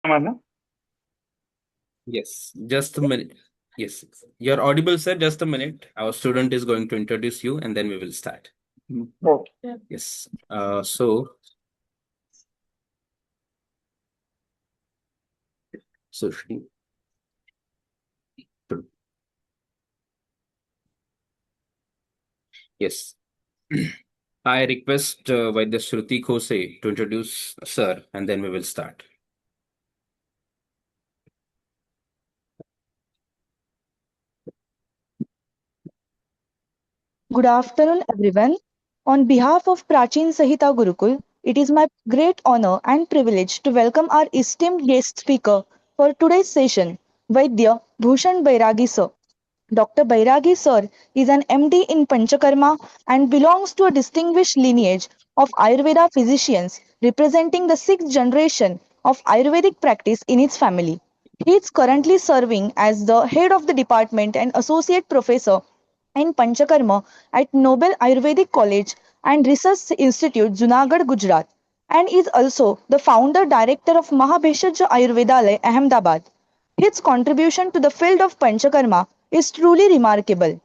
माझा. Yes, just a minute. Yes, you're audible, sir. Just a minute. Our student is going to introduce you, and then we will start. Okay. Yes. So yes. I request Vaidya Shruti Khose to introduce sir, and then we will start. Good afternoon, everyone. On behalf of Prachin Sahita Gurukul, it is my great honor and privilege to welcome our esteemed guest speaker for today's session, Vaidya Bhushan Bairagi sir. Dr. Bairagi sir is an MD in Panchakarma and belongs to a distinguished lineage of Ayurveda physicians representing the sixth generation of Ayurvedic practice in his family. He is currently serving as the head of the department and associate professor in Panchakarma at Nobel Ayurvedic College and Research Institute, Junagadh, Gujarat, and is also the founder director of Mahabheshaj Ayurvedalaya, Ahmedabad. His contribution to the field of Panchakarma is truly remarkable.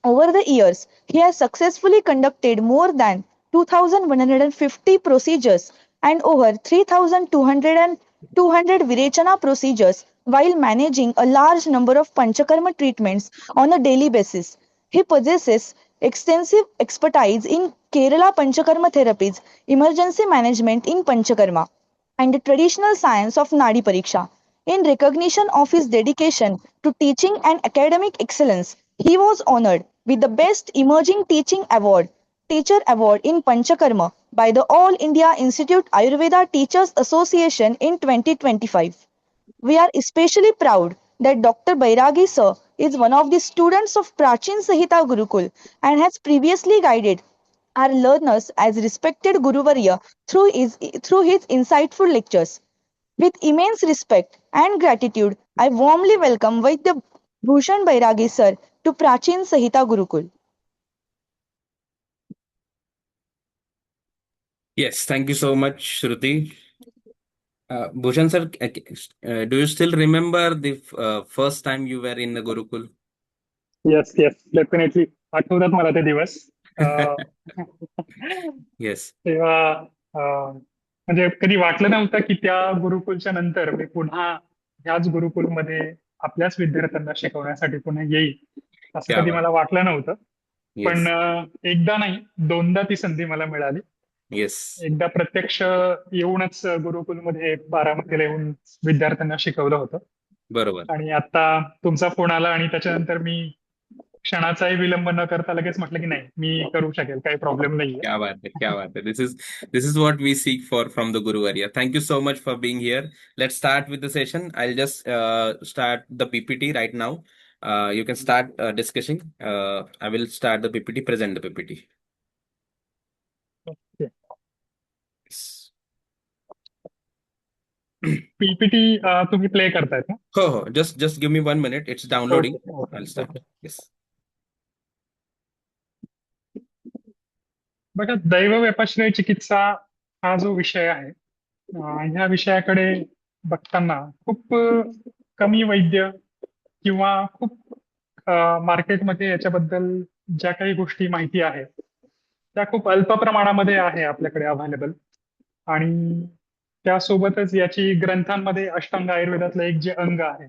Over the years, he has successfully conducted more than 2,150 procedures and over 3,200 Virechana procedures while managing a large number of Panchakarma treatments on a daily basis. He possesses extensive expertise in Kerala Panchakarma therapies, emergency management in Panchakarma, and the traditional science of Nadi Pariksha. In recognition of his dedication to teaching and academic excellence, he was honored with the Best Emerging Teacher Award in Panchakarma by the All India Institute Ayurveda Teachers Association in 2025. We are especially proud that Dr. Bairagi sir is one of the students of Prachin Sahita Gurukul and has previously guided our learners as respected Guruvarya through his insightful lectures. With immense respect and gratitude, I warmly welcome Vaidya Bhushan Bairagi sir to Prachin Sahita Gurukul. Yes, thank you so much, Shruti. Bhushan sir, do you still remember the first time you were in the Gurukul? Yes yes definitely आठवतात मला ते दिवस. Yes. तेव्हा म्हणजे कधी वाटलं नव्हतं की त्या गुरुकुलच्या नंतर मी पुन्हा ह्याच गुरुकुलमध्ये आपल्याच विद्यार्थ्यांना शिकवण्यासाठी पुन्हा येईल असं क्या कधी बात. मला वाटलं नव्हतं. पण Yes. एकदा नाही, दोनदा ती संधी मला मिळाली. Yes. एकदा प्रत्यक्ष येऊनच गुरुकुलमध्ये बारामतीला येऊन विद्यार्थ्यांना शिकवलं होतं. बरोबर. आणि आता तुमचा फोन आला आणि त्याच्यानंतर मी क्षणाचाही विलंब न करता लगेच म्हटलं की नाही, मी करू शकेल, काही प्रॉब्लेम नाहीये. क्या बात है, क्या बात है. This is what we seek from the Guru Varya. Thank you so much for being here. Let's start with the session. I'll just start the PPT right now. You can start discussing. I will start the PPT, present the PPT. Okay. Yes. PPT तुम्ही play करतायत ना? हो, just give me 1 minute. It's downloading. Okay I'll start. Okay. Yes. बघा, दैवव्यपाश्रय चिकित्सा हा जो विषय आहे, ह्या विषयाकडे बघताना खूप कमी वैद्य किंवा खूप मार्केटमध्ये याच्याबद्दल ज्या काही गोष्टी माहिती आहेत त्या खूप अल्प प्रमाणामध्ये आहे आपल्याकडे अवेलेबल. आणि त्यासोबतच याची ग्रंथांमध्ये अष्टांग आयुर्वेदातलं एक जे अंग आहे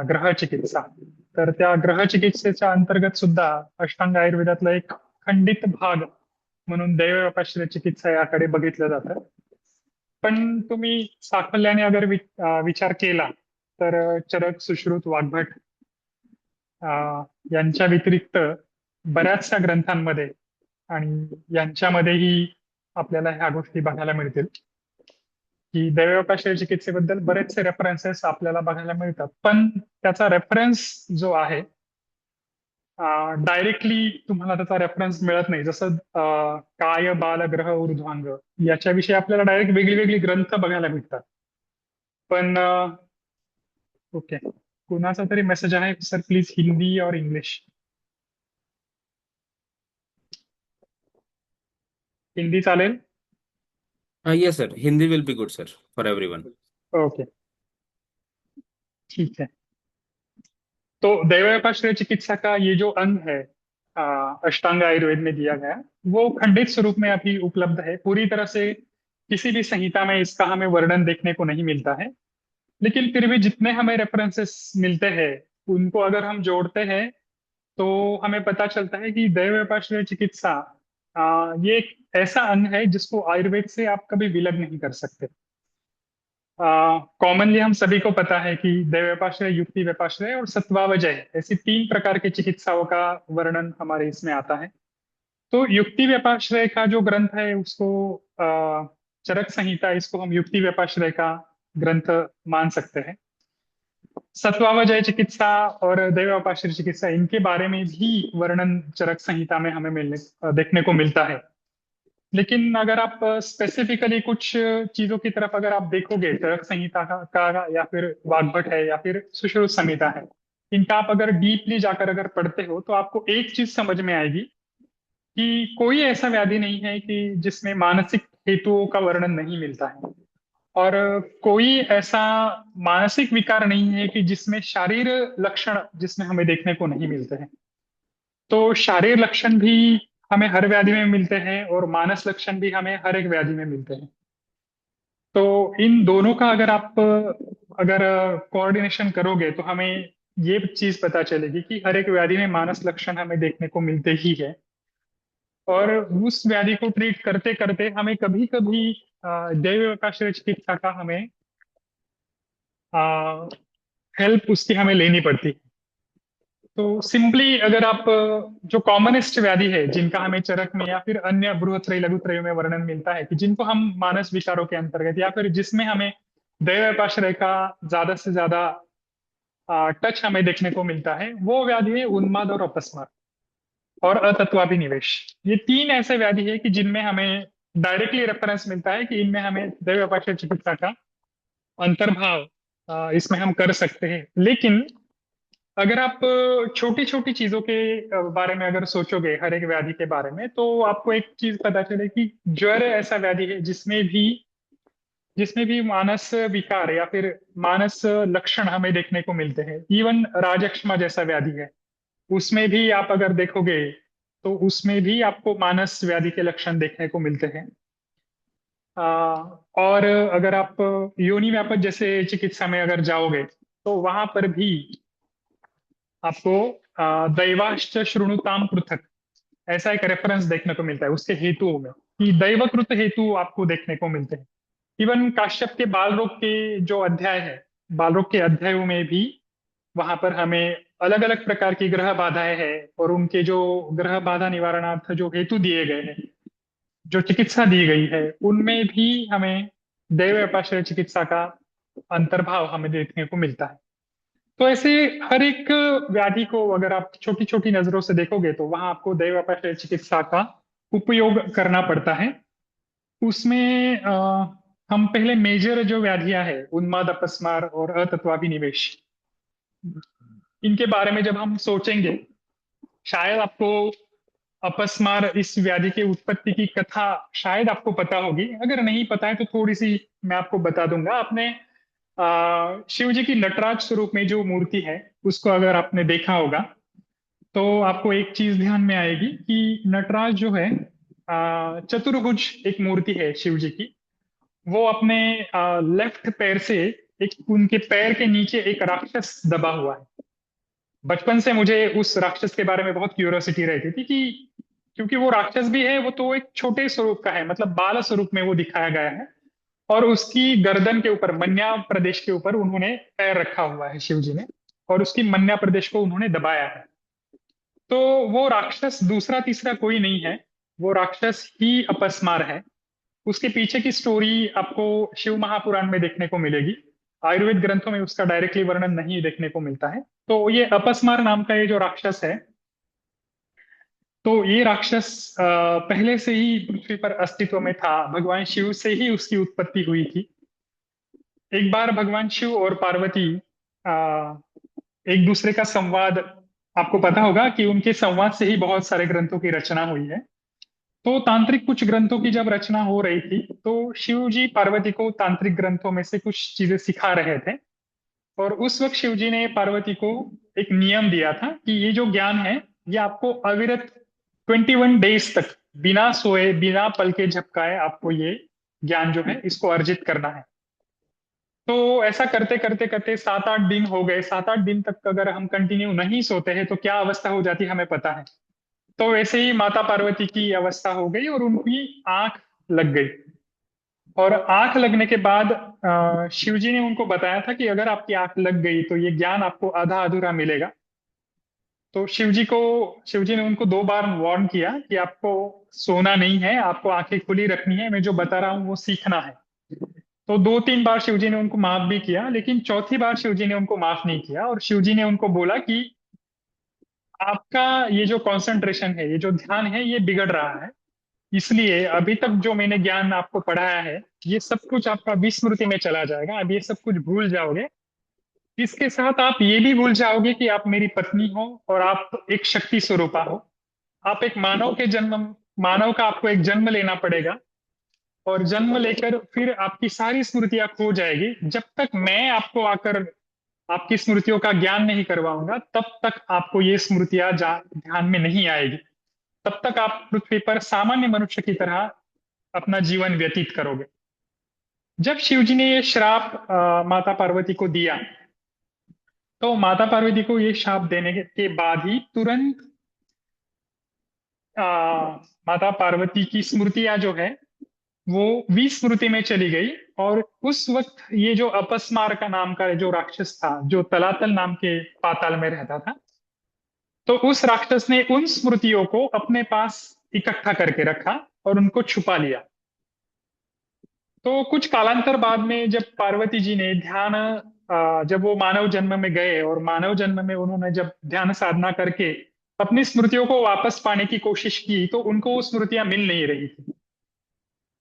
ग्रह चिकित्सा, तर त्या ग्रह चिकित्सेच्या अंतर्गत सुद्धा अष्टांग आयुर्वेदातला एक खंडित भाग म्हणून दैवव्यपाश्रय चिकित्सा याकडे बघितलं जातं. पण तुम्ही साकल्याने अगर विचार केला तर चरक, सुश्रुत, वाग्भट यांच्या व्यतिरिक्त बऱ्याचशा ग्रंथांमध्ये आणि यांच्यामध्येही आपल्याला ह्या गोष्टी बघायला मिळतील की दैवव्यपाश्रय चिकित्सेबद्दल बरेचसे रेफरन्सेस आपल्याला बघायला मिळतात. पण त्याचा रेफरन्स जो आहे डायरेक्टली तुम्हाला त्याचा रेफरन्स मिळत नाही. जसं काय, बाल, ग्रह, ऊर्ध्वांग याच्याविषयी आपल्याला डायरेक्ट वेगळी वेगळी ग्रंथ बघायला मिळतात. पण ओके, कुणाचा तरी मेसेज आहे सर, प्लीज हिंदी और इंग्लिश. हिंदी चालेल? Yes, sir. Hindi will be good, sir, for everyone. Okay, ठीक है। तो दैवव्यापाश्रय चिकित्सा का ये जो अंग है, अष्टांग आयुर्वेद में दिया गया, वो खंडित स्वरूप में अभी उपलब्ध है। पूरी तरह से किसी भी संहिता में इसका हमें वर्णन देखने को नहीं मिलता है, लेकिन फिर भी जितने हमें रेफरेंसेस मिलते हैं उनको अगर हम जोड़ते हैं तो हमें पता चलता है कि दैवव्यापाश्रय चिकित्सा ये एक ऐसा अंग है जिसको आयुर्वेद से आप कभी विलग नहीं कर सकते। कॉमनली हम सभी को पता है कि दैव व्यापाश्रय, युक्ति व्यापाश्रय और सत्वावजय, ऐसी तीन प्रकार की चिकित्साओं का वर्णन हमारे इसमें आता है। तो युक्ति व्यापाश्रय का जो ग्रंथ है उसको चरक संहिता, इसको हम युक्ति व्यापाश्रय का ग्रंथ मान सकते हैं। सत्वावजय चिकित्सा और दैव व्यापाश्रय चिकित्सा, इनके बारे में भी वर्णन चरक संहिता में हमें देखने को मिलता है। लेकिन अगर आप स्पेसिफिकली कुछ चीजों की तरफ अगर आप देखोगे, चरक संहिता का या फिर वाग्भट है या फिर सुश्रुत संहिता है, इनका आप अगर डीपली जाकर अगर पढ़ते हो तो आपको एक चीज समझ में आएगी कि कोई ऐसा व्याधि नहीं है कि जिसमें मानसिक हेतुओं का वर्णन नहीं मिलता है, और कोई ऐसा मानसिक विकार नहीं है कि जिसमें शारीर लक्षण जिसमें हमें देखने को नहीं मिलते हैं। तो शारीर लक्षण भी हमें हर व्याधि में मिलते हैं और मानस लक्षण भी हमें हर एक व्याधि में मिलते हैं। तो इन दोनों का अगर आप अगर कोऑर्डिनेशन करोगे तो हमें ये चीज पता चलेगी कि हर एक व्याधि में मानस लक्षण हमें देखने को मिलते ही है, और उस व्याधि को ट्रीट करते करते हमें कभी कभी दैव व्यापाश्रय चिकित्सा का हमें हेल्प उसकी हमें लेनी पड़ती है। तो सिंपली अगर आप जो कॉमनेस्ट व्याधि है जिनका हमें चरक में या फिर अन्य बृहत्रय लघुत्रय में वर्णन मिलता है, कि जिनको हम मानस विकारों के अंतर्गत या फिर जिसमें हमें दैवव्यापाश्रय का ज्यादा से ज्यादा टच हमें देखने को मिलता है, वो व्याधि है उन्माद और अपस्मार और अतत्वाभिनिवेश। ये तीन ऐसे व्याधि है कि जिनमें हमें डायरेक्टली रेफरेंस मिलता है कि इनमें हमें दैवव्यापाश्रय चिकित्सा का अंतर्भाव इसमें हम कर सकते हैं। लेकिन अगर आप छोटी छोटी चीजों के बारे में अगर सोचोगे हर एक व्याधि के बारे में, तो आपको एक चीज पता चले कि ज्वर ऐसा व्याधि है जिसमें भी मानस विकार या फिर मानस लक्षण हमें देखने को मिलते हैं। इवन राजक्षमा जैसा व्याधि है, उसमें भी आप अगर देखोगे तो उसमें भी आपको मानस व्याधि के लक्षण देखने को मिलते हैं। और अगर आप योनि व्यापक जैसे चिकित्सा में अगर जाओगे तो वहां पर भी आपको दैवाश्च शृणुताम पृथक, ऐसा एक रेफरेंस देखने को मिलता है उसके हेतुओं में, कि दैवकृत हेतु आपको देखने को मिलते हैं। इवन काश्यप के बाल रोग के जो अध्याय है, बाल रोग के अध्यायों में भी वहां पर हमें अलग अलग प्रकार की ग्रह बाधाएं हैं, और उनके जो ग्रह बाधा निवारणार्थ जो हेतु दिए गए हैं, जो चिकित्सा दी गई है, उनमें भी हमें दैव व्यापाश्रय चिकित्सा का अंतर्भाव हमें देखने को मिलता है। तो ऐसे हर एक व्याधि को अगर आप छोटी छोटी नजरों से देखोगे तो वहां आपको दैव व्यापाश्रय चिकित्सा का उपयोग करना पड़ता है। उसमें हम पहले मेजर जो व्याधियां हैं, उन्माद, अपस्मार और अतत्वाभिनिवेश, इनके बारे में जब हम सोचेंगे, शायद आपको अपस्मार इस व्याधि की उत्पत्ति की कथा शायद आपको पता होगी। अगर नहीं पता है तो थोड़ी सी मैं आपको बता दूंगा। आपने शिव जी की नटराज स्वरूप में जो मूर्ति है उसको अगर आपने देखा होगा तो आपको एक चीज ध्यान में आएगी कि नटराज जो है चतुर्भुज एक मूर्ति है शिव जी की। वो अपने लेफ्ट पैर से, एक उनके पैर के नीचे एक राक्षस दबा हुआ है। बचपन से मुझे उस राक्षस के बारे में बहुत क्यूरियोसिटी रहती थी कि क्योंकि वो राक्षस भी है, वो तो एक छोटे स्वरूप का है, मतलब बाल स्वरूप में वो दिखाया गया है, और उसकी गर्दन के ऊपर, मन्या प्रदेश के ऊपर उन्होंने पैर रखा हुआ है शिव जी ने, और उसकी मन्या प्रदेश को उन्होंने दबाया है। तो वो राक्षस दूसरा तीसरा कोई नहीं है, वो राक्षस ही अपस्मार है। उसके पीछे की स्टोरी आपको शिव महापुराण में देखने को मिलेगी। आयुर्वेद ग्रंथों में उसका डायरेक्टली वर्णन नहीं देखने को मिलता है। तो ये अपस्मार नाम का ये जो राक्षस है, तो ये राक्षस पहले से ही पृथ्वी पर अस्तित्व में था। भगवान शिव से ही उसकी उत्पत्ति हुई थी। एक बार भगवान शिव और पार्वती एक दूसरे का संवाद, आपको पता होगा कि उनके संवाद से ही बहुत सारे ग्रंथों की रचना हुई है। तो तांत्रिक कुछ ग्रंथों की जब रचना हो रही थी तो शिव जी पार्वती को तांत्रिक ग्रंथों में से कुछ चीजें सिखा रहे थे। और उस वक्त शिव जी ने पार्वती को एक नियम दिया था कि ये जो ज्ञान है ये आपको अविरत 21 डेज तक बिना सोए बिना पल के झपकाए आपको ये ज्ञान जो है इसको अर्जित करना है। तो ऐसा करते करते करते 7-8 दिन हो गए। 7-8 दिन तक अगर हम कंटिन्यू नहीं सोते हैं तो क्या अवस्था हो जाती है हमें पता है। तो वैसे ही माता पार्वती की अवस्था हो गई और उनकी आंख लग गई। और आंख लगने के बाद शिव जी ने उनको बताया था कि अगर आपकी आंख लग गई तो ये ज्ञान आपको आधा अधूरा मिलेगा। तो शिव जी ने उनको 2 बार वार्न किया कि आपको सोना नहीं है, आपको आंखें खुली रखनी है, मैं जो बता रहा हूँ वो सीखना है। तो 2-3 बार शिव जी ने उनको माफ भी किया, लेकिन चौथी बार शिव जी ने उनको माफ नहीं किया और शिव जी ने उनको बोला कि आपका ये जो कंसंट्रेशन है, ये जो ध्यान है, ये बिगड़ रहा है। इसलिए अभी तक जो मैंने ज्ञान आपको पढ़ाया है ये सब कुछ आपका विस्मृति में चला जाएगा। अब ये सब कुछ भूल जाओगे। इसके साथ आप ये भी भूल जाओगे कि आप मेरी पत्नी हो और आप एक शक्ति स्वरूपा हो। आप एक मानव का आपको एक जन्म लेना पड़ेगा। और जन्म लेकर फिर आपकी सारी स्मृतियां खो जाएगी। जब तक मैं आपको आकर आपकी स्मृतियों का ज्ञान नहीं करवाऊंगा तब तक आपको ये स्मृतियां ध्यान में नहीं आएगी। तब तक आप पृथ्वी पर सामान्य मनुष्य की तरह अपना जीवन व्यतीत करोगे। जब शिव जी ने ये श्राप माता पार्वती को दिया तो माता पार्वती को ये श्राप देने के बाद ही तुरंत माता पार्वती की स्मृतियां जो है वो विस्मृति में चली गई। और उस वक्त ये जो अपस्मार का नाम का जो राक्षस था जो तलातल नाम के पाताल में रहता था, तो उस राक्षस ने उन स्मृतियों को अपने पास इकट्ठा करके रखा और उनको छुपा लिया। तो कुछ कालांतर बाद में जब पार्वती जी ने ध्यान जब वो मानव जन्म में गए और मानव जन्म में उन्होंने जब ध्यान साधना करके अपनी स्मृतियों को वापस पाने की कोशिश की तो उनको वो स्मृतियां मिल नहीं रही थी।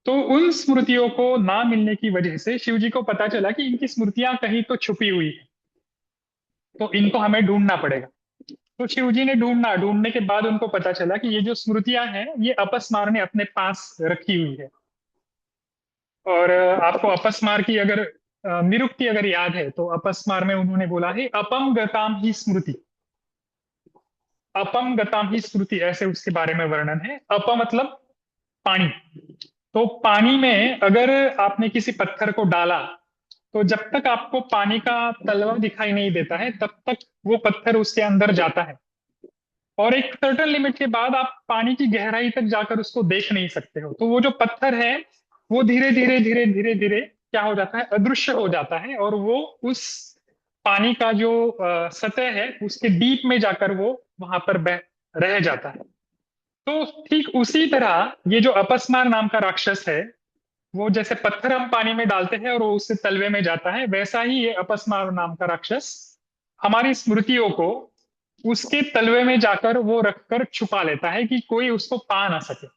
तो उन स्मृतियों को ना मिलने की वजह से शिव जी को पता चला कि इनकी स्मृतियां कहीं तो छुपी हुई है, तो इनको हमें ढूंढना पड़ेगा। तो शिव जी ने ढूंढने के बाद उनको पता चला कि ये जो स्मृतियां हैं ये अपस्मार ने अपने पास रखी हुई है। और आपको अपस्मार की अगर निरुक्ति अगर याद है तो अपस्मार में उन्होंने बोला है अपम गताम ही स्मृति। अपम गताम ही स्मृति ऐसे उसके बारे में वर्णन है। अप मतलब पानी। तो पानी में अगर आपने किसी पत्थर को डाला तो जब तक आपको पानी का तलवा दिखाई नहीं देता है तब तक वो पत्थर उसके अंदर जाता है। और एक सर्टेन लिमिट के बाद आप पानी की गहराई तक जाकर उसको देख नहीं सकते हो। तो वो जो पत्थर है वो धीरे धीरे धीरे धीरे धीरे क्या हो जाता है, अदृश्य हो जाता है। और वो उस पानी का जो सतह है उसके डीप में जाकर वो वहां पर रह जाता है। तो ठीक उसी तरह ये जो अपस्मार नाम का राक्षस है वो जैसे पत्थर हम पानी में डालते हैं और वो उससे तलवे में जाता है, वैसा ही ये अपस्मार नाम का राक्षस हमारी स्मृतियों को उसके तलवे में जाकर वो रखकर छुपा लेता है कि कोई उसको पा ना सके।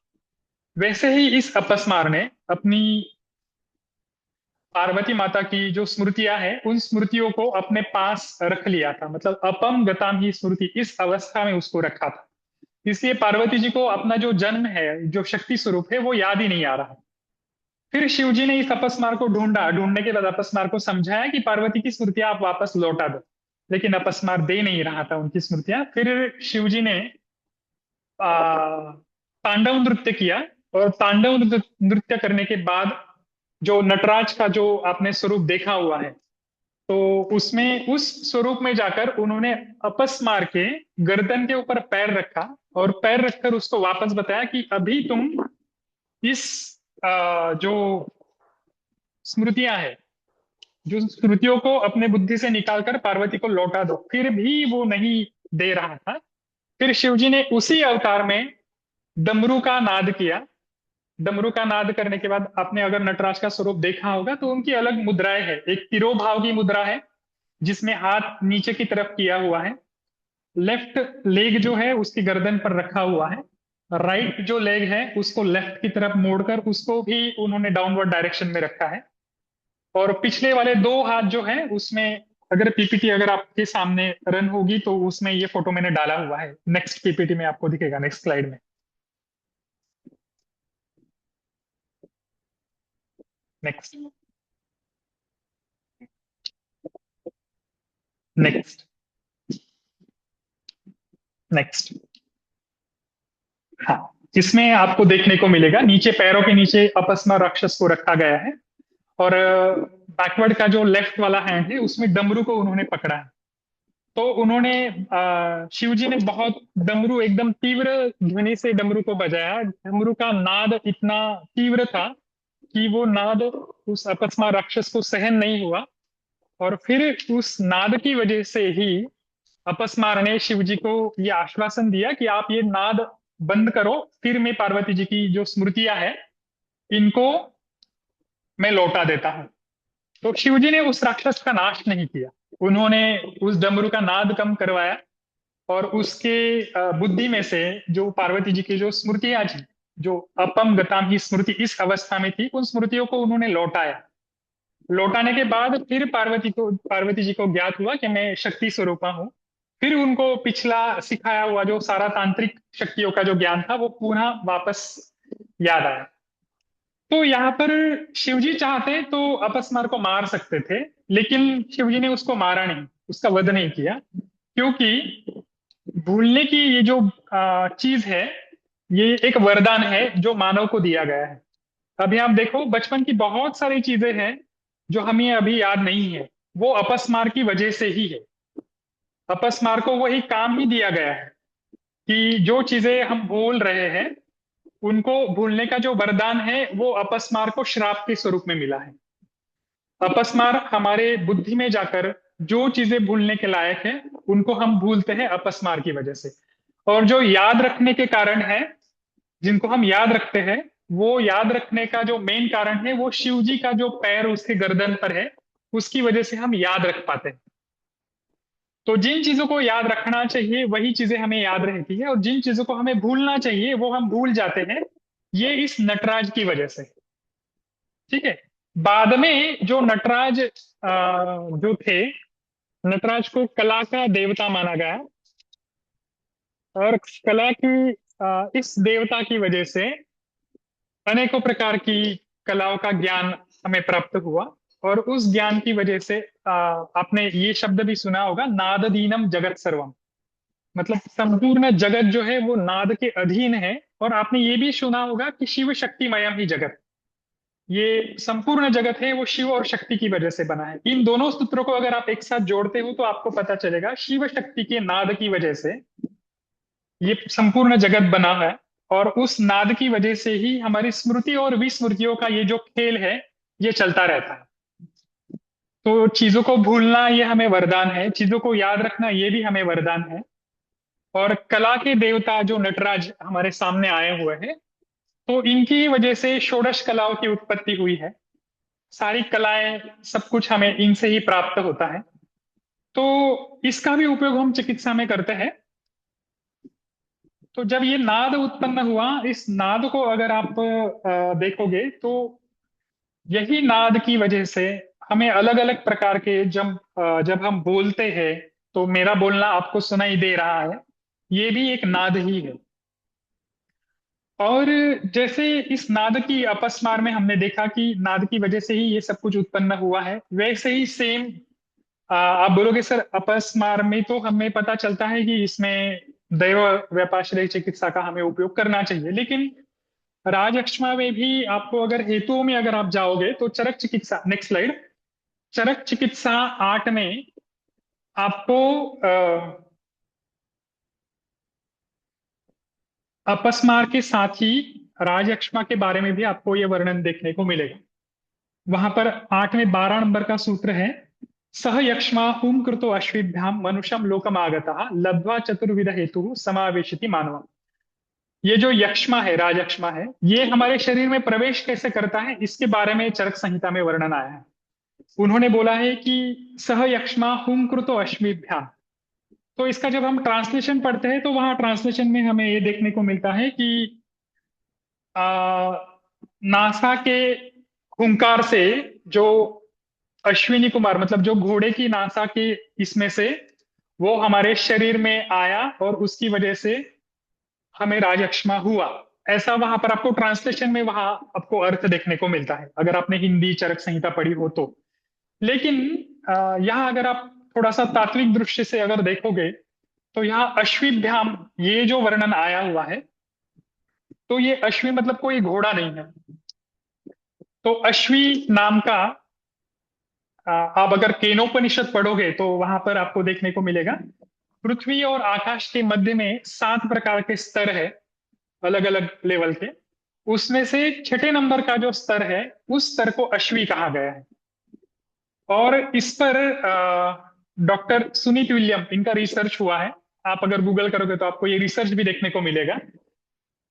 वैसे ही इस अपस्मार ने अपनी पार्वती माता की जो स्मृतियां हैं उन स्मृतियों को अपने पास रख लिया था। मतलब अपम गताम ही स्मृति इस अवस्था में उसको रखा था। इसलिए पार्वती जी को अपना जो जन्म है जो शक्ति स्वरूप है वो याद ही नहीं आ रहा। फिर शिव जी ने इस अपस्मार को ढूंढने के बाद अपस्मार को समझाया कि पार्वती की स्मृतियां आप वापस लौटा दो। लेकिन अपस्मार दे नहीं रहा था उनकी स्मृतियां। फिर शिव जी ने तांडव नृत्य किया। और तांडव नृत्य करने के बाद जो नटराज का जो आपने स्वरूप देखा हुआ है तो उसमें उस स्वरूप में जाकर उन्होंने अपस्मार के गर्दन के ऊपर पैर रखा और पैर रखकर उसको वापस बताया कि अभी तुम इस जो स्मृतियां है जो स्मृतियों को अपने बुद्धि से निकालकर पार्वती को लौटा दो। फिर भी वो नहीं दे रहा था। फिर शिव जी ने उसी अवतार में डमरू का नाद किया। डमरू का नाद करने के बाद आपने अगर नटराज का स्वरूप देखा होगा तो उनकी अलग मुद्राएं है। एक तिरोभाव की मुद्रा है जिसमें हाथ नीचे की तरफ किया हुआ है। लेफ्ट लेग जो है उसकी गर्दन पर रखा हुआ है। राइट जो लेग है उसको लेफ्ट की तरफ मोड़कर उसको भी उन्होंने डाउनवर्ड डायरेक्शन में रखा है। और पिछले वाले 2 हाथ जो है उसमें अगर पीपीटी अगर आपके सामने रन होगी तो उसमें ये फोटो मैंने डाला हुआ है। नेक्स्ट पीपीटी में आपको दिखेगा, नेक्स्ट स्लाइड में। Next, next, next. हाँ, इसमें आपको देखने को मिलेगा नीचे पैरों के नीचे अपस्मा राक्षस को रखा गया है, और बैकवर्ड का जो लेफ्ट वाला हैंड है उसमें डमरू को उन्होंने पकड़ा है। तो उन्होंने शिव जी ने बहुत डमरू, एकदम तीव्र ध्वनि से डमरू को बजाया। डमरू का नाद इतना तीव्र था कि वो नाद उस अपस्मा राक्षस को सहन नहीं हुआ, और फिर उस नाद की वजह से ही अपस्मार ने शिव जी को ये आश्वासन दिया कि आप ये नाद बंद करो, फिर मैं पार्वती जी की जो स्मृतियां हैं इनको मैं लौटा देता हूं। तो शिव जी ने उस राक्षस का नाश नहीं किया, उन्होंने उस डमरू का नाद कम करवाया, और उसके बुद्धि में से जो पार्वती जी की जो स्मृतियां थी, जो अपम गताम ही स्मृति इस अवस्था में थी, उन स्मृतियों को उन्होंने लौटाया। लौटाने के बाद फिर पार्वती जी को ज्ञात हुआ कि मैं शक्ति स्वरूपा हूँ। फिर उनको पिछला सिखाया हुआ जो सारा तांत्रिक शक्तियों का जो ज्ञान था वो पुनः वापस याद आया। तो यहाँ पर शिवजी चाहते तो अपस्मार को मार सकते थे, लेकिन शिवजी ने उसको मारा नहीं, उसका वध नहीं किया, क्योंकि भूलने की ये जो चीज है, ये एक वरदान है जो मानव को दिया गया है। अभी आप देखो, बचपन की बहुत सारी चीजें हैं जो हमें अभी याद नहीं है, वो अपस्मार की वजह से ही है। अपस्मार को वही काम ही दिया गया है कि जो चीजें हम भूल रहे हैं उनको भूलने का जो वरदान है वो अपस्मार को श्राप के स्वरूप में मिला है। अपस्मार हमारे बुद्धि में जाकर जो चीजें भूलने के लायक है उनको हम भूलते हैं अपस्मार की वजह से। और जो याद रखने के कारण है, जिनको हम याद रखते हैं, वो याद रखने का जो मेन कारण है वो शिव जी का जो पैर उसके गर्दन पर है, उसकी वजह से हम याद रख पाते हैं। तो जिन चीजों को याद रखना चाहिए वही चीजें हमें याद रहती है, और जिन चीजों को हमें भूलना चाहिए वो हम भूल जाते हैं, ये इस नटराज की वजह से। ठीक है। बाद में जो नटराज जो थे, नटराज को कला का देवता माना गया, और कला की इस देवता की वजह से अनेकों प्रकार की कलाओं का ज्ञान हमें प्राप्त हुआ। और उस ज्ञान की वजह से आपने ये शब्द भी सुना होगा, नाददीनम जगत सर्वम, मतलब संपूर्ण जगत जो है वो नाद के अधीन है। और आपने ये भी सुना होगा कि शिव शक्तिमयम ही जगत, ये संपूर्ण जगत है वो शिव और शक्ति की वजह से बना है। इन दोनों सूत्रों को अगर आप एक साथ जोड़ते हो तो आपको पता चलेगा शिव शक्ति के नाद की वजह से ये संपूर्ण जगत बना है, और उस नाद की वजह से ही हमारी स्मृति और विस्मृतियों का ये जो खेल है ये चलता रहता है। तो चीजों को भूलना ये हमें वरदान है, चीजों को याद रखना ये भी हमें वरदान है। और कला के देवता जो नटराज हमारे सामने आए हुए हैं, तो इनकी वजह से षोडश कलाओं की उत्पत्ति हुई है। सारी कलाएं, सब कुछ हमें इनसे ही प्राप्त होता है। तो इसका भी उपयोग हम चिकित्सा में करते हैं। तो जब ये नाद उत्पन्न हुआ, इस नाद को अगर आप देखोगे तो यही नाद की वजह से हमें अलग अलग प्रकार के जब हम बोलते हैं, तो मेरा बोलना आपको सुनाई दे रहा है, ये भी एक नाद ही है। और जैसे इस नाद की अपस्मार में हमने देखा कि नाद की वजह से ही ये सब कुछ उत्पन्न हुआ है, वैसे ही सेम आप बोलोगे सर अपस्मार में तो हमें पता चलता है कि इसमें दैव व्यापाश्रय चिकित्सा का हमें उपयोग करना चाहिए, लेकिन राजअक्षमा में भी आपको अगर हेतुओं में अगर आप जाओगे तो चरक चिकित्सा, नेक्स्ट स्लाइड, चरक चिकित्सा 8 में आपको अपस्मार के साथ ही राजअक्षमा के बारे में भी आपको यह वर्णन देखने को मिलेगा। वहां पर 8 में 12 नंबर का सूत्र है, सह यक्ष्मा हुम कृतो अश्विभ्याम मनुष्यम लोकम आगता लब्ध्वा चतुर्विध हेतु समावेशिति मानवा। ये जो यक्ष्मा है, राजयक्ष्मा है, ये हमारे शरीर में प्रवेश कैसे करता है इसके बारे में चरक संहिता में वर्णन आया है। उन्होंने बोला है कि सह यक्ष्मा हुम कृतो अश्विभ्याम। तो इसका जब हम ट्रांसलेशन पढ़ते हैं तो वहां ट्रांसलेशन में हमें ये देखने को मिलता है कि नासा के हुंकार से जो अश्विनी कुमार, मतलब जो घोड़े की नासा के इसमें से वो हमारे शरीर में आया, और उसकी वजह से हमें राजयक्ष्मा हुआ, ऐसा वहां पर आपको ट्रांसलेशन में वहां आपको अर्थ देखने को मिलता है, अगर आपने हिंदी चरक संहिता पढ़ी हो तो। लेकिन यहाँ अगर आप थोड़ा सा तात्विक दृष्टि से अगर देखोगे, तो यहाँ अश्विभ्याम ये जो वर्णन आया हुआ है, तो ये अश्वी मतलब कोई घोड़ा नहीं है। तो अश्वी नाम का आप अगर केनोपनिषद पढ़ोगे तो वहां पर आपको देखने को मिलेगा, पृथ्वी और आकाश के मध्य में 7 प्रकार के स्तर है, अलग अलग लेवल के। उसमें से छठे नंबर का जो स्तर है, उस स्तर को अश्वी कहा गया है। और इस पर डॉक्टर सुनीत विलियम, इनका रिसर्च हुआ है। आप अगर गूगल करोगे तो आपको ये रिसर्च भी देखने को मिलेगा।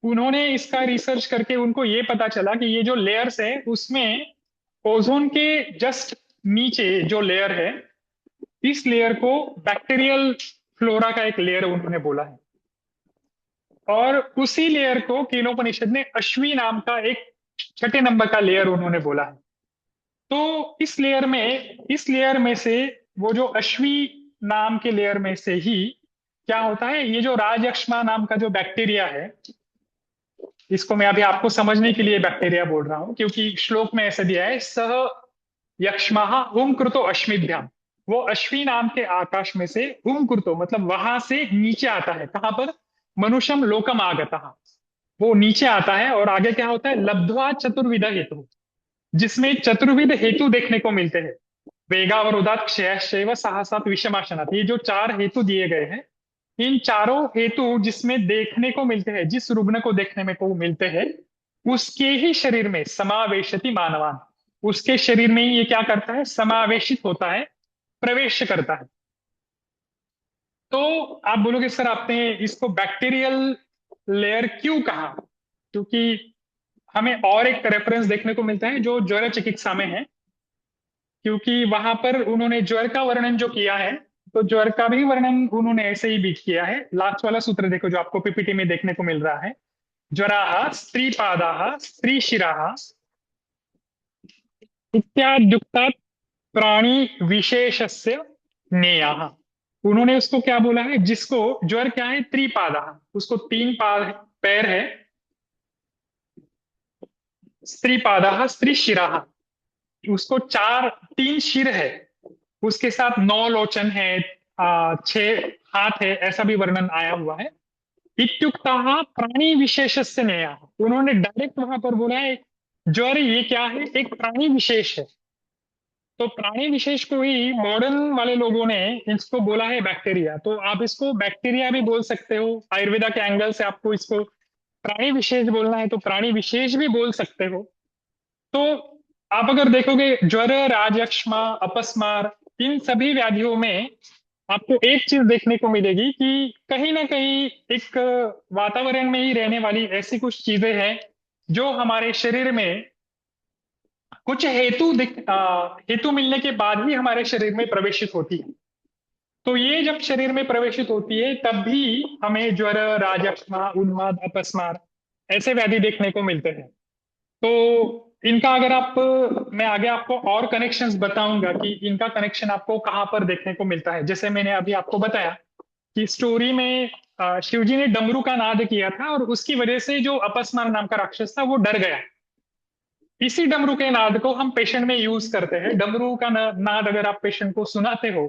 उन्होंने इसका रिसर्च करके उनको ये पता चला कि ये जो लेयर्स है, उसमें ओजोन के जस्ट नीचे जो लेयर है, इस लेयर को बैक्टीरियल फ्लोरा का एक लेयर उन्होंने बोला है। और उसी लेयर को केनोपनिषद ने अश्वी नाम का एक छठे नंबर का लेयर उन्होंने बोला है। तो इस लेयर में से वो जो अश्वी नाम के लेयर में से ही क्या होता है, ये जो राजयक्ष्मा नाम का जो बैक्टीरिया है, इसको मैं अभी आपको समझने के लिए बैक्टीरिया बोल रहा हूं, क्योंकि श्लोक में ऐसा दिया है, सह यक्ष्मा हुम कृतो अश्मिभ्याम। वो अश्वी नाम के आकाश में से हुम कृतो मतलब वहां से नीचे आता है। कहां पर? मनुष्यम लोकम आगतः, वो नीचे आता है। और आगे क्या होता है? लब्ध्वा चतुर्विध हेतु, जिसमें चतुर्विध हेतु देखने को मिलते हैं। वेगावरोधात क्षयश्चैव साहसात विषमाशनात्, ये जो 4 हेतु दिए गए हैं, इन चारों हेतु जिसमें देखने को मिलते हैं, जिस रुग्ण को देखने में को मिलते हैं, उसके ही शरीर में समावेशति मानवान, उसके शरीर में ही ये क्या करता है? समावेशित होता है, प्रवेश करता है। तो आप बोलोगे सर आपने इसको बैक्टीरियल लेयर क्यों कहा? क्योंकि हमें और एक रेफरेंस देखने को मिलता है जो ज्वर चिकित्सा में है, क्योंकि वहां पर उन्होंने ज्वर का वर्णन जो किया है, तो ज्वर का भी वर्णन उन्होंने ऐसे ही भी किया है। लास्ट वाला सूत्र देखो जो आपको पीपीटी में देखने को मिल रहा है, ज्वराः स्त्रीपादाः स्त्रीशिराः इत्याद्युक्तात् प्राणी विशेषस्य ज्ञेयाः। उन्होंने उसको क्या बोला है? जिसको ज्वर क्या है? त्रिपादाः, उसको 3 पैर है। स्त्रीपादाः स्त्रीशिराः, उसको 3 शिर है, उसके साथ 9 लोचन है, 6 हाथ है, ऐसा भी वर्णन आया हुआ है। इत्युक्ताः प्राणी विशेषस्य न्यायः, उन्होंने डायरेक्ट वहां पर बोला है ज्वर ये क्या है? एक प्राणी विशेष है। तो प्राणी विशेष को ही मॉडर्न वाले लोगों ने इसको बोला है बैक्टीरिया। तो आप इसको बैक्टीरिया भी बोल सकते हो, आयुर्वेदा के एंगल से आपको इसको प्राणी विशेष बोलना है तो प्राणी विशेष भी बोल सकते हो। तो आप अगर देखोगे ज्वर, राजयक्ष्मा, अपस्मार, इन सभी व्याधियों में आपको एक चीज देखने को मिलेगी कि कहीं ना कहीं एक वातावरण में ही रहने वाली ऐसी कुछ चीजें हैं जो हमारे शरीर में कुछ हेतु मिलने के बाद ही हमारे शरीर में प्रवेशित होती है। तो ये जब शरीर में प्रवेशित होती है तब भी हमें ज्वर, राजयक्ष्मा, उन्माद, अपस्मार ऐसे व्याधि देखने को मिलते हैं। तो इनका अगर मैं आगे आपको और कनेक्शंस बताऊंगा कि इनका कनेक्शन आपको कहाँ पर देखने को मिलता है। जैसे मैंने अभी आपको बताया कि स्टोरी में शिवजी ने डमरू का नाद किया था और उसकी वजह से जो अपस्मार नाम का राक्षस था वो डर गया। इसी डमरू के नाद को हम पेशेंट में यूज करते हैं। डमरू का नाद अगर आप पेशेंट को सुनाते हो,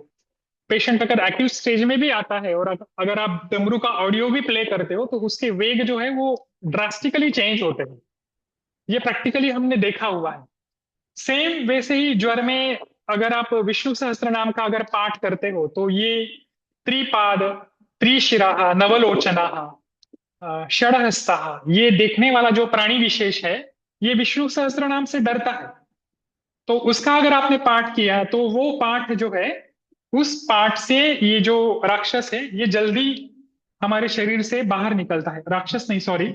पेशेंट अगर एक्यूट स्टेज में भी आता है और अगर आप डमरू का ऑडियो भी प्ले करते हो तो उसके वेग जो है वो ड्रास्टिकली चेंज होते हैं। ये प्रैक्टिकली हमने देखा हुआ है। सेम वैसे ही ज्वर में अगर आप विष्णु सहस्त्र नाम का अगर पाठ करते हो तो ये त्रिपाद, त्रिशिराः, नवलोचनाः, षडहस्ताः, ये देखने वाला जो प्राणी विशेष है, ये विष्णु सहस्त्र नाम से डरता है। तो उसका अगर आपने पाठ किया तो वो पाठ जो है, उस पाठ से ये जो राक्षस है ये जल्दी हमारे शरीर से बाहर निकलता है। राक्षस नहीं, सॉरी,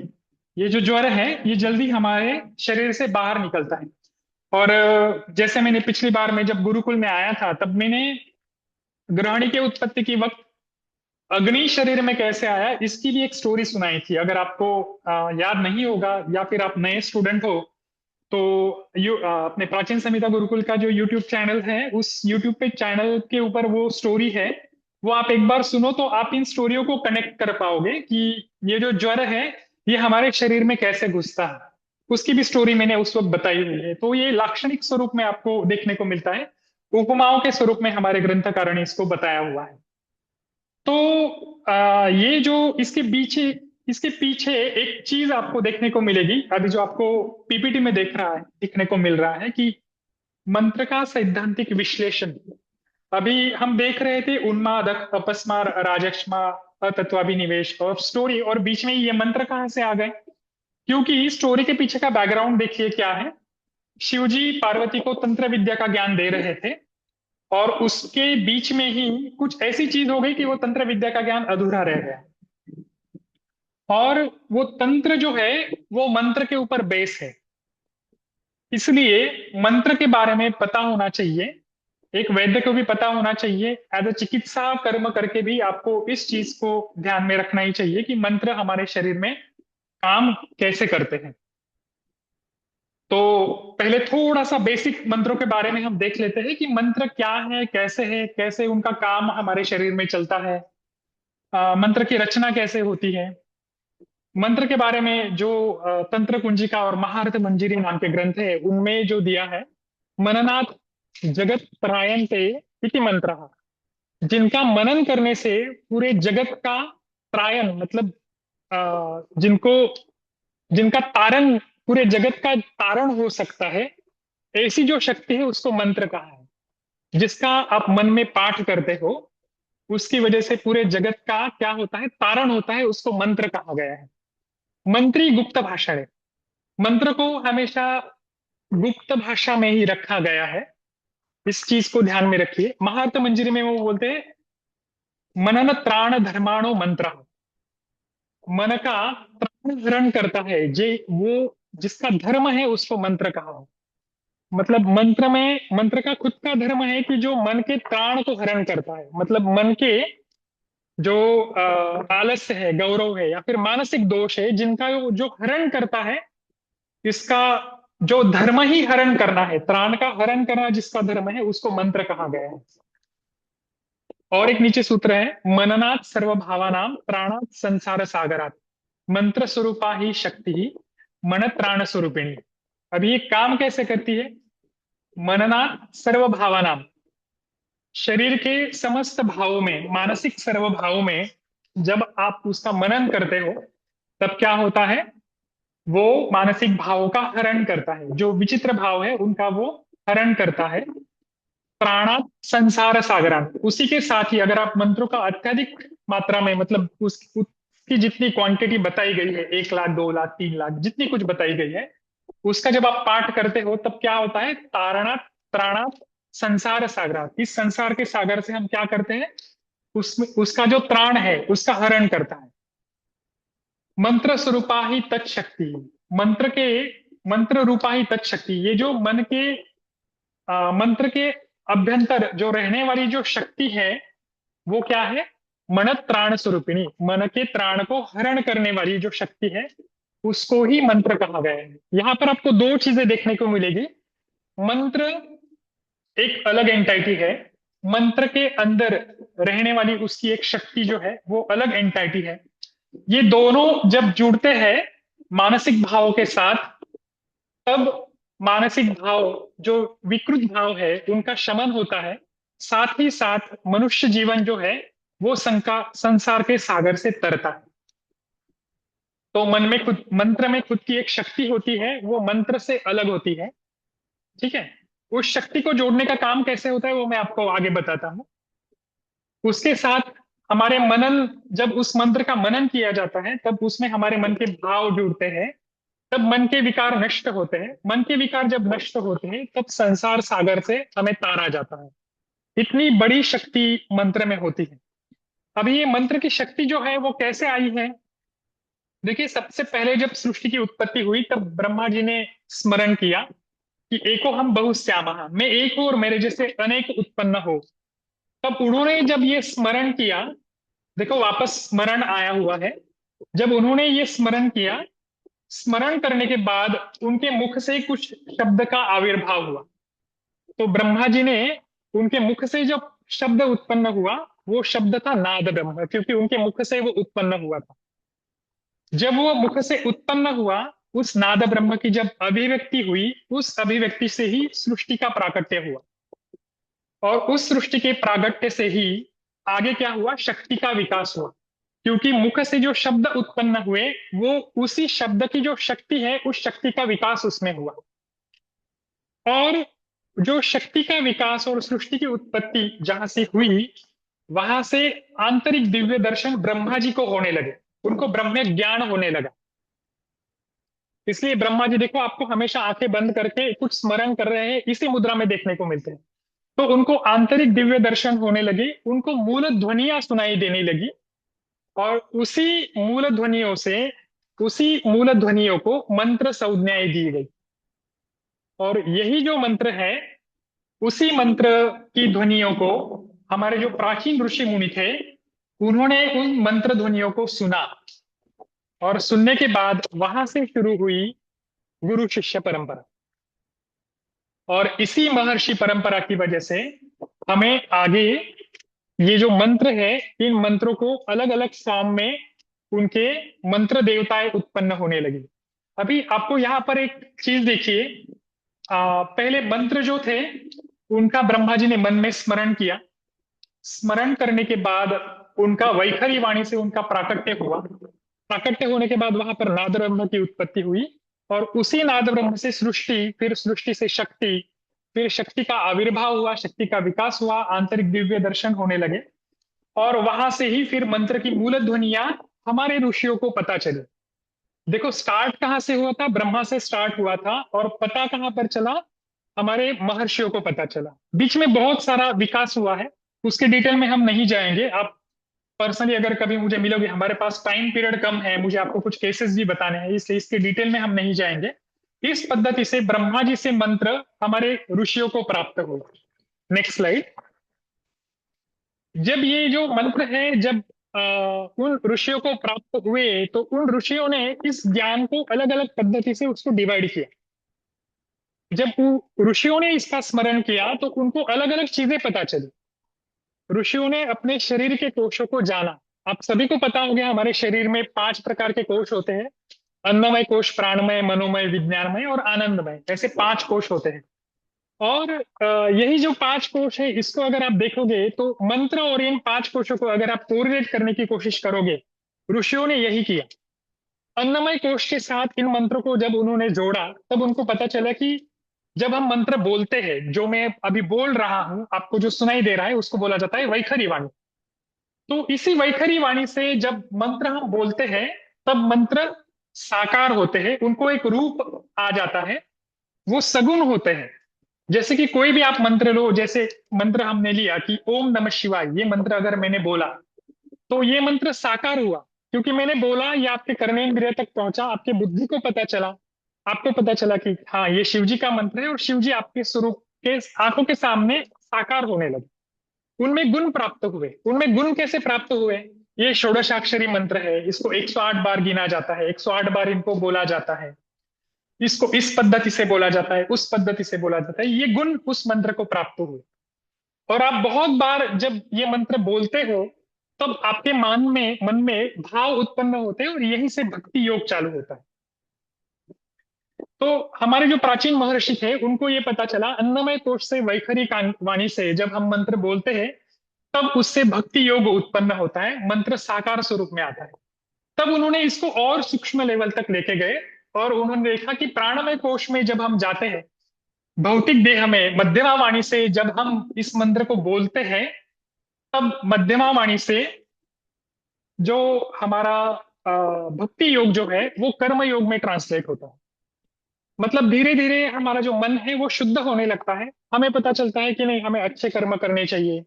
ये जो ज्वर है ये जल्दी हमारे शरीर से बाहर निकलता है। और जैसे मैंने पिछली बार में जब गुरुकुल में आया था तब मैंने ग्रहणी के उत्पत्ति की वक्त अग्नि शरीर में कैसे आया इसकी भी एक स्टोरी सुनाई थी। अगर आपको याद नहीं होगा या फिर आप नए स्टूडेंट हो तो अपने प्राचीन संहिता गुरुकुल का जो यूट्यूब चैनल है, उस यूट्यूब पे चैनल के ऊपर वो स्टोरी है, वो आप एक बार सुनो तो आप इन स्टोरियों को कनेक्ट कर पाओगे कि ये जो ज्वर है ये हमारे शरीर में कैसे घुसता है, उसकी भी स्टोरी मैंने उस वक्त बताई हुई है। तो ये लाक्षणिक स्वरूप में आपको देखने को मिलता है, उपमाओं के स्वरूप में हमारे ग्रंथकार ने इसको बताया हुआ है। तो ये जो इसके पीछे एक चीज आपको देखने को मिलेगी, अभी जो आपको पीपीटी में दिखने को मिल रहा है कि मंत्र का सैद्धांतिक विश्लेषण। अभी हम देख रहे थे उन्माद, अपस्मार, राजक्ष्मा, अतत्वाभिनिवेश और स्टोरी, और बीच में ये मंत्र कहाँ से आ गए? क्योंकि स्टोरी के पीछे का बैकग्राउंड देखिए क्या है। शिवजी पार्वती को तंत्र विद्या का ज्ञान दे रहे थे, और उसके बीच में ही कुछ ऐसी चीज हो गई कि वो तंत्र विद्या का ज्ञान अधूरा रह गया। और वो तंत्र जो है वो मंत्र के ऊपर बेस है, इसलिए मंत्र के बारे में पता होना चाहिए। एक वैद्य को भी पता होना चाहिए, एज अ चिकित्सा कर्म करके भी आपको इस चीज को ध्यान में रखना ही चाहिए कि मंत्र हमारे शरीर में काम कैसे करते हैं। तो पहले थोड़ा सा बेसिक मंत्रों के बारे में हम देख लेते हैं कि मंत्र क्या है, कैसे उनका काम हमारे शरीर में चलता है, मंत्र की रचना कैसे होती है। मंत्र के बारे में जो तंत्र कुंजिका और महारथ मंजरी नाम के ग्रंथ है उनमें जो दिया है, मननात् जगत त्रायन्ते इति मंत्र, जिनका मनन करने से पूरे जगत का त्रायन, मतलब जिनको जिनका तारण, पूरे जगत का तारण हो सकता है, ऐसी जो शक्ति है उसको मंत्र कहा है। जिसका आप मन में पाठ करते हो उसकी वजह से पूरे जगत का क्या होता है, तारण होता है, उसको मंत्र कहा गया है। मंत्री गुप्त भाषा है, मंत्र को हमेशा गुप्त भाषा में ही रखा गया है, इस चीज को ध्यान में रखिए। महारत मंजरी में वो बोलते हैं मनन त्राण धर्माणो मंत्र, मन का त्राण हरण करता है जे वो जिसका धर्म है उसको मंत्र कहा है। मतलब मंत्र का खुद का धर्म है कि जो मन के त्राण को हरण करता है, मतलब मन के जो आलस्य है, गौरव है, या फिर मानसिक दोष है, जिनका जो हरण करता है, इसका जो धर्म ही हरण करना है, त्राण का हरण करना जिसका धर्म है उसको मंत्र कहा गया है। और एक नीचे सूत्र है, मननात् सर्वभावानां त्राणात् संसार सागरात् मंत्र स्वरूपा ही शक्ति ही मन त्राण स्वरूपिणी। अब ये काम कैसे करती है? मननात् सर्वभावानां, शरीर के समस्त भावों में, मानसिक सर्व भावों में जब आप उसका मनन करते हो तब क्या होता है, वो मानसिक भावों का हरण करता है, जो विचित्र भाव है उनका वो हरण करता है। प्राणात संसार सागरांत, उसी के साथ ही अगर आप मंत्रों का अत्यधिक मात्रा में, मतलब उसकी जितनी क्वांटिटी बताई गई है, 1 लाख 2 लाख 3 लाख जितनी कुछ बताई गई है, उसका जब आप पाठ करते हो तब क्या होता है, तारणात त्राणात संसार सागरात, इस संसार के सागर से हम क्या करते हैं, उसमें उसका जो त्राण है उसका हरण करता है। मंत्र स्वरूपा ही तत्शक्ति, मंत्र रूपा ही तत्शक्ति, ये जो मन के मंत्र के अभ्यंतर जो रहने वाली जो शक्ति है वो क्या है, मन त्राण स्वरूपिणी, मन के त्राण को हरण करने वाली जो शक्ति है उसको ही मंत्र कहा गया है। यहां पर आपको 2 चीजें देखने को मिलेगी। मंत्र एक अलग एंटाइटी है, मंत्र के अंदर रहने वाली उसकी एक शक्ति जो है वो अलग एंटाइटी है। ये दोनों जब जुड़ते हैं मानसिक भाव के साथ, तब मानसिक भाव जो विकृत भाव है उनका शमन होता है, साथ ही साथ मनुष्य जीवन जो है वो संसार के सागर से तरता है। तो मंत्र में खुद की एक शक्ति होती है, वो मंत्र से अलग होती है। ठीक है, उस शक्ति को जोड़ने का काम कैसे होता है वो मैं आपको आगे बताता हूं। उसके साथ हमारे मनन, जब उस मंत्र का मनन किया जाता है तब उसमें हमारे मन के भाव जुड़ते हैं, तब मन के विकार नष्ट होते हैं। मन के विकार जब नष्ट होते हैं तब संसार सागर से हमें तारा जाता है। इतनी बड़ी शक्ति मंत्र में होती है। अभी ये मंत्र की शक्ति जो है वो कैसे आई है? देखिए, सबसे पहले जब सृष्टि की उत्पत्ति हुई तब ब्रह्मा जी ने स्मरण किया कि एको हम बहुश्यामः, मैं एक हूं और मेरे जैसे अनेक उत्पन्न हो। तब उन्होंने जब ये स्मरण किया, देखो वापस स्मरण आया हुआ है, जब उन्होंने ये स्मरण किया, स्मरण करने के बाद उनके मुख से कुछ शब्द का आविर्भाव हुआ। तो ब्रह्मा जी ने, उनके मुख से जब शब्द उत्पन्न हुआ वो शब्द था नाद ब्रह्म, क्योंकि उनके मुख से वो उत्पन्न हुआ था। जब वो मुख से उत्पन्न हुआ, उस नाद ब्रह्म की जब अभिव्यक्ति हुई, उस अभिव्यक्ति से ही सृष्टि का प्राकट्य हुआ। और उस सृष्टि के प्रागट्य से ही आगे क्या हुआ, शक्ति का विकास हुआ। क्योंकि मुख से जो शब्द उत्पन्न हुए, वो उसी शब्द की जो शक्ति है, उस शक्ति का विकास उसमें हुआ। और जो शक्ति का विकास और सृष्टि की उत्पत्ति जहां से हुई, वहां से आंतरिक दिव्य दर्शन ब्रह्मा जी को होने लगे, उनको ब्रह्म ज्ञान होने लगा। इसलिए ब्रह्मा जी देखो, आपको हमेशा आंखें बंद करके कुछ स्मरण कर रहे हैं, इसी मुद्रा में देखने को मिलते हैं। तो उनको आंतरिक दिव्य दर्शन होने लगे, उनको मूल ध्वनियां सुनाई देने लगी। और उसी मूल ध्वनियों को मंत्र संज्ञाएं दी गई। और यही जो मंत्र है, उसी मंत्र की ध्वनियों को हमारे जो प्राचीन ऋषि मुनि थे, उन्होंने उन मंत्र ध्वनियों को सुना। और सुनने के बाद वहां से शुरू हुई गुरु शिष्य परंपरा। और इसी महर्षि परंपरा की वजह से हमें आगे ये जो मंत्र है, इन मंत्रों को अलग अलग फॉर्म में उनके मंत्र देवताएं उत्पन्न होने लगी। अभी आपको यहाँ पर एक चीज देखिए, पहले मंत्र जो थे, उनका ब्रह्मा जी ने मन में स्मरण किया। स्मरण करने के बाद उनका वैखरी वाणी से उनका प्राकट्य हुआ। प्राकट्य होने के बाद वहां पर नाद ब्रह्म की उत्पत्ति हुई। और उसी नाद ब्रह्म से सृष्टि, फिर सृष्टि से शक्ति, फिर शक्ति का आविर्भाव हुआ, शक्ति का विकास हुआ, आंतरिक दिव्य दर्शन होने लगे। और वहां से ही फिर मंत्र की मूल ध्वनियां हमारे ऋषियों को पता चली। देखो, स्टार्ट कहाँ से हुआ था, ब्रह्मा से स्टार्ट हुआ था। और पता कहाँ पर चला, हमारे महर्षियों को पता चला। बीच में बहुत सारा विकास हुआ है, उसके डिटेल में हम नहीं जाएंगे। आप पर्सनली अगर कभी मुझे मिलोगे, हमारे पास टाइम पीरियड कम है, मुझे आपको कुछ केसेस भी बताने हैं, इसलिए इसके डिटेल में हम नहीं जाएंगे। इस पद्धति से ब्रह्मा जी से मंत्र हमारे ऋषियों को प्राप्त हुआ। Next slide. जब ये जो मंत्र है, जब उन ऋषियों को प्राप्त हुए, तो उन ऋषियों ने इस ज्ञान को अलग अलग पद्धति से उसको डिवाइड किया। जब ऋषियों ने इसका स्मरण किया, तो उनको अलग अलग चीजें पता चली। ऋषियों ने अपने शरीर के कोशों को जाना। आप सभी को पता हो गया, हमारे शरीर में 5 प्रकार के कोश होते हैं। अन्नमय कोश, प्राणमय, मनोमय, विज्ञानमय और आनंदमय, ऐसे 5 कोश होते हैं। और यही जो 5 कोश है, इसको अगर आप देखोगे तो मंत्र और इन 5 कोशों को अगर आप कोरिलेट करने की कोशिश करोगे, ऋषियों ने यही किया। अन्नमय कोश के साथ इन मंत्रों को जब उन्होंने जोड़ा, तब उनको पता चला कि जब हम मंत्र बोलते हैं, जो मैं अभी बोल रहा हूं, आपको जो सुनाई दे रहा है, उसको बोला जाता है वैखरी वाणी। तो इसी वैखरी वाणी से जब मंत्र हम बोलते हैं, तब मंत्र साकार होते हैं, उनको एक रूप आ जाता है, वो सगुण होते हैं। जैसे कि कोई भी आप मंत्र लो, जैसे मंत्र हमने लिया कि ओम नमः शिवाय, ये मंत्र अगर मैंने बोला, तो ये मंत्र साकार हुआ। क्योंकि मैंने बोला, ये आपके कर्मेंद्रिय तक पहुंचा, आपके बुद्धि को पता चला, आपको पता चला कि हाँ, ये शिव जी का मंत्र है, और शिव जी आपके स्वरूप के आंखों के सामने साकार होने लगे। उनमें गुण प्राप्त हुए। उनमें गुण कैसे प्राप्त हुए, ये षोडशाक्षरी मंत्र है, इसको 108 बार गिना जाता है, 108 बार इनको बोला जाता है, इसको इस पद्धति से बोला जाता है, उस पद्धति से बोला जाता है। ये गुण उस मंत्र को प्राप्त हुए। और आप बहुत बार जब ये मंत्र बोलते हो, तब आपके मन में भाव उत्पन्न होते हैं, और यहीं से भक्ति योग चालू होता है। तो हमारे जो प्राचीन महर्षि थे, उनको ये पता चला, अन्नमय कोश से वैखरी वाणी से जब हम मंत्र बोलते हैं, तब उससे भक्ति योग उत्पन्न होता है, मंत्र साकार स्वरूप में आता है। तब उन्होंने इसको और सूक्ष्म लेवल तक लेके गए, और उन्होंने देखा कि प्राणमय कोश में जब हम जाते हैं, भौतिक देह में मध्यमा वाणी से जब हम इस मंत्र को बोलते हैं, तब मध्यमा वाणी से जो हमारा भक्ति योग जो है, वो कर्म योग में ट्रांसलेट होता है। मतलब धीरे धीरे हमारा जो मन है, वो शुद्ध होने लगता है। हमें पता चलता है कि नहीं, हमें अच्छे कर्म करने चाहिए,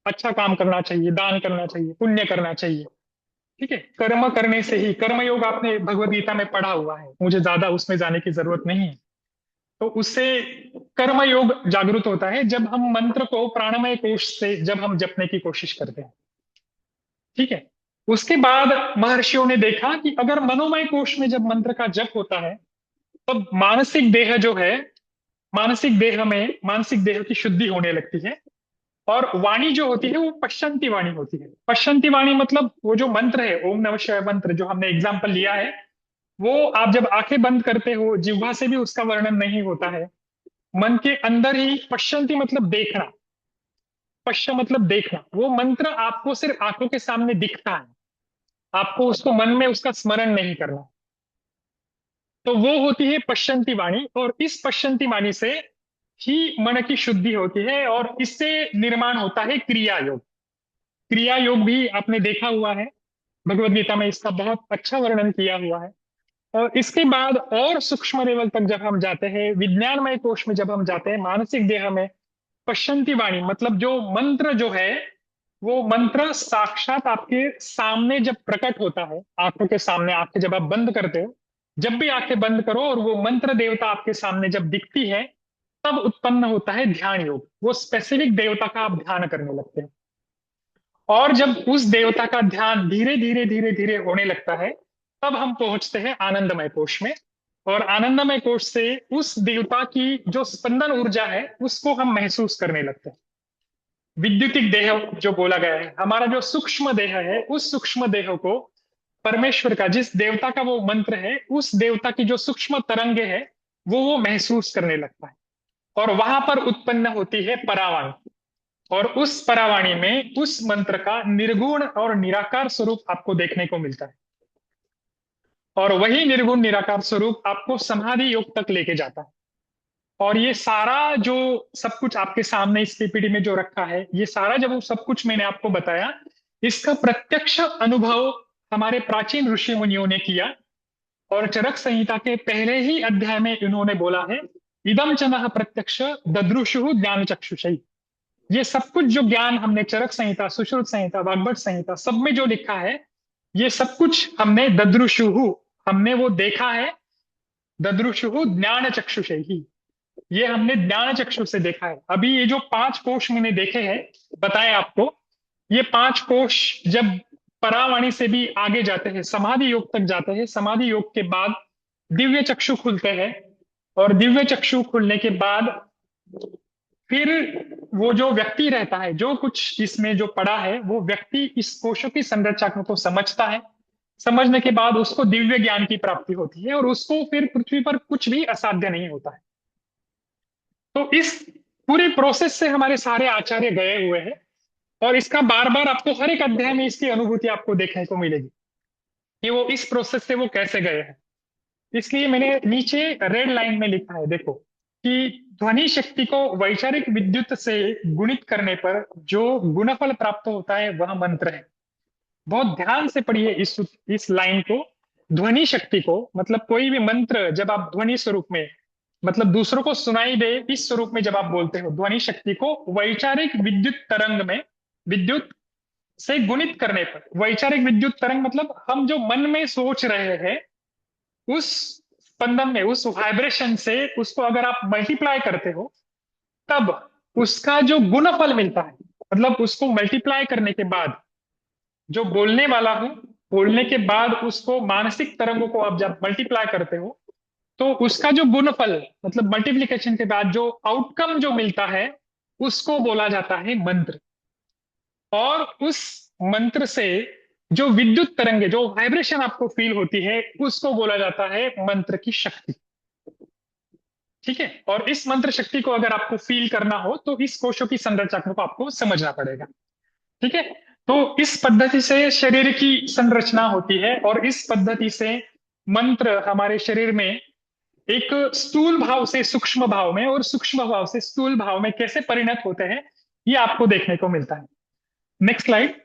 अच्छा काम करना चाहिए, दान करना चाहिए, पुण्य करना चाहिए। ठीक है, कर्म करने से ही, कर्म योग आपने भगवद गीता में पढ़ा हुआ है, मुझे ज्यादा उसमें जाने की जरूरत नहीं है। तो उससे कर्म योग जागृत होता है, जब हम मंत्र को प्राणमय कोश से जब हम जपने की कोशिश करते हैं। ठीक है, उसके बाद महर्षियों ने देखा कि अगर मनोमय कोश में जब मंत्र का जप होता है, तब मानसिक देह जो है, मानसिक देह की शुद्धि होने लगती है। और वाणी जो होती है वो पश्चंती वाणी होती है। पश्चंती वाणी मतलब वो जो मंत्र है, ओम नमः शिवाय मंत्र जो हमने एग्जाम्पल लिया है, वो आप जब आंखें बंद करते हो, जिह्वा से भी उसका वर्णन नहीं होता है, मन के अंदर ही पश्चंती मतलब देखना, पश्च मतलब देखना, वो मंत्र आपको सिर्फ आंखों के सामने दिखता है, आपको उसको मन में उसका स्मरण नहीं करना। तो वो होती है पश्चंती वाणी, और इस पश्चंती वाणी से ही मन की शुद्धि होती है, और इससे निर्माण होता है क्रिया योग। क्रिया योग भी आपने देखा हुआ है, भगवत गीता में इसका बहुत अच्छा वर्णन किया हुआ है। और इसके बाद और सूक्ष्म लेवल तक जब हम जाते हैं, विज्ञानमय कोश में जब हम जाते हैं, मानसिक देह में, पश्चंती वाणी मतलब जो मंत्र जो है, वो मंत्र साक्षात आपके सामने जब प्रकट होता है, आंखों के सामने, आंखें जब आप बंद करते हो, जब भी आंखें बंद करो और वो मंत्र देवता आपके सामने जब दिखती है, तब उत्पन्न होता है ध्यान योग। वो स्पेसिफिक देवता का आप ध्यान करने लगते हैं, और जब उस देवता का ध्यान धीरे धीरे धीरे धीरे होने लगता है, तब हम पहुंचते हैं आनंदमय कोश में। और आनंदमय कोश से उस देवता की जो स्पंदन ऊर्जा है उसको हम महसूस करने लगते हैं। विद्युतिक देह जो बोला गया है, हमारा जो सूक्ष्म देह है, उस सूक्ष्म देह को परमेश्वर का, जिस देवता का वो मंत्र है, उस देवता की जो सूक्ष्म तरंगे है, वो महसूस करने लगता है। और वहां पर उत्पन्न होती है परावाणी, और उस परावाणी में उस मंत्र का निर्गुण और निराकार स्वरूप आपको देखने को मिलता है। और वही निर्गुण निराकार स्वरूप आपको समाधि योग तक लेके जाता है। और ये सारा जो सब कुछ आपके सामने इस पीपीटी में जो रखा है, ये सारा जब वो सब कुछ मैंने आपको बताया, इसका प्रत्यक्ष अनुभव हमारे प्राचीन ऋषि मुनियों ने किया। और चरक संहिता के पहले ही अध्याय में इन्होंने बोला है, इदम चनः प्रत्यक्ष ददृशु ज्ञान चक्षुषई। ये सब कुछ जो ज्ञान हमने चरक संहिता, सुश्रुत संहिता, वाग्भट संहिता सब में जो लिखा है, ये सब कुछ हमने ददृशुहु, हमने वो देखा है। ददृशुहु ज्ञान चक्षुषई, ये हमने ज्ञान चक्षु से देखा है। अभी ये जो 5 कोश मैंने देखे हैं, बताए आपको, ये 5 कोश जब परावाणी से भी आगे जाते हैं, समाधि योग तक जाते हैं, समाधि योग के बाद दिव्य चक्षु खुलते हैं, और दिव्य चक्षु खुलने के बाद फिर वो जो व्यक्ति रहता है, जो कुछ इसमें जो पड़ा है, वो व्यक्ति इस कोशों की संरचना को समझता है। समझने के बाद उसको दिव्य ज्ञान की प्राप्ति होती है, और उसको फिर पृथ्वी पर कुछ भी असाध्य नहीं होता है। तो इस पूरी प्रोसेस से हमारे सारे आचार्य गए हुए हैं, और इसका बार बार आपको हर एक अध्याय में इसकी अनुभूति आपको देखने को मिलेगी कि वो इस प्रोसेस से वो कैसे गए हैं। इसलिए मैंने नीचे रेड लाइन में लिखा है, देखो, कि ध्वनि शक्ति को वैचारिक विद्युत से गुणित करने पर जो गुणफल प्राप्त होता है वह मंत्र है। बहुत ध्यान से पढ़िए इस लाइन को। ध्वनि शक्ति को मतलब कोई भी मंत्र जब आप ध्वनि स्वरूप में, मतलब दूसरों को सुनाई दे इस स्वरूप में जब आप बोलते हो, ध्वनि शक्ति को वैचारिक विद्युत तरंग में, विद्युत से गुणित करने पर, वैचारिक विद्युत तरंग मतलब हम जो मन में सोच रहे हैं, उस स्पंदन में, उस वाइब्रेशन से उसको अगर आप मल्टीप्लाई करते हो, तब उसका जो गुणफल मिलता है, मतलब उसको मल्टीप्लाई करने के बाद जो बोलने वाला हूं, बोलने के बाद उसको मानसिक तरंगों को आप जब मल्टीप्लाई करते हो, तो उसका जो गुणफल मतलब मल्टीप्लिकेशन के बाद जो आउटकम जो मिलता है, उसको बोला जाता है मंत्र। और उस मंत्र से जो विद्युत तरंगे, जो वाइब्रेशन आपको फील होती है, उसको बोला जाता है मंत्र की शक्ति। ठीक है, और इस मंत्र शक्ति को अगर आपको फील करना हो तो इस कोशों की संरचना को आपको समझना पड़ेगा। ठीक है, तो इस पद्धति से शरीर की संरचना होती है, और इस पद्धति से मंत्र हमारे शरीर में एक स्थूल भाव से सूक्ष्म भाव में, और सूक्ष्म भाव से स्थूल भाव में कैसे परिणत होते हैं, ये आपको देखने को मिलता है। Next slide.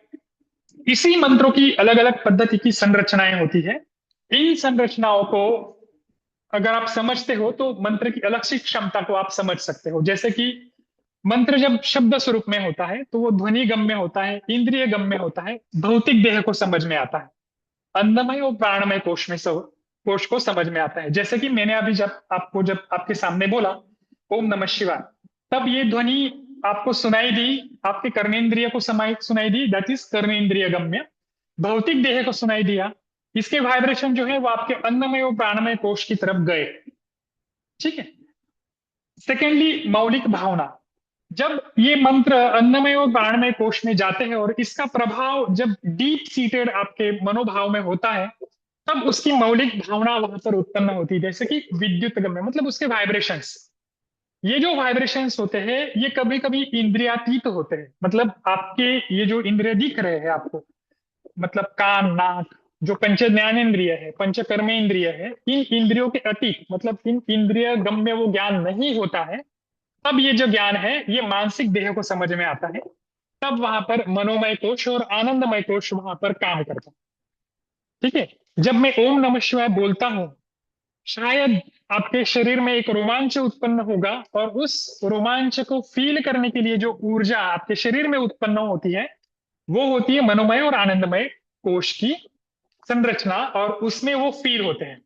इसी मंत्रों की अलग अलग पद्धति की संरचनाएं होती है। इन संरचनाओं को अगर आप समझते हो तो मंत्र की अलग सी क्षमता को आप समझ सकते हो। जैसे कि मंत्र जब शब्द स्वरूप में होता है तो वो ध्वनि गम्य होता है, इंद्रिय गम्य होता है, भौतिक देह को समझ में आता है, अन्नमय और प्राणमय कोश में कोश को समझ में आता है। जैसे कि मैंने अभी जब आपके सामने बोला ओम नमः शिवाय, तब ये ध्वनि आपको सुनाई दी, आपके कर्मेंद्रिय को सुनाई दी, दैट इज कर्मेंद्रिय गम्य। भौतिक देह को सुनाई दिया, इसके वाइब्रेशन जो है वो आपके अन्नमय और प्राणमय कोश की तरफ गए। ठीक है। सेकेंडली, मौलिक भावना। जब ये मंत्र अन्नमय और प्राणमय कोश में जाते हैं और इसका प्रभाव जब डीप सीटेड आपके मनोभाव में होता है, तब उसकी मौलिक भावना वहां पर उत्पन्न होती है, जैसे कि विद्युत गम्य, मतलब उसके वाइब्रेशंस। ये जो वाइब्रेशंस होते हैं ये कभी कभी इंद्रियातीत होते हैं, मतलब आपके ये जो इंद्रिय दिख रहे हैं आपको, मतलब कान, नाक, जो पंच ज्ञानेंद्रिय है, पंच कर्मेंद्रिय है, इन इंद्रियों के अतीत, मतलब इन इंद्रिय गम्य वो ज्ञान नहीं होता है। तब ये जो ज्ञान है ये मानसिक देह को समझ में आता है, तब वहां पर मनोमय कोश और आनंदमय कोश वहां पर काम करता है। ठीक है। जब मैं ओम नमः शिवाय बोलता हूं, शायद आपके शरीर में एक रोमांच उत्पन्न होगा, और उस रोमांच को फील करने के लिए जो ऊर्जा आपके शरीर में उत्पन्न होती है, वो होती है मनोमय और आनंदमय कोश की संरचना, और उसमें वो फील होते हैं।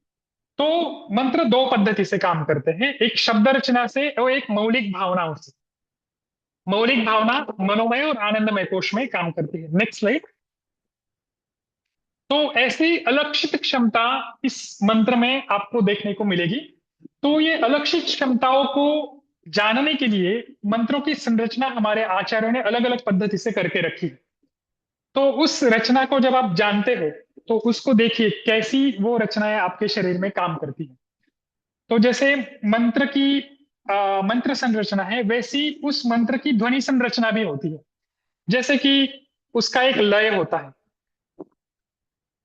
तो मंत्र दो पद्धति से काम करते हैं, एक शब्द रचना से और एक मौलिक भावनाओं से। मौलिक भावना मनोमय और आनंदमय कोश में काम करती है। Next slide. तो ऐसी अलक्षित क्षमता इस मंत्र में आपको देखने को मिलेगी। तो ये अलक्षित क्षमताओं को जानने के लिए मंत्रों की संरचना हमारे आचार्यों ने अलग अलग पद्धति से करके रखी है। तो उस रचना को जब आप जानते हो तो उसको देखिए कैसी वो रचनाएं आपके शरीर में काम करती है। तो जैसे मंत्र की मंत्र संरचना है, वैसी उस मंत्र की ध्वनि संरचना भी होती है। जैसे कि उसका एक लय होता है,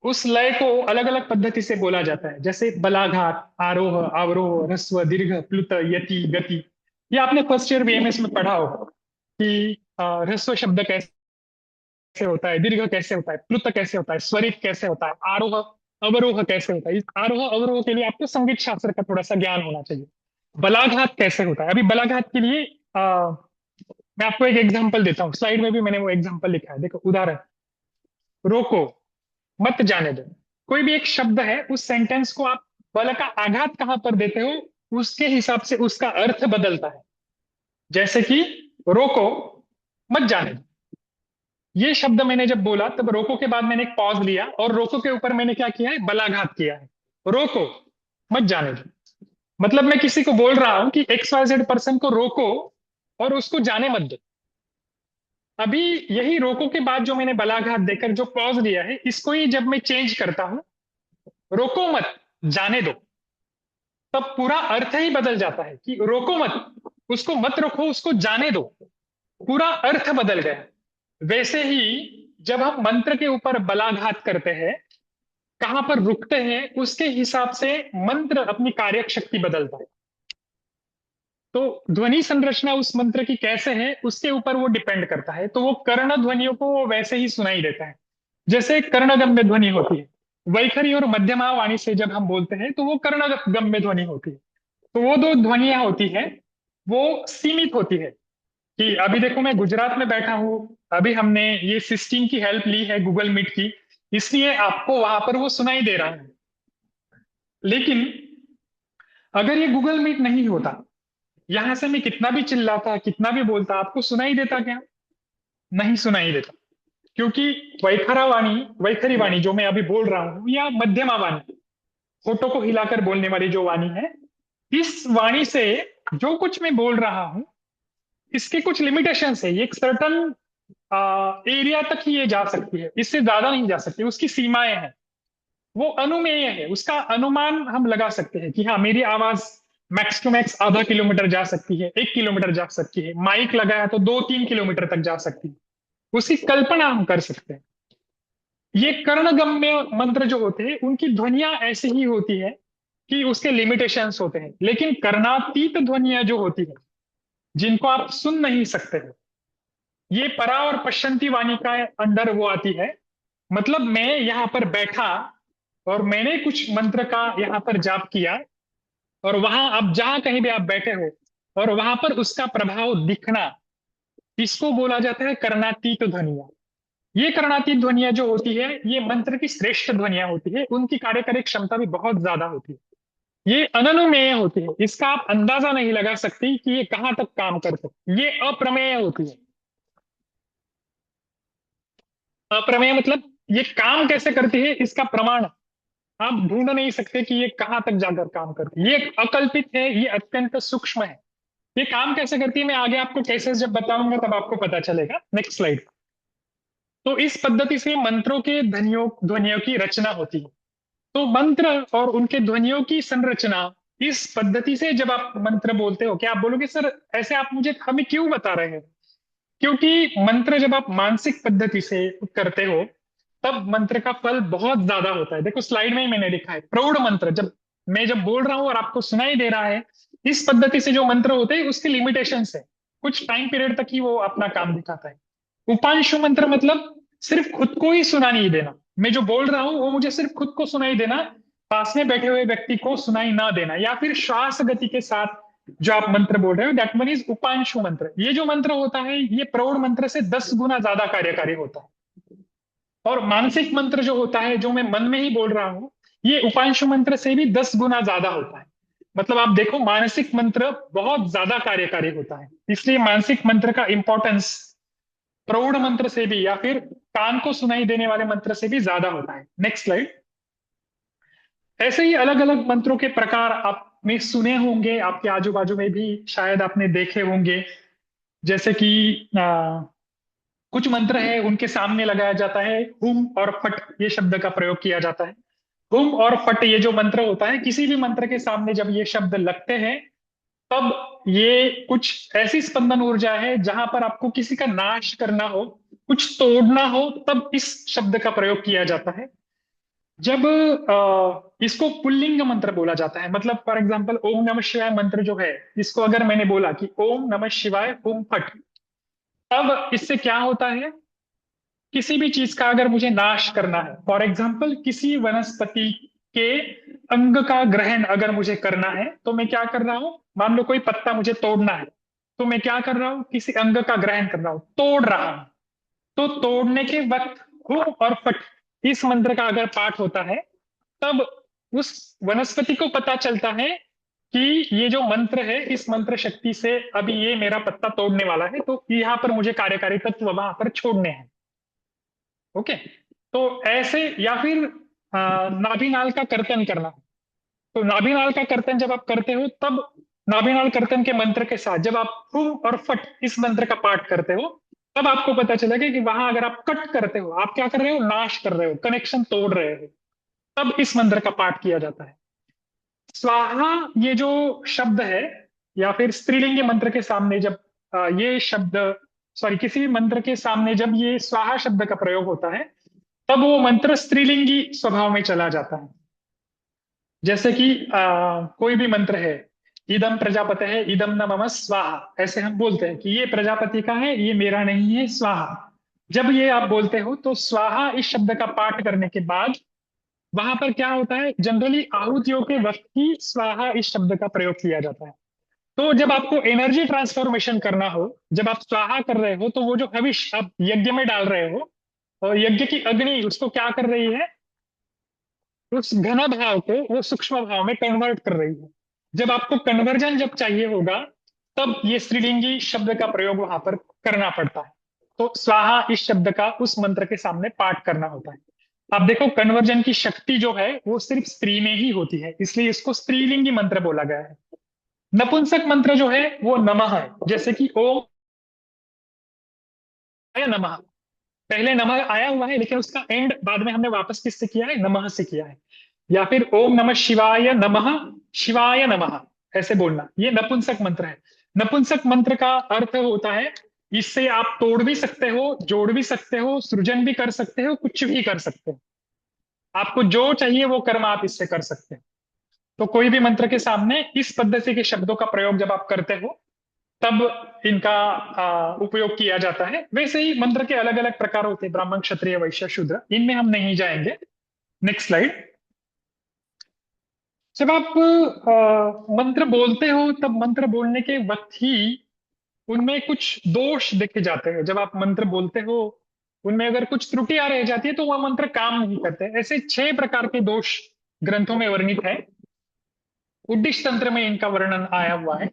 उस लय को अलग अलग पद्धति से बोला जाता है, जैसे बलाघात, आरोह, अवरोह, ह्रस्व, दीर्घ, प्लुत, यति, गति। ये आपने फर्स्ट ईयर बीएमएस में पढ़ा होगा कि ह्रस्व शब्द कैसे होता है, दीर्घ कैसे होता है, प्लुत कैसे होता है, स्वरित कैसे होता है, आरोह अवरोह कैसे होता है। इस आरोह अवरोह के लिए आपको संगीत शास्त्र का थोड़ा सा ज्ञान होना चाहिए। बलाघात कैसे होता है, अभी बलाघात के लिए मैं आपको एक एग्जांपल देता हूँ, स्लाइड में भी मैंने वो एग्जांपल लिखा है, देखो उदाहरण। रोको, मत जाने दो। कोई भी एक शब्द है, उस सेंटेंस को आप बल का आघात कहां पर देते हो, उसके हिसाब से उसका अर्थ बदलता है। जैसे कि रोको, मत जाने दो। ये शब्द मैंने जब बोला तब रोको के बाद मैंने एक पॉज लिया, और रोको के ऊपर मैंने क्या किया है, बलाघात किया है। रोको, मत जाने दो, मतलब मैं किसी को बोल रहा हूं कि XYZ पर्सन को रोको और उसको जाने मत दो। अभी यही रोको के बाद जो मैंने बलाघात देकर जो पॉज लिया है, इसको ही जब मैं चेंज करता हूं, रोको मत, जाने दो, तब पूरा अर्थ ही बदल जाता है कि रोको मत, उसको मत रोको, उसको जाने दो, पूरा अर्थ बदल गया। वैसे ही जब हम मंत्र के ऊपर बलाघात करते हैं, कहां पर रुकते हैं, उसके हिसाब से मंत्र अपनी कार्य शक्ति बदलता है। तो ध्वनि संरचना उस मंत्र की कैसे है उसके ऊपर वो डिपेंड करता है। तो वो कर्ण ध्वनियों को वो वैसे ही सुनाई देता है, जैसे कर्णगम्य ध्वनि होती है। वैखरी और मध्यमा वाणी से जब हम बोलते हैं तो वो कर्णगम्य ध्वनि होती है। तो वो दो ध्वनियां होती है, वो सीमित होती है। कि अभी देखो मैं गुजरात में बैठा हूं, अभी हमने ये सिस्टम की हेल्प ली है गूगल मीट की, इसलिए आपको वहां पर वो सुनाई दे रहा है। लेकिन अगर ये गूगल मीट नहीं होता, यहां से मैं कितना भी चिल्लाता, कितना भी बोलता, आपको सुनाई देता क्या? नहीं सुनाई देता। क्योंकि वैखरी वाणी जो मैं अभी बोल रहा हूं, या मध्यमा वाणी, होठों को हिलाकर बोलने वाली जो वाणी है, इस वाणी से जो कुछ मैं बोल रहा हूं, इसके कुछ लिमिटेशन है। ये एक सर्टन एरिया तक ही ये जा सकती है, इससे ज्यादा नहीं जा सकती, उसकी सीमाएं हैं। वो अनुमेय है, उसका अनुमान हम लगा सकते हैं कि हाँ मेरी आवाज मैक्स टू मैक्स आधा किलोमीटर जा सकती है, 1 किलोमीटर जा सकती है, माइक लगाया तो 2-3 किलोमीटर तक जा सकती है। उसकी कल्पना हम कर सकते हैं। ये कर्णगम्य मंत्र जो होते हैं उनकी ध्वनियां ऐसी ही होती है कि उसके लिमिटेशंस होते हैं। लेकिन कर्णातीत ध्वनियां जो होती है, जिनको आप सुन नहीं सकते हो, ये परा और पश्चंती वाणी का अंडर वो आती है। मतलब मैं यहाँ पर बैठा और मैंने कुछ मंत्र का यहाँ पर जाप किया, और वहां आप जहां कहीं भी आप बैठे हो और वहां पर उसका प्रभाव दिखना, इसको बोला जाता है कर्णातीत ध्वनिया। ये कर्णातीत ध्वनिया जो होती है, ये मंत्र की श्रेष्ठ ध्वनिया होती है, उनकी कार्यकारी क्षमता भी बहुत ज्यादा होती है। ये अननुमेय होती है, इसका आप अंदाजा नहीं लगा सकती कि ये कहां तक काम कर सकती। ये अप्रमेय होती है। अप्रमेय मतलब ये काम कैसे करती है, इसका प्रमाण आप ढूंढ नहीं सकते कि ये कहां तक जाकर काम करती है। ये अकल्पित है, ये अत्यंत सूक्ष्म है। ये काम कैसे करती है मैं आगे आपको केसेस जब बताऊंगा तब आपको पता चलेगा। Next slide. तो इस पद्धति से मंत्रों के ध्वनियों ध्वनियों की रचना होती है। तो मंत्र और उनके ध्वनियों की संरचना इस पद्धति से, जब आप मंत्र बोलते हो, क्या आप बोलोगे सर ऐसे आप मुझे हमें क्यों बता रहे हैं? क्योंकि मंत्र जब आप मानसिक पद्धति से करते हो तब मंत्र का फल बहुत ज्यादा होता है। देखो स्लाइड में ही मैंने लिखा है प्रौढ़ मंत्र। जब मैं जब बोल रहा हूं और आपको सुनाई दे रहा है, इस पद्धति से जो मंत्र होते हैं उसके लिमिटेशन है, कुछ टाइम पीरियड तक ही वो अपना काम दिखाता है। उपांशु मंत्र मतलब सिर्फ खुद को ही सुना नहीं देना, मैं जो बोल रहा हूं वो मुझे सिर्फ खुद को सुनाई देना, पास में बैठे हुए व्यक्ति को सुनाई ना देना, या फिर श्वास गति के साथ जो आप मंत्र बोल रहे हो, दैट वन इज उपांशु मंत्र। ये जो मंत्र होता है ये प्रौढ़ मंत्र से 10 गुना ज्यादा कार्यकारी होता है। और मानसिक मंत्र जो होता है, जो मैं मन में ही बोल रहा हूं, ये उपांशु मंत्र से भी 10 गुना ज्यादा होता है। मतलब आप देखो मानसिक मंत्र बहुत ज्यादा कार्यकारी होता है, इसलिए मानसिक मंत्र का इंपॉर्टेंस प्रौढ़ मंत्र से भी, या फिर कान को सुनाई देने वाले मंत्र से भी ज्यादा होता है। Next slide. ऐसे ही अलग अलग मंत्रों के प्रकार आपने सुने होंगे, आपके आजू बाजू में भी शायद आपने देखे होंगे। जैसे कि कुछ मंत्र है उनके सामने लगाया जाता है हुम और फट, ये शब्द का प्रयोग किया जाता है। हुम और फट ये जो मंत्र होता है, किसी भी मंत्र के सामने जब ये शब्द लगते हैं तब ये कुछ ऐसी स्पंदन ऊर्जा है जहां पर आपको किसी का नाश करना हो, कुछ तोड़ना हो, तब इस शब्द का प्रयोग किया जाता है। जब इसको पुल्लिंग मंत्र बोला जाता है, मतलब फॉर एग्जाम्पल ओम नमः शिवाय मंत्र जो है, इसको अगर मैंने बोला कि ओम नमः शिवाय हुम फट, तब इससे क्या होता है, किसी भी चीज का अगर मुझे नाश करना है, फॉर एग्जाम्पल किसी वनस्पति के अंग का ग्रहण अगर मुझे करना है, तो मैं क्या कर रहा हूं, मान लो कोई पत्ता मुझे तोड़ना है, तो मैं क्या कर रहा हूं, किसी अंग का ग्रहण कर रहा हूं, तोड़ रहा हूं। तो तोड़ने के वक्त हु और फट इस मंत्र का अगर पाठ होता है, तब उस वनस्पति को पता चलता है कि ये जो मंत्र है, इस मंत्र शक्ति से अभी ये मेरा पत्ता तोड़ने वाला है, तो यहाँ पर मुझे कार्यकारी तत्व वहां पर छोड़ने हैं। ओके। तो ऐसे, या फिर नाभिनाल का कर्तन करना। तो नाभिनाल का कर्तन जब आप करते हो, तब नाभिनाल कर्तन के मंत्र के साथ जब आप फू और फट इस मंत्र का पाठ करते हो, तब आपको पता चलेगा कि वहां अगर आप कट करते हो, आप क्या कर रहे हो, नाश कर रहे हो, कनेक्शन तोड़ रहे हो, तब इस मंत्र का पाठ किया जाता है। स्वाहा ये जो शब्द है, या फिर स्त्रीलिंगी मंत्र के सामने जब ये शब्द, सॉरी किसी भी मंत्र के सामने जब ये स्वाहा शब्द का प्रयोग होता है, तब वो मंत्र स्त्रीलिंगी स्वभाव में चला जाता है। जैसे कि कोई भी मंत्र है, इदम प्रजापति है इदम न मम स्वाहा, ऐसे हम बोलते हैं कि ये प्रजापति का है, ये मेरा नहीं है, स्वाहा। जब ये आप बोलते हो तो स्वाहा इस शब्द का पाठ करने के बाद वहां पर क्या होता है, जनरली आहुतियों के वक्त ही स्वाहा इस शब्द का प्रयोग किया जाता है। तो जब आपको एनर्जी ट्रांसफॉर्मेशन करना हो, जब आप स्वाहा कर रहे हो, तो वो जो हविष आप यज्ञ में डाल रहे हो, और यज्ञ की अग्नि उसको क्या कर रही है, उस घन भाव को वो सूक्ष्म भाव में कन्वर्ट कर रही है। जब आपको कन्वर्जन जब चाहिए होगा, तब ये स्त्रीलिंगी शब्द का प्रयोग वहां पर करना पड़ता है। तो स्वाहा इस शब्द का उस मंत्र के सामने पाठ करना होता है। आप देखो कन्वर्जन की शक्ति जो है वो सिर्फ स्त्री में ही होती है, इसलिए इसको स्त्रीलिंगी मंत्र बोला गया है। नपुंसक मंत्र जो है वो नमः है, जैसे कि ओम नमः, पहले नमः आया हुआ है लेकिन उसका एंड बाद में हमने वापस किससे किया है, नमः से किया है। या फिर ओम नमः शिवाय नमः, शिवाय नमः, ऐसे बोलना, ये नपुंसक मंत्र है। नपुंसक मंत्र का अर्थ होता है, इससे आप तोड़ भी सकते हो, जोड़ भी सकते हो, सृजन भी कर सकते हो, कुछ भी कर सकते हो, आपको जो चाहिए वो कर्म आप इससे कर सकते हैं। तो कोई भी मंत्र के सामने इस पद्धति के शब्दों का प्रयोग जब आप करते हो, तब इनका उपयोग किया जाता है। वैसे ही मंत्र के अलग अलग प्रकार होते हैं, ब्राह्मण क्षत्रिय वैश्य शूद्र, इनमें हम नहीं जाएंगे। Next slide. जब आप मंत्र बोलते हो, तब मंत्र बोलने के वक्त ही उनमें कुछ दोष देखे जाते हैं। जब आप मंत्र बोलते हो, उनमें अगर कुछ त्रुटियां रह जाती है तो वह मंत्र काम नहीं करते। ऐसे 6 प्रकार के दोष ग्रंथों में वर्णित है, उद्दिष्ट तंत्र में इनका वर्णन आया हुआ है।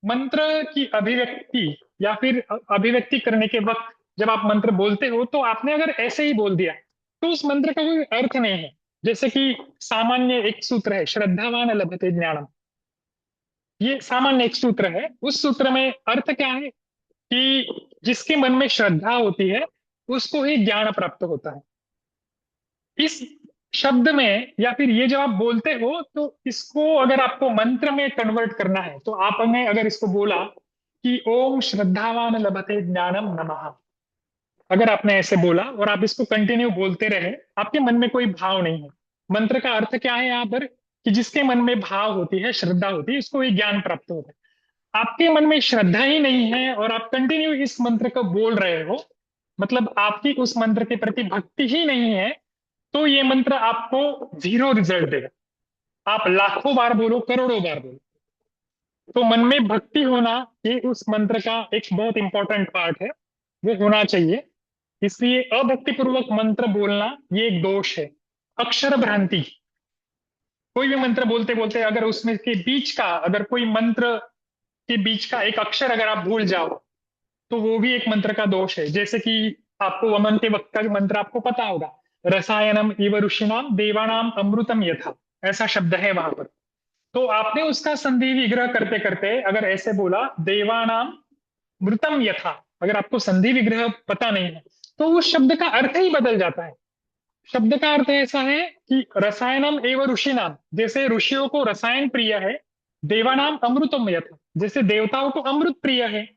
मंत्र की अभिव्यक्ति या फिर अभिव्यक्ति करने के वक्त जब आप मंत्र बोलते हो, तो आपने अगर ऐसे ही बोल दिया तो उस मंत्र का कोई अर्थ नहीं है। जैसे कि सामान्य एक सूत्र है, श्रद्धावान लभते ज्ञानम, ये सामान्य एक सूत्र है। उस सूत्र में अर्थ क्या है कि जिसके मन में श्रद्धा होती है उसको ही ज्ञान प्राप्त होता है। इस शब्द में या फिर ये जब आप बोलते हो तो इसको अगर आपको मंत्र में कन्वर्ट करना है तो आपने अगर इसको बोला कि ओम श्रद्धावान लभते ज्ञानम नमः, अगर आपने ऐसे बोला और आप इसको कंटिन्यू बोलते रहे, आपके मन में कोई भाव नहीं है। मंत्र का अर्थ क्या है यहाँ पर कि जिसके मन में भाव होती है, श्रद्धा होती है, इसको ही ज्ञान प्राप्त होता है। आपके मन में श्रद्धा ही नहीं है और आप कंटिन्यू इस मंत्र को बोल रहे हो, मतलब आपकी उस मंत्र के प्रति भक्ति ही नहीं है, तो ये मंत्र आपको जीरो रिजल्ट देगा। आप लाखों बार बोलो, करोड़ों बार बोलो, तो मन में भक्ति होना ये उस मंत्र का एक बहुत इंपॉर्टेंट पार्ट है, वो होना चाहिए। इसलिए अभक्तिपूर्वक मंत्र बोलना ये एक दोष है। अक्षर भ्रांति, कोई भी मंत्र बोलते बोलते अगर उसमें के बीच का, अगर कोई मंत्र के बीच का एक अक्षर अगर आप भूल जाओ तो वो भी एक मंत्र का दोष है। जैसे कि आपको वमन के वक्त का भी मंत्र आपको पता होगा, रसायनम इव ऋषिणाम देवानाम अमृतम यथा, ऐसा शब्द है वहां पर। तो आपने उसका संधि विग्रह करते करते अगर ऐसे बोला देवानाम मृतम यथा, अगर आपको संधि विग्रह पता नहीं है तो उस शब्द का अर्थ ही बदल जाता है। शब्द का अर्थ ऐसा है कि रसायनम एवं ऋषिनाम, जैसे ऋषियों को रसायन प्रिय है, देवानाम अमृतम यथा, जैसे देवताओं को अमृत प्रिय है,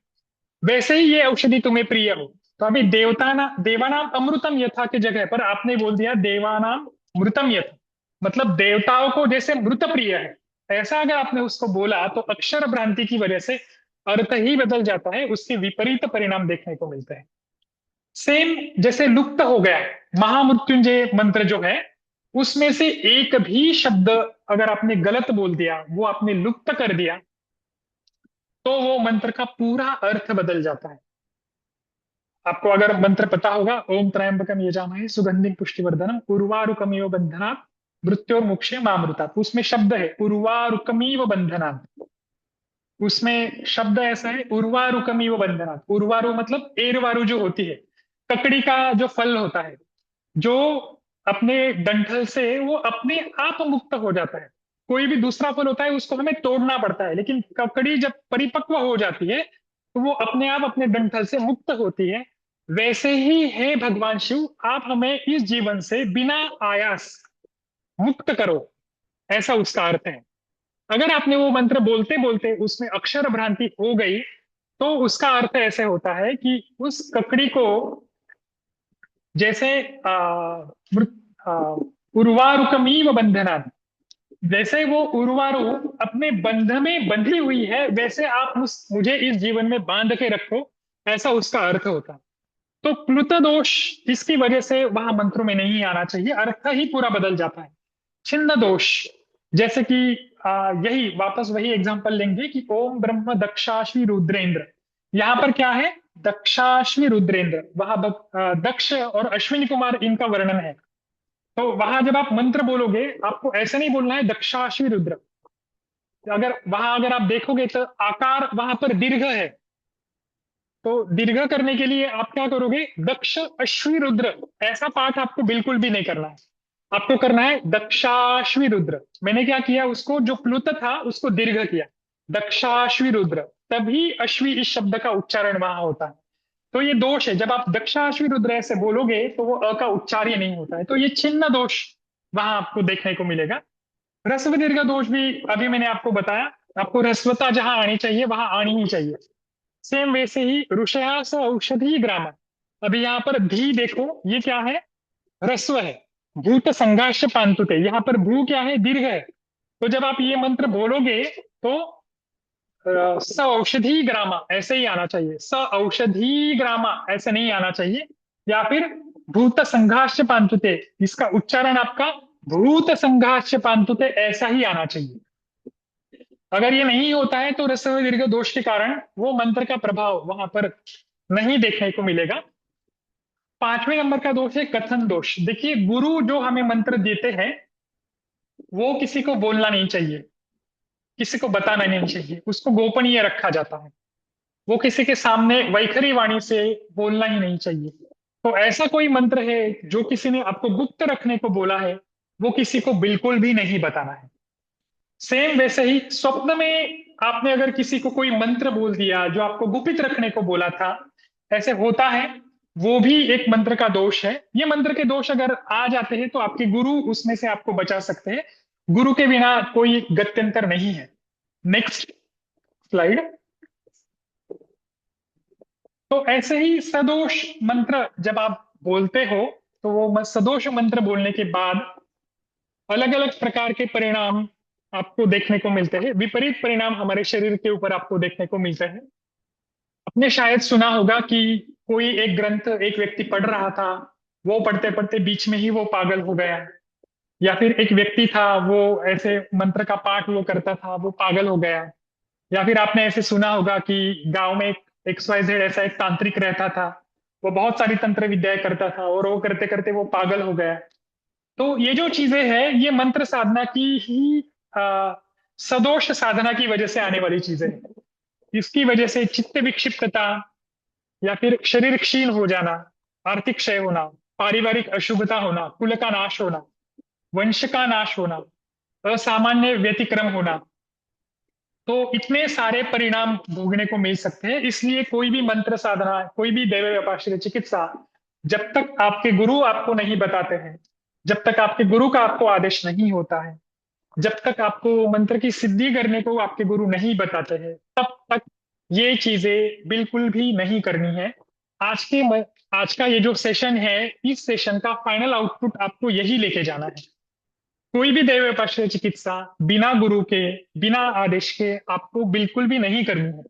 वैसे ही ये औषधि तुम्हें प्रिय हो। तो अभी देवानाम अमृतम यथा की जगह पर आपने बोल दिया देवानाम मृतम यथा, मतलब देवताओं को जैसे मृत प्रिय है, ऐसा अगर आपने उसको बोला तो अक्षर भ्रांति की वजह से अर्थ ही बदल जाता है, उसके विपरीत परिणाम देखने को मिलते हैं। सेम जैसे लुप्त हो गया महामृत्युंजय मंत्र जो है, उसमें से एक भी शब्द अगर आपने गलत बोल दिया, वो आपने लुप्त कर दिया, तो वो मंत्र का पूरा अर्थ बदल जाता है। आपको अगर मंत्र पता होगा, ओम त्र्यंबकम यजामहे सुगंधिम पुष्टिवर्धनम उर्वारुकमिव बंधनात् मृत्योर्मुक्षे मामृतात्, उसमें शब्द है उर्वारुकमिव बंधनात्, उसमें शब्द ऐसा है उर्वारुकमिव बंधनात्। उर्वारु मतलब एरवारु जो होती है, ककड़ी का जो फल होता है, जो अपने डंठल से वो अपने आप मुक्त हो जाता है। कोई भी दूसरा फल होता है उसको हमें तोड़ना पड़ता है, लेकिन ककड़ी जब परिपक्व हो जाती है तो वो अपने आप अपने डंठल से मुक्त होती है। वैसे ही है भगवान शिव, आप हमें इस जीवन से बिना आयास मुक्त करो, ऐसा उसका अर्थ है। अगर आपने वो मंत्र बोलते बोलते उसमें अक्षर भ्रांति हो गई तो उसका अर्थ ऐसे होता है कि उस ककड़ी को जैसे उर्वारुकमीव बंधनात्, जैसे वो उर्वारु अपने बंध में बंधी हुई है, वैसे आप मुझे इस जीवन में बांध के रखो, ऐसा उसका अर्थ होता है। तो प्लुत दोष इसकी वजह से वहां मंत्रों में नहीं आना चाहिए, अर्थ ही पूरा बदल जाता है। छिन्न दोष, जैसे कि यही वापस वही एग्जांपल लेंगे कि ओम ब्रह्म दक्षाश्वी रुद्रेंद्र, यहाँ पर क्या है दक्षाश्वी रुद्रेंद्र, वहां दक्ष और अश्विनी कुमार इनका वर्णन है। तो वहां जब आप मंत्र बोलोगे आपको ऐसे नहीं बोलना है दक्षाश्वी रुद्र, अगर आप देखोगे तो आकार वहां पर दीर्घ है, तो दीर्घ करने के लिए आप क्या करोगे दक्ष अश्वी रुद्र, ऐसा पाठ आपको बिल्कुल भी नहीं करना है। आपको करना है दक्षाश्वी रुद्र। मैंने क्या किया, उसको जो प्लुत था उसको दीर्घ किया, दक्षाश्वी रुद्र, तभी अश्वी इस शब्द का उच्चारण वहां होता है। तो ये दोष है, जब आप दक्षाश्वी रुद्र ऐसे बोलोगे तो वो अ का उच्चार ही नहीं होता है, तो ये छिन्न दोष वहां आपको देखने को मिलेगा। ह्रस्व दीर्घ दोष भी अभी मैंने आपको बताया, आपको ह्रस्वता जहां आनी चाहिए वहां आनी ही चाहिए। सेम वैसे ही ऋषया स औषधि ग्राम, अभी यहाँ पर धी देखो ये क्या है ह्रस्व है, भूत संघाष्य पांतुते, यहाँ पर भू क्या है दीर्घ है। तो जब आप ये मंत्र बोलोगे तो स औषधि ग्रामा ऐसे ही आना चाहिए, स औषधि ग्रामा ऐसे नहीं आना चाहिए, या फिर भूत संघाष्य पांतुते, इसका उच्चारण आपका भूत संघाष्य पांतुते ऐसा ही आना चाहिए। अगर ये नहीं होता है तो ह्रस्व दीर्घ दोष के कारण वो मंत्र का प्रभाव वहां पर नहीं देखने को मिलेगा। 5वें नंबर का दोष है कथन दोष। देखिए गुरु जो हमें मंत्र देते हैं वो किसी को बोलना नहीं चाहिए, किसी को बताना नहीं चाहिए, उसको गोपनीय रखा जाता है, वो किसी के सामने वैखरी वाणी से बोलना ही नहीं चाहिए। तो ऐसा कोई मंत्र है जो किसी ने आपको गुप्त रखने को बोला है, वो किसी को बिल्कुल भी नहीं बताना है। सेम वैसे ही स्वप्न में आपने अगर किसी को कोई मंत्र बोल दिया जो आपको गुपित रखने को बोला था, ऐसे होता है, वो भी एक मंत्र का दोष है। ये मंत्र के दोष अगर आ जाते हैं तो आपके गुरु उसमें से आपको बचा सकते हैं। गुरु के बिना कोई गत्यंतर नहीं है। Next slide. तो ऐसे ही सदोष मंत्र जब आप बोलते हो तो वो सदोष मंत्र बोलने के बाद अलग अलग प्रकार के परिणाम आपको देखने को मिलते हैं। विपरीत परिणाम हमारे शरीर के ऊपर आपको देखने को मिलते हैं। आपने शायद सुना होगा कि कोई एक ग्रंथ एक व्यक्ति पढ़ रहा था, वो पढ़ते पढ़ते बीच में ही वो पागल हो गया। या फिर एक व्यक्ति था, वो ऐसे मंत्र का पाठ वो करता था, वो पागल हो गया। या फिर आपने ऐसे सुना होगा कि गांव में एक XYZ ऐसा एक तांत्रिक रहता था, वो बहुत सारी तंत्र विद्याएं करता था और वो करते करते वो पागल हो गया। तो ये जो चीजें हैं, ये मंत्र साधना की ही सदोष साधना की वजह से आने वाली चीजें हैं। इसकी वजह से चित्त विक्षिप्तता या फिर शरीर क्षीण हो जाना, आर्थिक क्षय होना, पारिवारिक अशुभता होना, कुल का नाश होना, वंश का नाश होना, असामान्य व्यतिक्रम होना, तो इतने सारे परिणाम भोगने को मिल सकते हैं। इसलिए कोई भी मंत्र साधना, कोई भी दैव व्यापाश्रय चिकित्सा, जब तक आपके गुरु आपको नहीं बताते हैं, जब तक आपके गुरु का आपको आदेश नहीं होता है, जब तक आपको मंत्र की सिद्धि करने को आपके गुरु नहीं बताते हैं, तब तक ये चीजें बिल्कुल भी नहीं करनी है। आज का ये जो सेशन है, इस सेशन का फाइनल आउटपुट आपको यही लेके जाना है। कोई भी दैव व्यापाश्रय चिकित्सा बिना गुरु के, बिना आदेश के आपको बिल्कुल भी नहीं करनी है।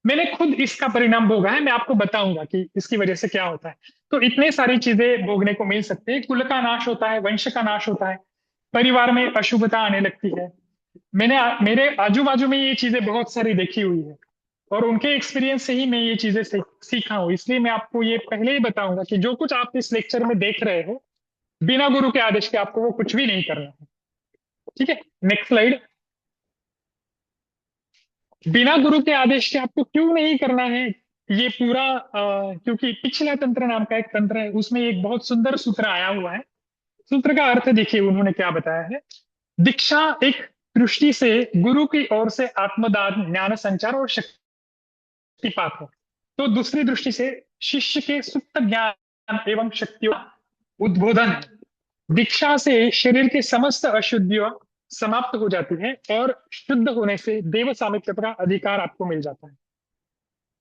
मैंने खुद इसका परिणाम भोगा है, मैं आपको बताऊंगा कि इसकी वजह से क्या होता है। तो इतने सारी चीजें भोगने को मिल सकते हैं। कुल का नाश होता है, वंश का नाश होता है, परिवार में अशुभता आने लगती है। मेरे आजू बाजू में ये चीजें बहुत सारी देखी हुई है और उनके एक्सपीरियंस से ही मैं ये चीजें सीखा हूँ। इसलिए मैं आपको ये पहले ही बताऊंगा कि जो कुछ आप इस लेक्चर में देख रहे हो, बिना गुरु के आदेश के आपको वो कुछ भी नहीं करना है। ठीक है, नेक्स्ट स्लाइड। बिना गुरु के आदेश के आपको क्यों नहीं करना है, ये पूरा क्योंकि पिछला तंत्र नाम का एक तंत्र है, उसमें एक बहुत सुंदर सूत्र आया हुआ है। सूत्र का अर्थ देखिए उन्होंने क्या बताया है। दीक्षा एक दृष्टि से गुरु की ओर से आत्मदान, ज्ञान संचार और शक्तिपात है। तो दूसरी दृष्टि से शिष्य के सुप्त ज्ञान एवं शक्तियों उद्बोधन है। दीक्षा से शरीर के समस्त अशुद्धियां समाप्त हो जाती है और शुद्ध होने से देव सामिप्य का अधिकार आपको मिल जाता है।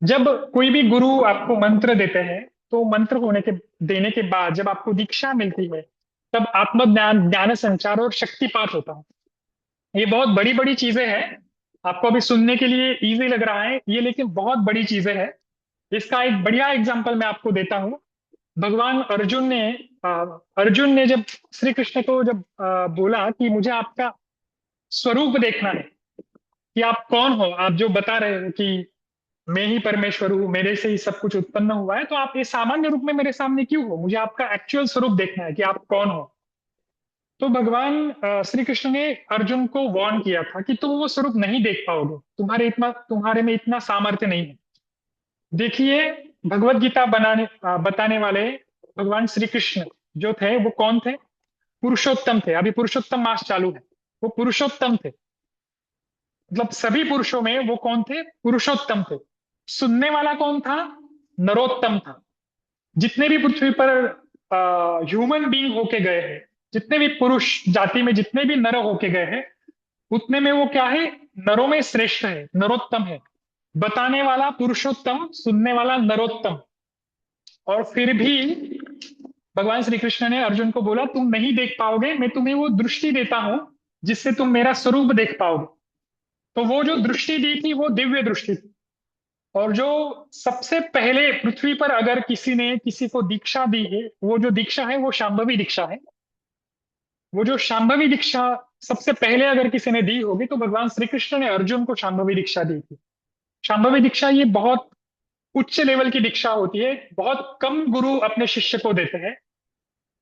जब कोई भी गुरु आपको मंत्र देते हैं, तो मंत्र देने के बाद जब आपको दीक्षा मिलती है, तब आत्मज्ञान, ज्ञान संचार और शक्तिपात होता है। ये बहुत बड़ी बड़ी चीजें हैं। आपको अभी सुनने के लिए इजी लग रहा है ये, लेकिन बहुत बड़ी चीजें हैं। इसका एक बढ़िया एग्जाम्पल मैं आपको देता हूँ। भगवान अर्जुन ने जब श्री कृष्ण को जब बोला कि मुझे आपका स्वरूप देखना है, कि आप कौन हो, आप जो बता रहे हो कि मैं ही परमेश्वर हूँ, मेरे से ही सब कुछ उत्पन्न हुआ है, तो आप ये सामान्य रूप में मेरे सामने क्यों हो, मुझे आपका एक्चुअल स्वरूप देखना है कि आप कौन हो। तो भगवान श्री कृष्ण ने अर्जुन को वार्न किया था कि तुम वो स्वरूप नहीं देख पाओगे, तुम्हारे में इतना सामर्थ्य नहीं है। देखिए, भगवत गीता बताने वाले भगवान श्री कृष्ण जो थे, वो कौन थे? पुरुषोत्तम थे। अभी पुरुषोत्तम मास चालू है, वो पुरुषोत्तम थे। मतलब सभी पुरुषों में वो कौन थे? पुरुषोत्तम थे। सुनने वाला कौन था? नरोत्तम था। जितने भी पृथ्वी पर ह्यूमन बीइंग होके गए हैं, जितने भी पुरुष जाति में जितने भी नर होके गए हैं, उतने में वो क्या है? नरों में श्रेष्ठ है, नरोत्तम है। बताने वाला पुरुषोत्तम, सुनने वाला नरोत्तम। और फिर भी भगवान श्री कृष्ण ने अर्जुन को बोला, तुम नहीं देख पाओगे, मैं तुम्हें वो दृष्टि देता हूं जिससे तुम मेरा स्वरूप देख पाओगे। तो वो जो दृष्टि दी थी, वो दिव्य दृष्टि थी। और जो सबसे पहले पृथ्वी पर अगर किसी ने किसी को दीक्षा दी है, वो जो दीक्षा है वो शांभवी दीक्षा है। वो जो शांभवी दीक्षा सबसे पहले अगर किसी ने दी होगी, तो भगवान श्री कृष्ण ने अर्जुन को शांभवी दीक्षा दी थी। शांभवी दीक्षा ये बहुत उच्च लेवल की दीक्षा होती है, बहुत कम गुरु अपने शिष्य को देते हैं।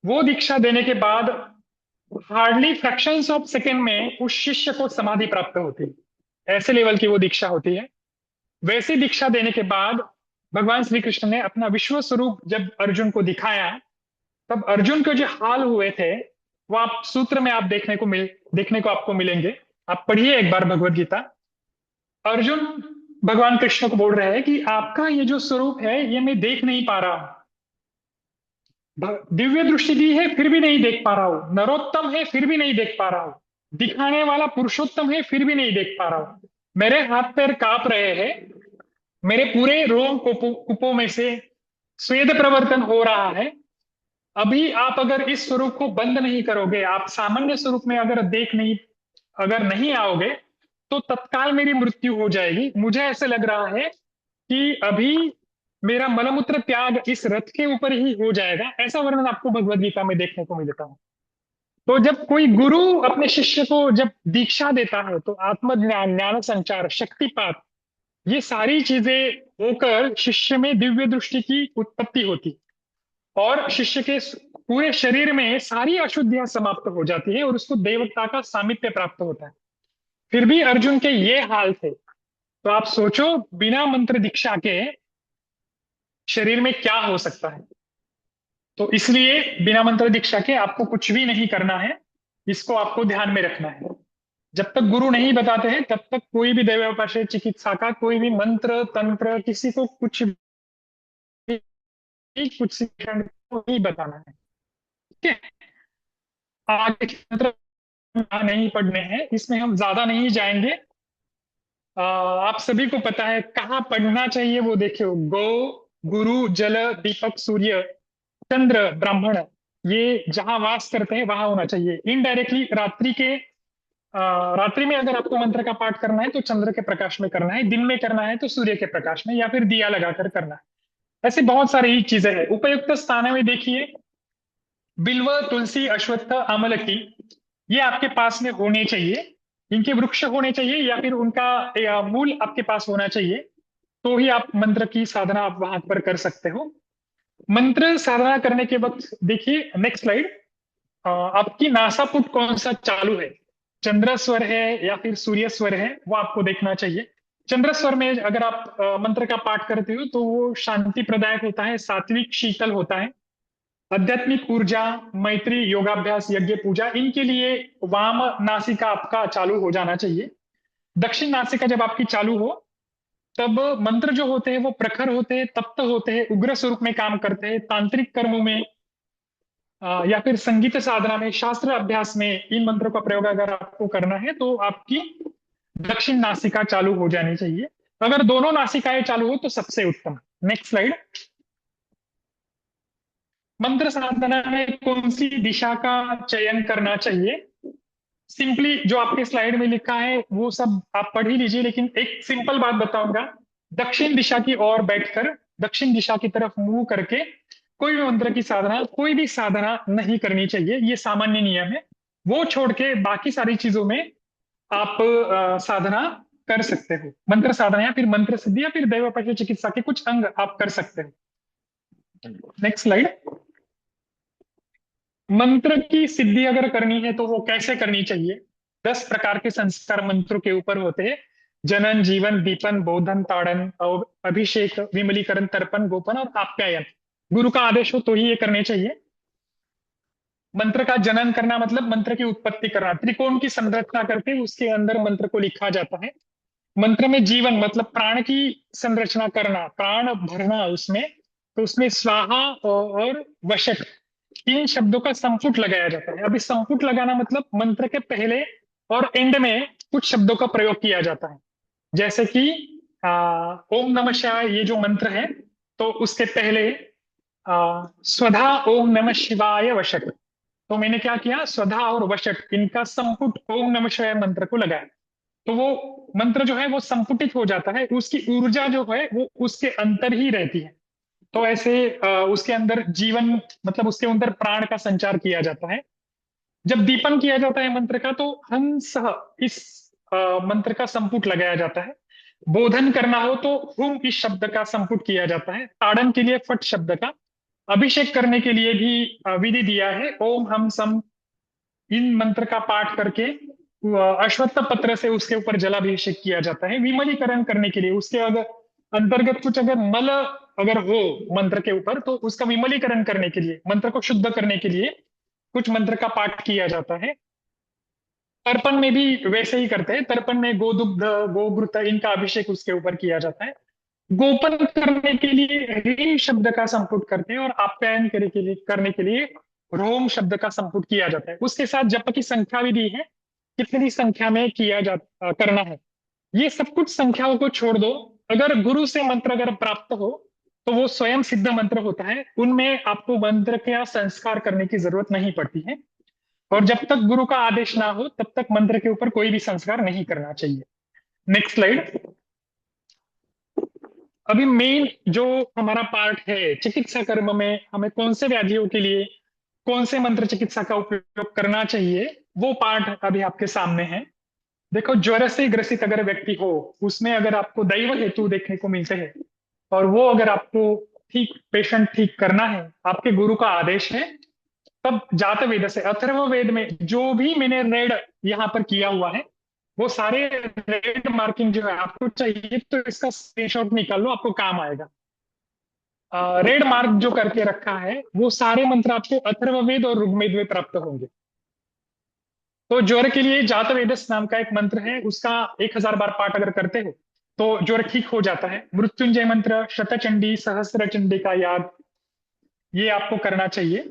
वो दीक्षा देने के बाद हार्डली फ्रैक्शंस ऑफ सेकेंड में उस शिष्य को समाधि प्राप्त होती है। ऐसे लेवल की वो दीक्षा होती है। वैसी दीक्षा देने के बाद भगवान श्री कृष्ण ने अपना विश्व स्वरूप जब अर्जुन को दिखाया, तब अर्जुन के जो हाल हुए थे, वो आप सूत्र में आप देखने को आपको मिलेंगे। आप पढ़िए एक बार भगवत गीता। अर्जुन भगवान कृष्ण को बोल रहे हैं कि आपका ये जो स्वरूप है ये मैं देख नहीं पा रहा हूं। दिव्य दृष्टि दी है फिर भी नहीं देख पा रहा हूं, नरोत्तम है फिर भी नहीं देख पा रहा हूं, दिखाने वाला पुरुषोत्तम है फिर भी नहीं देख पा रहा हूं। मेरे हाथ पैर कांप रहे हैं, मेरे पूरे रोम कुपों में से स्वेद प्रवर्तन हो रहा है। अभी आप अगर इस स्वरूप को बंद नहीं करोगे, आप सामान्य स्वरूप में अगर नहीं आओगे, तो तत्काल मेरी मृत्यु हो जाएगी। मुझे ऐसे लग रहा है कि अभी मेरा मलमूत्र त्याग इस रथ के ऊपर ही हो जाएगा। ऐसा वर्णन आपको भगवत गीता में देखने को मिलता है। तो जब कोई गुरु अपने शिष्य को जब दीक्षा देता है तो आत्मज्ञान, ज्ञान संचार, शक्तिपात, ये सारी चीजें होकर शिष्य में दिव्य दृष्टि की उत्पत्ति होती और शिष्य के पूरे शरीर में सारी अशुद्धियां समाप्त हो जाती है और उसको देवता का सामीप्य प्राप्त होता है। फिर भी अर्जुन के ये हाल थे, तो आप सोचो बिना मंत्र दीक्षा के शरीर में क्या हो सकता है। तो इसलिए बिना मंत्र दीक्षा के आपको कुछ भी नहीं करना है, इसको आपको ध्यान में रखना है। जब तक गुरु नहीं बताते हैं तब तक कोई भी दैवोपाश्रय चिकित्सा का कोई भी मंत्र तंत्र किसी को कुछ शिक्षण को नहीं बताना है। ठीक है, आगे के मंत्र नहीं पढ़ने हैं, इसमें हम ज्यादा नहीं जाएंगे। आप सभी को पता है कहाँ पढ़ना चाहिए, वो देखियो। गौ, गुरु, जल, दीपक, सूर्य, चंद्र, ब्राह्मण, ये जहां वास करते हैं वहां होना चाहिए। इनडायरेक्टली रात्रि में अगर आपको मंत्र का पाठ करना है तो चंद्र के प्रकाश में करना है, दिन में करना है तो सूर्य के प्रकाश में, या फिर दिया लगाकर करना है। ऐसे बहुत सारी चीजें हैं। उपयुक्त स्थान में देखिए, बिल्व, तुलसी, अश्वत्थ, आमलकी, ये आपके पास में होने चाहिए। इनके वृक्ष होने चाहिए या फिर उनका मूल आपके पास होना चाहिए, तो ही आप मंत्र की साधना आप वहां पर कर सकते हो। मंत्र साधना करने के वक्त देखिए, नेक्स्ट स्लाइड, आपकी नासापुट कौन सा चालू है, चंद्र स्वर है या फिर सूर्य स्वर है, वो आपको देखना चाहिए। चंद्र स्वर में अगर आप मंत्र का पाठ करते हो तो वो शांति प्रदायक होता है, सात्विक, शीतल होता है। आध्यात्मिक ऊर्जा, मैत्री, योगाभ्यास, यज्ञ, पूजा, इनके लिए वाम नासिका आपका चालू हो जाना चाहिए। दक्षिण नासिका जब आपकी चालू हो तब मंत्र जो होते हैं वो प्रखर होते हैं, तप्त होते हैं, उग्र स्वरूप में काम करते हैं। तांत्रिक कर्मों में या फिर संगीत साधना में, शास्त्र अभ्यास में इन मंत्रों का प्रयोग अगर आपको करना है तो आपकी दक्षिण नासिका चालू हो जानी चाहिए। अगर दोनों नासिकाएं चालू हो तो सबसे उत्तम। Next slide. मंत्र साधना में कौन सी दिशा का चयन करना चाहिए, सिंपली जो आपके स्लाइड में लिखा है वो सब आप पढ़ ही लीजिए, लेकिन एक सिंपल बात बताऊंगा। दक्षिण दिशा की ओर बैठकर, दक्षिण दिशा की तरफ मुंह करके कोई भी मंत्र की साधना, कोई भी साधना नहीं करनी चाहिए। ये सामान्य नियम है। वो छोड़ के बाकी सारी चीजों में आप साधना कर सकते हो। मंत्र साधना या फिर मंत्र सिद्धि या फिर दैवोपाश्रय चिकित्सा के कुछ अंग आप कर सकते हो। Next slide. मंत्र की सिद्धि अगर करनी है तो वो कैसे करनी चाहिए। 10 प्रकार के संस्कार मंत्रों के ऊपर होते हैं। जनन, जीवन, दीपन, बोधन, ताड़न, और अभिषेक, विमलीकरण, तर्पण, गोपन और आप्यायन। गुरु का आदेश हो तो ही ये करने चाहिए। मंत्र का जनन करना मतलब मंत्र की उत्पत्ति करना, त्रिकोण की संरचना करके उसके अंदर मंत्र को लिखा जाता है। मंत्र में जीवन मतलब प्राण की संरचना करना, प्राण भरना उसमें, तो उसमें स्वाहा और वशट, तीन शब्दों का संपुट लगाया जाता है। अभी संपुट लगाना मतलब मंत्र के पहले और एंड में कुछ शब्दों का प्रयोग किया जाता है। जैसे कि ओम नमः शिवाय, ये जो मंत्र है तो उसके पहले स्वधा ओम नमः शिवाय वशट, तो मैंने क्या किया, स्वधा और वशट इनका संपुट ओम नमः शिवाय मंत्र को लगाया, तो वो मंत्र जो है वो संपुटित हो जाता है। उसकी ऊर्जा जो है वो उसके अंदर ही रहती है। तो ऐसे उसके अंदर जीवन मतलब उसके अंदर प्राण का संचार किया जाता है। जब दीपन किया जाता है मंत्र का तो हंस, इस मंत्र का संपुट लगाया जाता है। बोधन करना हो तो हुम इस शब्द का संपुट किया जाता है। ताड़न के लिए फट शब्द का। अभिषेक करने के लिए भी विधि दिया है, ओम हम सम, इन मंत्र का पाठ करके अश्वत्थ पत्र से उसके ऊपर जलाभिषेक किया जाता है। विमलीकरण करने के लिए उसके अगर अंतर्गत कुछ अगर मल अगर हो मंत्र के ऊपर तो उसका विमलीकरण करने के लिए, मंत्र को शुद्ध करने के लिए कुछ मंत्र का पाठ किया जाता है। तर्पण में भी वैसे ही करते हैं। तर्पण में गोदुग्ध, गोघृत इनका अभिषेक उसके ऊपर किया जाता है। गोपन करने के लिए ह्रीं शब्द का संपुट करते हैं, और आप्यायन करने के लिए रोम शब्द का संपुट किया जाता है। उसके साथ जप की संख्या भी दी है, कितनी संख्या में करना है। ये सब कुछ संख्याओं को छोड़ दो। अगर गुरु से मंत्र अगर प्राप्त हो तो वो स्वयं सिद्ध मंत्र होता है, उनमें आपको मंत्र का संस्कार करने की जरूरत नहीं पड़ती है। और जब तक गुरु का आदेश ना हो तब तक मंत्र के ऊपर कोई भी संस्कार नहीं करना चाहिए। Next slide. अभी मेन जो हमारा पार्ट है चिकित्सा कर्म में, हमें कौन से व्याधियों के लिए कौन से मंत्र चिकित्सा का उपयोग करना चाहिए, वो पार्ट अभी आपके सामने है। देखो, ज्वर से ग्रसित अगर व्यक्ति हो, उसमें अगर आपको दैव हेतु देखने को मिलते हैं, और वो अगर आपको पेशेंट ठीक करना है, आपके गुरु का आदेश है, तब जात वेद से, अथर्व वेद में जो भी मैंने रेड यहाँ पर किया हुआ है, वो सारे रेड मार्किंग जो है आपको चाहिए तो इसका स्क्रीनशॉट निकाल लो, आपको काम आएगा। रेड मार्क जो करके रखा है वो सारे मंत्र आपको अथर्ववेद और ऋग्वेद में प्राप्त होंगे। तो ज्वर के लिए जात वेदस नाम का एक मंत्र है, उसका 1000 बार पाठ अगर करते हो तो ज्वर ठीक हो जाता है। मृत्युंजय मंत्र, शतचंडी, सहस्त्र चंडी का याद, ये आपको करना चाहिए।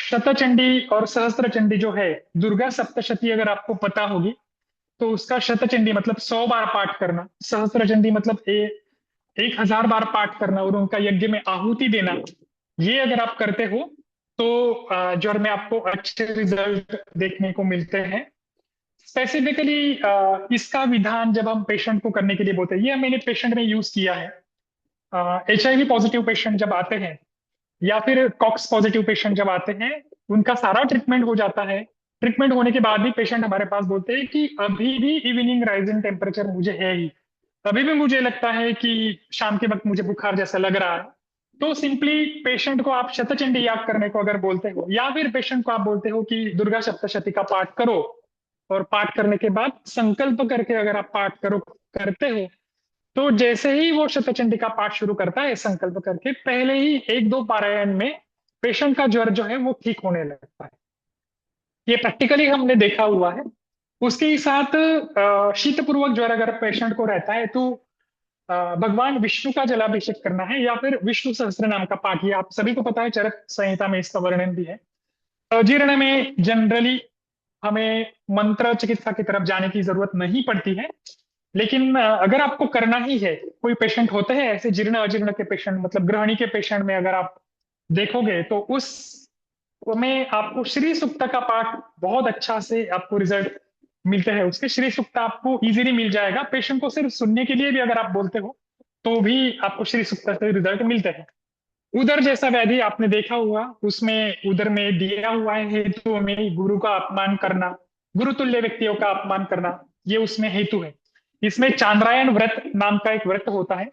शतचंडी और सहस्त्र चंडी जो है, दुर्गा सप्तशती अगर आपको पता होगी तो उसका शतचंडी मतलब 100 बार पाठ करना, सहस्त्र चंडी मतलब 1000 बार पाठ करना और उनका यज्ञ में आहुति देना, ये अगर आप करते हो तो ज्वर में आपको अच्छे रिजल्ट देखने को मिलते हैं। स्पेसिफिकली इसका विधान जब हम पेशेंट को करने के लिए बोलते हैं, ये मैंने पेशेंट में यूज किया है। HIV पॉजिटिव पेशेंट जब आते हैं या फिर कॉक्स पॉजिटिव पेशेंट जब आते हैं, उनका सारा ट्रीटमेंट हो जाता है। ट्रीटमेंट होने के बाद भी पेशेंट हमारे पास बोलते हैं कि अभी भी इवनिंग राइजिंग टेम्परेचर मुझे है ही, अभी भी मुझे लगता है कि शाम के वक्त मुझे बुखार जैसा लग रहा है। तो सिंपली पेशेंट को आप शतचंडी याद करने को अगर बोलते हो, या फिर पेशेंट को आप बोलते हो कि दुर्गा सप्तशती का पाठ करो, और पाठ करने के बाद संकल्प करके अगर आप पाठ करते हो, तो जैसे ही वो शतचंडी का पाठ शुरू करता है संकल्प करके, पहले ही 1-2 पारायण में पेशेंट का ज्वर जो है वो ठीक होने लगता है। ये प्रैक्टिकली हमने देखा हुआ है। उसके ही साथ शीतपूर्वक ज्वर अगर पेशेंट को रहता है तो भगवान विष्णु का जलाभिषेक करना है, या फिर विष्णु सहस्त्र नाम का पाठ। ये आप सभी को पता है, चरक संहिता में इसका वर्णन भी है। अजीर्ण में जनरली हमें मंत्र चिकित्सा की तरफ जाने की जरूरत नहीं पड़ती है, लेकिन अगर आपको करना ही है, कोई पेशेंट होते हैं ऐसे जीर्ण अजीर्ण के पेशेंट, मतलब ग्रहणी के पेशेंट में अगर आप देखोगे तो उस में आपको श्री सुक्त का पाठ बहुत अच्छा से आपको रिजल्ट मिलते हैं। उसके श्री सुक्त आपको इजीली मिल जाएगा। पेशेंट को सिर्फ सुनने के लिए भी अगर आप बोलते हो तो भी आपको श्री सुक्त से रिजल्ट मिलते हैं। उदर जैसा व्याधि आपने देखा हुआ, उसमें उदर में दिया हुआ है हेतु में गुरु का अपमान करना, गुरु तुल्य व्यक्तियों का अपमान करना, ये उसमें हेतु है। इसमें चांद्रायण व्रत नाम का एक व्रत होता है।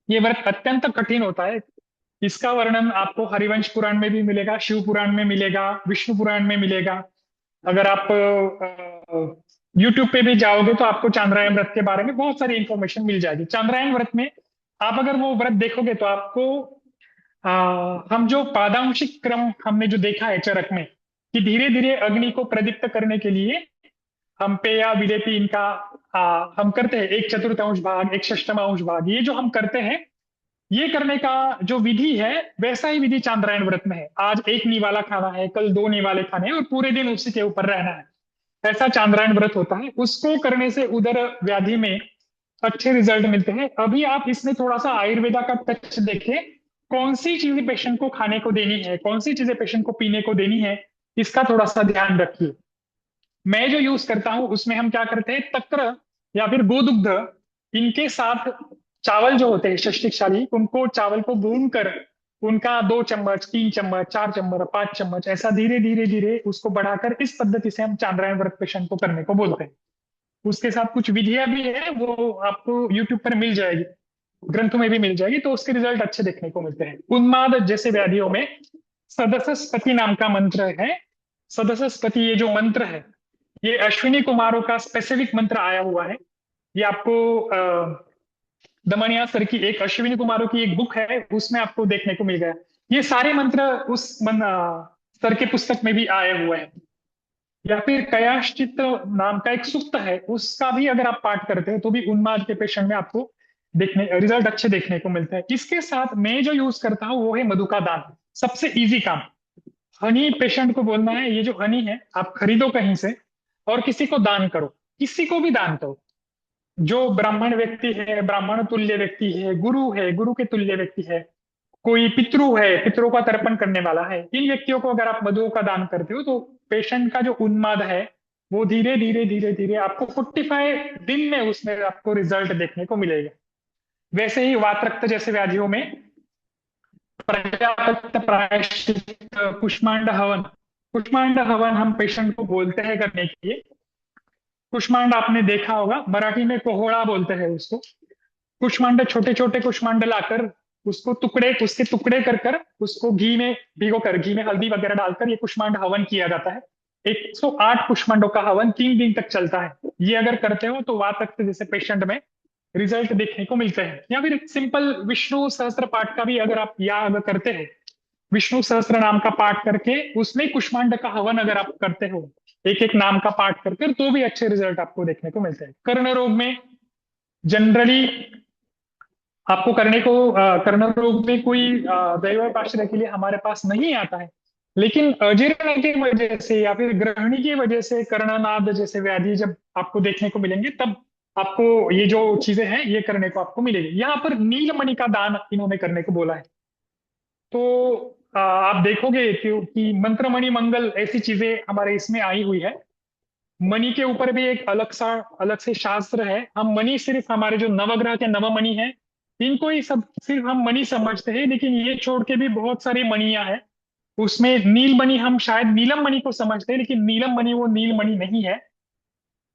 ये व्रत अत्यंत कठिन होता है। इसका वर्णन आपको हरिवंश पुराण में भी मिलेगा, शिव पुराण में मिलेगा, विष्णु पुराण में मिलेगा। अगर आप यूट्यूब पे भी जाओगे तो आपको चांद्रायण व्रत के बारे में बहुत सारी इंफॉर्मेशन मिल जाएगी। चांद्रायण व्रत में आप अगर वो व्रत देखोगे तो आपको हम जो पादांशिक क्रम हमने जो देखा है चरक में, कि धीरे धीरे अग्नि को प्रदीप्त करने के लिए हम पेया विलेपी इनका हम करते हैं, 1/4 भाग, 1/6 भाग, ये जो हम करते हैं, ये करने का जो विधि है वैसा ही विधि चांद्रायण व्रत में है। आज 1 निवाला खाना है, कल 2 निवाले खाने हैं, और पूरे दिन उसी के ऊपर रहना है। ऐसा चांद्रायण व्रत होता है। उसको करने से उदर व्याधि में अच्छे रिजल्ट मिलते हैं। अभी आप इसमें थोड़ा सा आयुर्वेदा का टच देखें, कौन सी चीजें पेशेंट को खाने को देनी है, कौन सी चीजें पेशेंट को पीने को देनी है, इसका थोड़ा सा ध्यान रखिए। मैं जो यूज करता हूं उसमें हम क्या करते हैं, तक्र या फिर गोदुग्ध, इनके साथ चावल जो होते हैं षष्टिकशाली, उनको चावल को भून कर उनका 2 चम्मच, 3 चम्मच, 4 चम्मच, 5 चम्मच, ऐसा धीरे धीरे धीरे उसको बढ़ाकर, इस पद्धति से हम चांद्रायण व्रत पेशेंट को करने को बोलते हैं। उसके साथ कुछ विधियां भी है, वो आपको यूट्यूब पर मिल जाएगी, ग्रंथों में भी मिल जाएगी, तो उसके रिजल्ट अच्छे देखने को मिलते हैं। उन्माद जैसे व्याधियों में सदसस्पति नाम का मंत्र है। सदसस्पति ये जो मंत्र है, ये अश्विनी कुमारों का स्पेसिफिक मंत्र आया हुआ है। ये आपको दमनिया सर की एक, अश्विनी कुमारों की एक बुक है, उसमें आपको देखने को मिल गया। ये सारे मंत्र उस सर के पुस्तक में भी आए हुए हैं। या फिर कयाश्चित नाम का एक सुक्त है, उसका भी अगर आप पाठ करते हो तो भी उन्माद के पेशेंट में आपको देखने रिजल्ट अच्छे देखने को मिलते हैं। इसके साथ मैं जो यूज करता हूँ वो है मधु का दान। सबसे इजी काम, हनी पेशेंट को बोलना है ये जो हनी है आप खरीदो कहीं से और किसी को दान करो, किसी को भी दान करो। जो ब्राह्मण व्यक्ति है, ब्राह्मण तुल्य व्यक्ति है, गुरु है, गुरु के तुल्य व्यक्ति है, कोई पितृ है, पितरों का तर्पण करने वाला है, इन व्यक्तियों को अगर आप मधु का दान करते हो तो पेशेंट का जो उन्माद है वो धीरे धीरे धीरे धीरे आपको 45 दिन में उसमें आपको रिजल्ट देखने को मिलेगा। वैसे ही वात रक्त जैसे व्याधियों में प्रजापत्य प्रायश्चित, कुष्मांड हवन, कुष्मांड हवन हम पेशेंट को बोलते हैं करने के लिए। कुष्मांड आपने देखा होगा, मराठी में कोहोड़ा बोलते हैं उसको। कुष्मांड, छोटे छोटे कुष्मांड लाकर उसके टुकड़े कर कर उसको घी में भिगो कर, घी में हल्दी वगैरह डालकर ये कुष्मांड हवन किया जाता है। 108 कुष्मांडों का हवन 3 दिन तक चलता है। ये अगर करते हो तो वात रक्त जैसे पेशेंट में रिजल्ट देखने को मिलते हैं। या फिर सिंपल विष्णु सहस्त्र पाठ का भी अगर आप याद करते हैं, विष्णु सहस्त्र नाम का पाठ करके उसमें कुष्मांड का हवन अगर आप करते हो एक एक नाम का पाठ कर कर, तो भी अच्छे रिजल्ट आपको देखने को मिलते हैं। कर्ण रोग में जनरली आपको कर्ण रोग में कोई दैव आश्रय के लिए हमारे पास नहीं आता है, लेकिन अजीर्ण की वजह से या फिर ग्रहणी की वजह से कर्णनाद जैसे व्याधि जब आपको देखने को मिलेंगे तब आपको ये जो चीजें हैं ये करने को आपको मिलेगी। यहाँ पर नीलमणि का दान इन्होंने करने को बोला है। तो आप देखोगे कि मंत्रमणि मंगल ऐसी चीजें हमारे इसमें आई हुई है। मणि के ऊपर भी एक अलग से शास्त्र है। हम मणि सिर्फ हमारे जो नवग्रह के नवमणि हैं इनको ही सब सिर्फ हम मणि समझते हैं, लेकिन ये छोड़ के भी बहुत सारी मणियां हैं। उसमें नीलमणि हम शायद नीलम मणि को समझते हैं, लेकिन नीलम मणि वो नीलमणि नहीं है।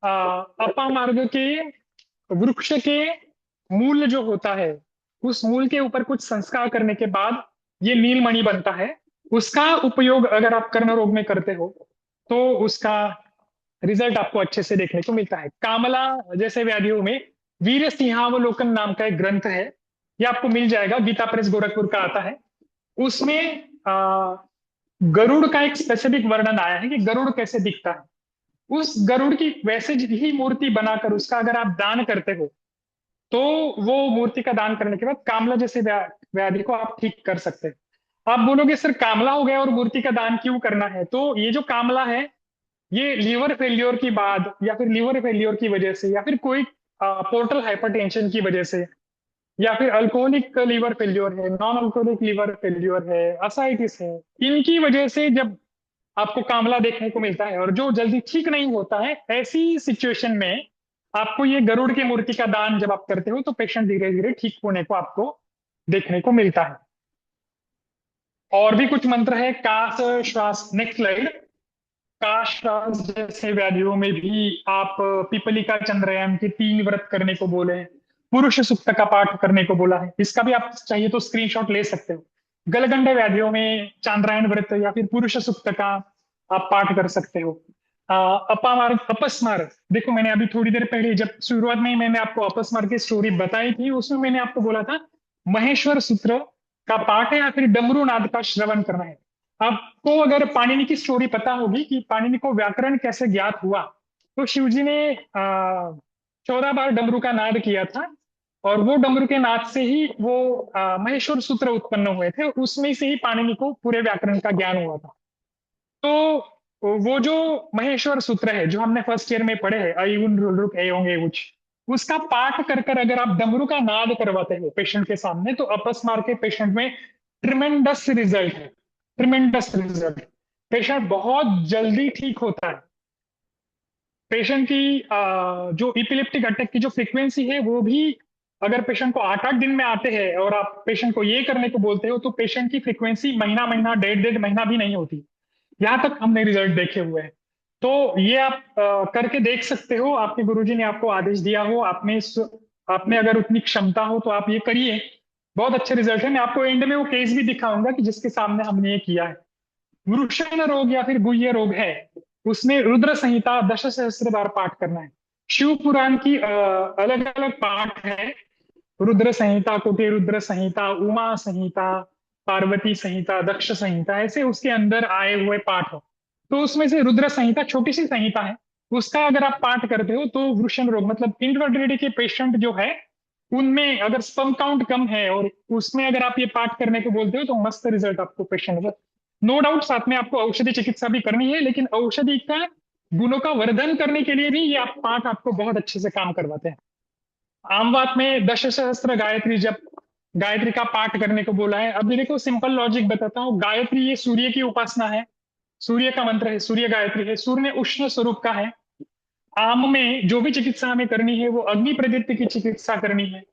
अपामार्ग के वृक्ष के मूल जो होता है उस मूल के ऊपर कुछ संस्कार करने के बाद ये नीलमणि बनता है। उसका उपयोग अगर आप कर्ण रोग में करते हो तो उसका रिजल्ट आपको अच्छे से देखने को मिलता है। कामला जैसे व्याधियों में वीर सिंहावलोकन नाम का एक ग्रंथ है, ये आपको मिल जाएगा, गीता प्रेस गोरखपुर का आता है। उसमें गरुड़ का एक स्पेसिफिक वर्णन आया है कि गरुड़ कैसे दिखता है। उस गरुड़ की वैसे ही मूर्ति बनाकर उसका अगर आप दान करते हो तो वो मूर्ति का दान करने के बाद कामला जैसे व्याधि को आप ठीक कर सकते हैं। आप बोलोगे सर कामला हो गया और मूर्ति का दान क्यों करना है? तो ये जो कामला है ये लीवर फेल्योर की बाद या फिर लीवर फेल्योर की वजह से या फिर कोई पोर्टल हाइपरटेंशन की वजह से या फिर अल्कोहलिक लीवर फेल्योर है, नॉन अल्कोहलिक लीवर फेल्योर है, असाइटिस है, इनकी वजह से जब आपको कामला देखने को मिलता है और जो जल्दी ठीक नहीं होता है, ऐसी सिचुएशन में आपको ये गरुड़ की मूर्ति का दान जब आप करते हो तो पेशेंट धीरे धीरे ठीक होने को आपको देखने को मिलता है। और भी कुछ मंत्र है, काश श्वास, नेक्स्ट स्लाइड। काश श्वास जैसे व्याधियों में भी आप पिपलिका चंद्रयान के 3 व्रत करने को बोले हैं। पुरुष सूक्त का पाठ करने को बोला है, इसका भी आप चाहिए तो स्क्रीनशॉट ले सकते हो। गलगंड व्याधियों में चांद्रायण व्रत या फिर पुरुष सूक्त का आप पाठ कर सकते हो। अपामार्ग, अपस्मार, देखो मैंने अभी थोड़ी देर पहले जब शुरुआत में ही मैंने आपको अपस्मार की स्टोरी बताई थी, उसमें मैंने आपको बोला था महेश्वर सूत्र का पाठ है या फिर डमरू नाद का श्रवण करना है। आपको अगर पाणिनि की स्टोरी पता होगी कि पाणिनि को व्याकरण कैसे ज्ञात हुआ, तो शिवजी ने 14 बार डमरू का नाद किया था और वो डमरू के नाद से ही वो महेश्वर सूत्र उत्पन्न हुए थे, उसमें से ही पाणिनि को पूरे व्याकरण का ज्ञान हुआ था। तो वो जो महेश्वर सूत्र है जो हमने फर्स्ट ईयर में पढ़े हैं, अयुन रुलरुक एयोंग एवुच, उसका पाठ कर कर अगर आप डमरू का नाद करवाते हो पेशेंट के सामने तो अपस्मार के पेशेंट में ट्रिमेंडस रिजल्ट है, ट्रिमेंडस रिजल्ट। पेशेंट बहुत जल्दी ठीक होता है। पेशेंट की जो इपिलेप्टिक अटैक की जो फ्रीक्वेंसी है वो भी अगर पेशेंट को 8-8 दिन में आते हैं और आप पेशेंट को ये करने को बोलते हो तो पेशेंट की फ्रीक्वेंसी महीना महीना 1.5 महीना भी नहीं होती। यहाँ तक हमने रिजल्ट देखे हुए हैं। तो ये आप करके देख सकते हो, आपके गुरुजी ने आपको आदेश दिया हो, आपने अगर उतनी क्षमता हो तो आप ये करिए, बहुत अच्छे रिजल्ट है। मैं आपको एंड में वो केस भी दिखाऊंगा कि जिसके सामने हमने ये किया है। वृषण रोग या फिर गुह्य रोग है, उसमें रुद्र संहिता 10 सहस्त्र बार पाठ करना है। शिव पुराण की अलग अलग पाठ है, रुद्र संहिता, कोटि रुद्र संहिता, उमा संहिता, पार्वती संहिता, दक्ष संहिता, ऐसे उसके अंदर आए हुए पाठ हो। तो उसमें से रुद्र संहिता छोटी सी संहिता है, उसका अगर आप पाठ करते हो तो वृषण रोग मतलब इनफर्टिलिटी के पेशेंट जो है उनमें अगर स्पर्म काउंट कम है और उसमें अगर आप ये पाठ करने को बोलते हो तो मस्त रिजल्ट आपको पेशेंट होगा। नो डाउट साथ में आपको औषधि चिकित्सा भी करनी है, लेकिन औषधि का गुणों का वर्धन करने के लिए भी ये आप पाठ आपको बहुत अच्छे से काम करवाते हैं। आम बात में दश सहस्त्र गायत्री जब गायत्री का पाठ करने को बोला है, अभी देखो सिंपल लॉजिक बताता हूँ। गायत्री ये सूर्य की उपासना है, सूर्य का मंत्र है, सूर्य गायत्री है, सूर्य ने उष्ण स्वरूप का है। आम में जो भी चिकित्सा हमें करनी है वो अग्नि प्रदीप्त की चिकित्सा करनी है।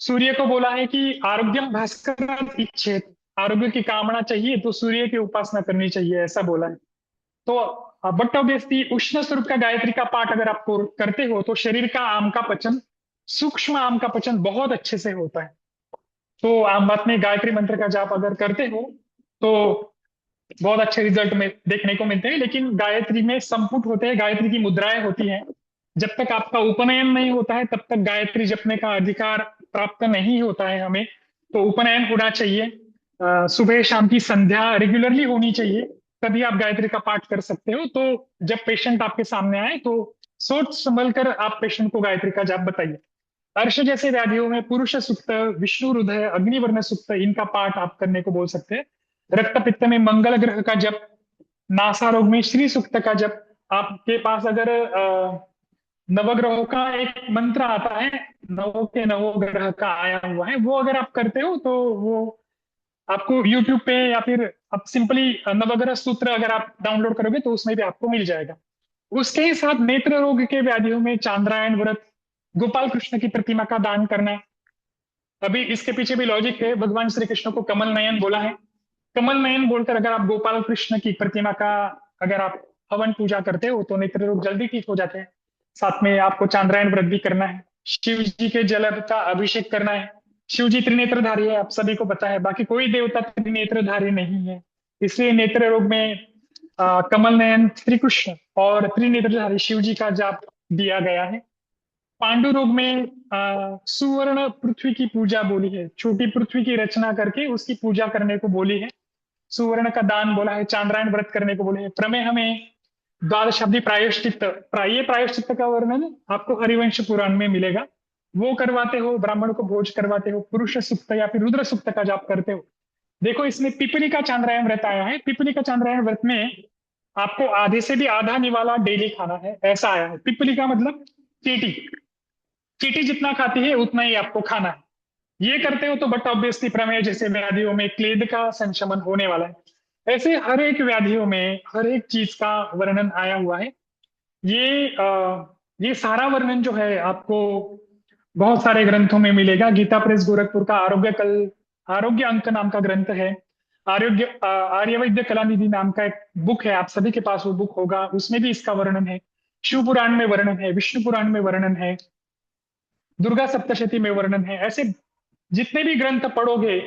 सूर्य को बोला है कि आरोग्यम भास्कर इच्छेत, आरोग्य की कामना चाहिए तो सूर्य की उपासना करनी चाहिए, ऐसा बोला है। तो बट ऑब्वियसली उष्ण स्वरूप का गायत्री का पाठ अगर आप करते हो तो शरीर का आम का पचन, सूक्ष्म आम का पचन बहुत अच्छे से होता है। तो आम बात में गायत्री मंत्र का जाप अगर करते हो तो बहुत अच्छे रिजल्ट में देखने को मिलते हैं। लेकिन गायत्री में संपुट होते हैं, गायत्री की मुद्राएं होती हैं। जब तक आपका उपनयन नहीं होता है तब तक गायत्री जपने का अधिकार प्राप्त नहीं होता है हमें। तो उपनयन होना चाहिए, सुबह शाम की संध्या रेगुलरली होनी चाहिए, तभी आप गायत्री का पाठ कर सकते हो। तो जब पेशेंट आपके सामने आए तो सोच संभल कर आप पेशेंट को गायत्री का जाप बताइए। अर्श जैसे व्याधियों में पुरुष सुक्त, विष्णु हृदय, अग्निवर्ण सुक्त, इनका पाठ आप करने को बोल सकते हैं। रक्त पित्त में मंगल ग्रह का जप, नासा रोग में श्री सुक्त का जप। आपके पास अगर नवग्रहों का एक मंत्र आता है, नवों के नवो ग्रह का आया हुआ है, वो अगर आप करते हो तो वो आपको यूट्यूब पे या फिर आप सिंपली नवग्रह सूत्र अगर आप डाउनलोड करोगे तो उसमें भी आपको मिल जाएगा। उसके ही साथ नेत्र रोग के व्याधियों में चांद्रायण व्रत, गोपाल कृष्ण की प्रतिमा का दान करना। अभी इसके पीछे भी लॉजिक है, भगवान श्री कृष्ण को कमल नयन बोला है। कमल नयन बोलकर अगर आप गोपाल कृष्ण की प्रतिमा का अगर आप हवन पूजा करते हो तो नेत्र रोग जल्दी ठीक हो जाते हैं। साथ में आपको चांद्रायण व्रत भी करना है, शिव जी के जल का अभिषेक करना है। शिव जी त्रिनेत्रधारी है, आप सभी को पता है, बाकी कोई देवता त्रिनेत्रधारी नहीं है। इसलिए नेत्र रोग में कमल नयन श्री कृष्ण और त्रिनेत्रधारी शिव जी का जाप दिया गया है। पांडु रोग में सुवर्ण पृथ्वी की पूजा बोली है, छोटी पृथ्वी की रचना करके उसकी पूजा करने को बोली है। सुवर्ण का दान बोला है, चांद्रायण व्रत करने को बोले हैं। प्रमेह में द्वादशाब्दी प्रायश्चित, ये प्रायश्चित का वर्णन आपको हरिवंश पुराण में मिलेगा। वो करवाते हो, ब्राह्मण को भोज करवाते हो, पुरुष सुक्त या फिर रुद्र सुक्त का जाप करते हो। देखो इसमें पिपली का चांद्रायण व्रत आया है, पिपली का चांद्रायण व्रत में आपको आधे से भी आधा निवाला डेली खाना है, ऐसा आया है। पिपली का मतलब चींटी, चींटी जितना खाती है उतना ही आपको खाना है। ये करते हो तो बट ऑब्वियसली प्रमेय जैसे व्याधियों में क्लेद का संशमन होने वाला है। ऐसे हर एक व्याधियों में हर एक चीज का वर्णन आया हुआ है। ये सारा वर्णन जो है आपको बहुत सारे ग्रंथों में मिलेगा। गीता प्रेस गोरखपुर का आरोग्य अंक नाम का ग्रंथ है। आर्यवैद्य कलानिधि नाम का एक बुक है, आप सभी के पास वो बुक होगा, उसमें भी इसका वर्णन है। शिव पुराण में वर्णन है, विष्णु पुराण में वर्णन है, दुर्गा सप्तशती में वर्णन है। ऐसे जितने भी ग्रंथ पढ़ोगे,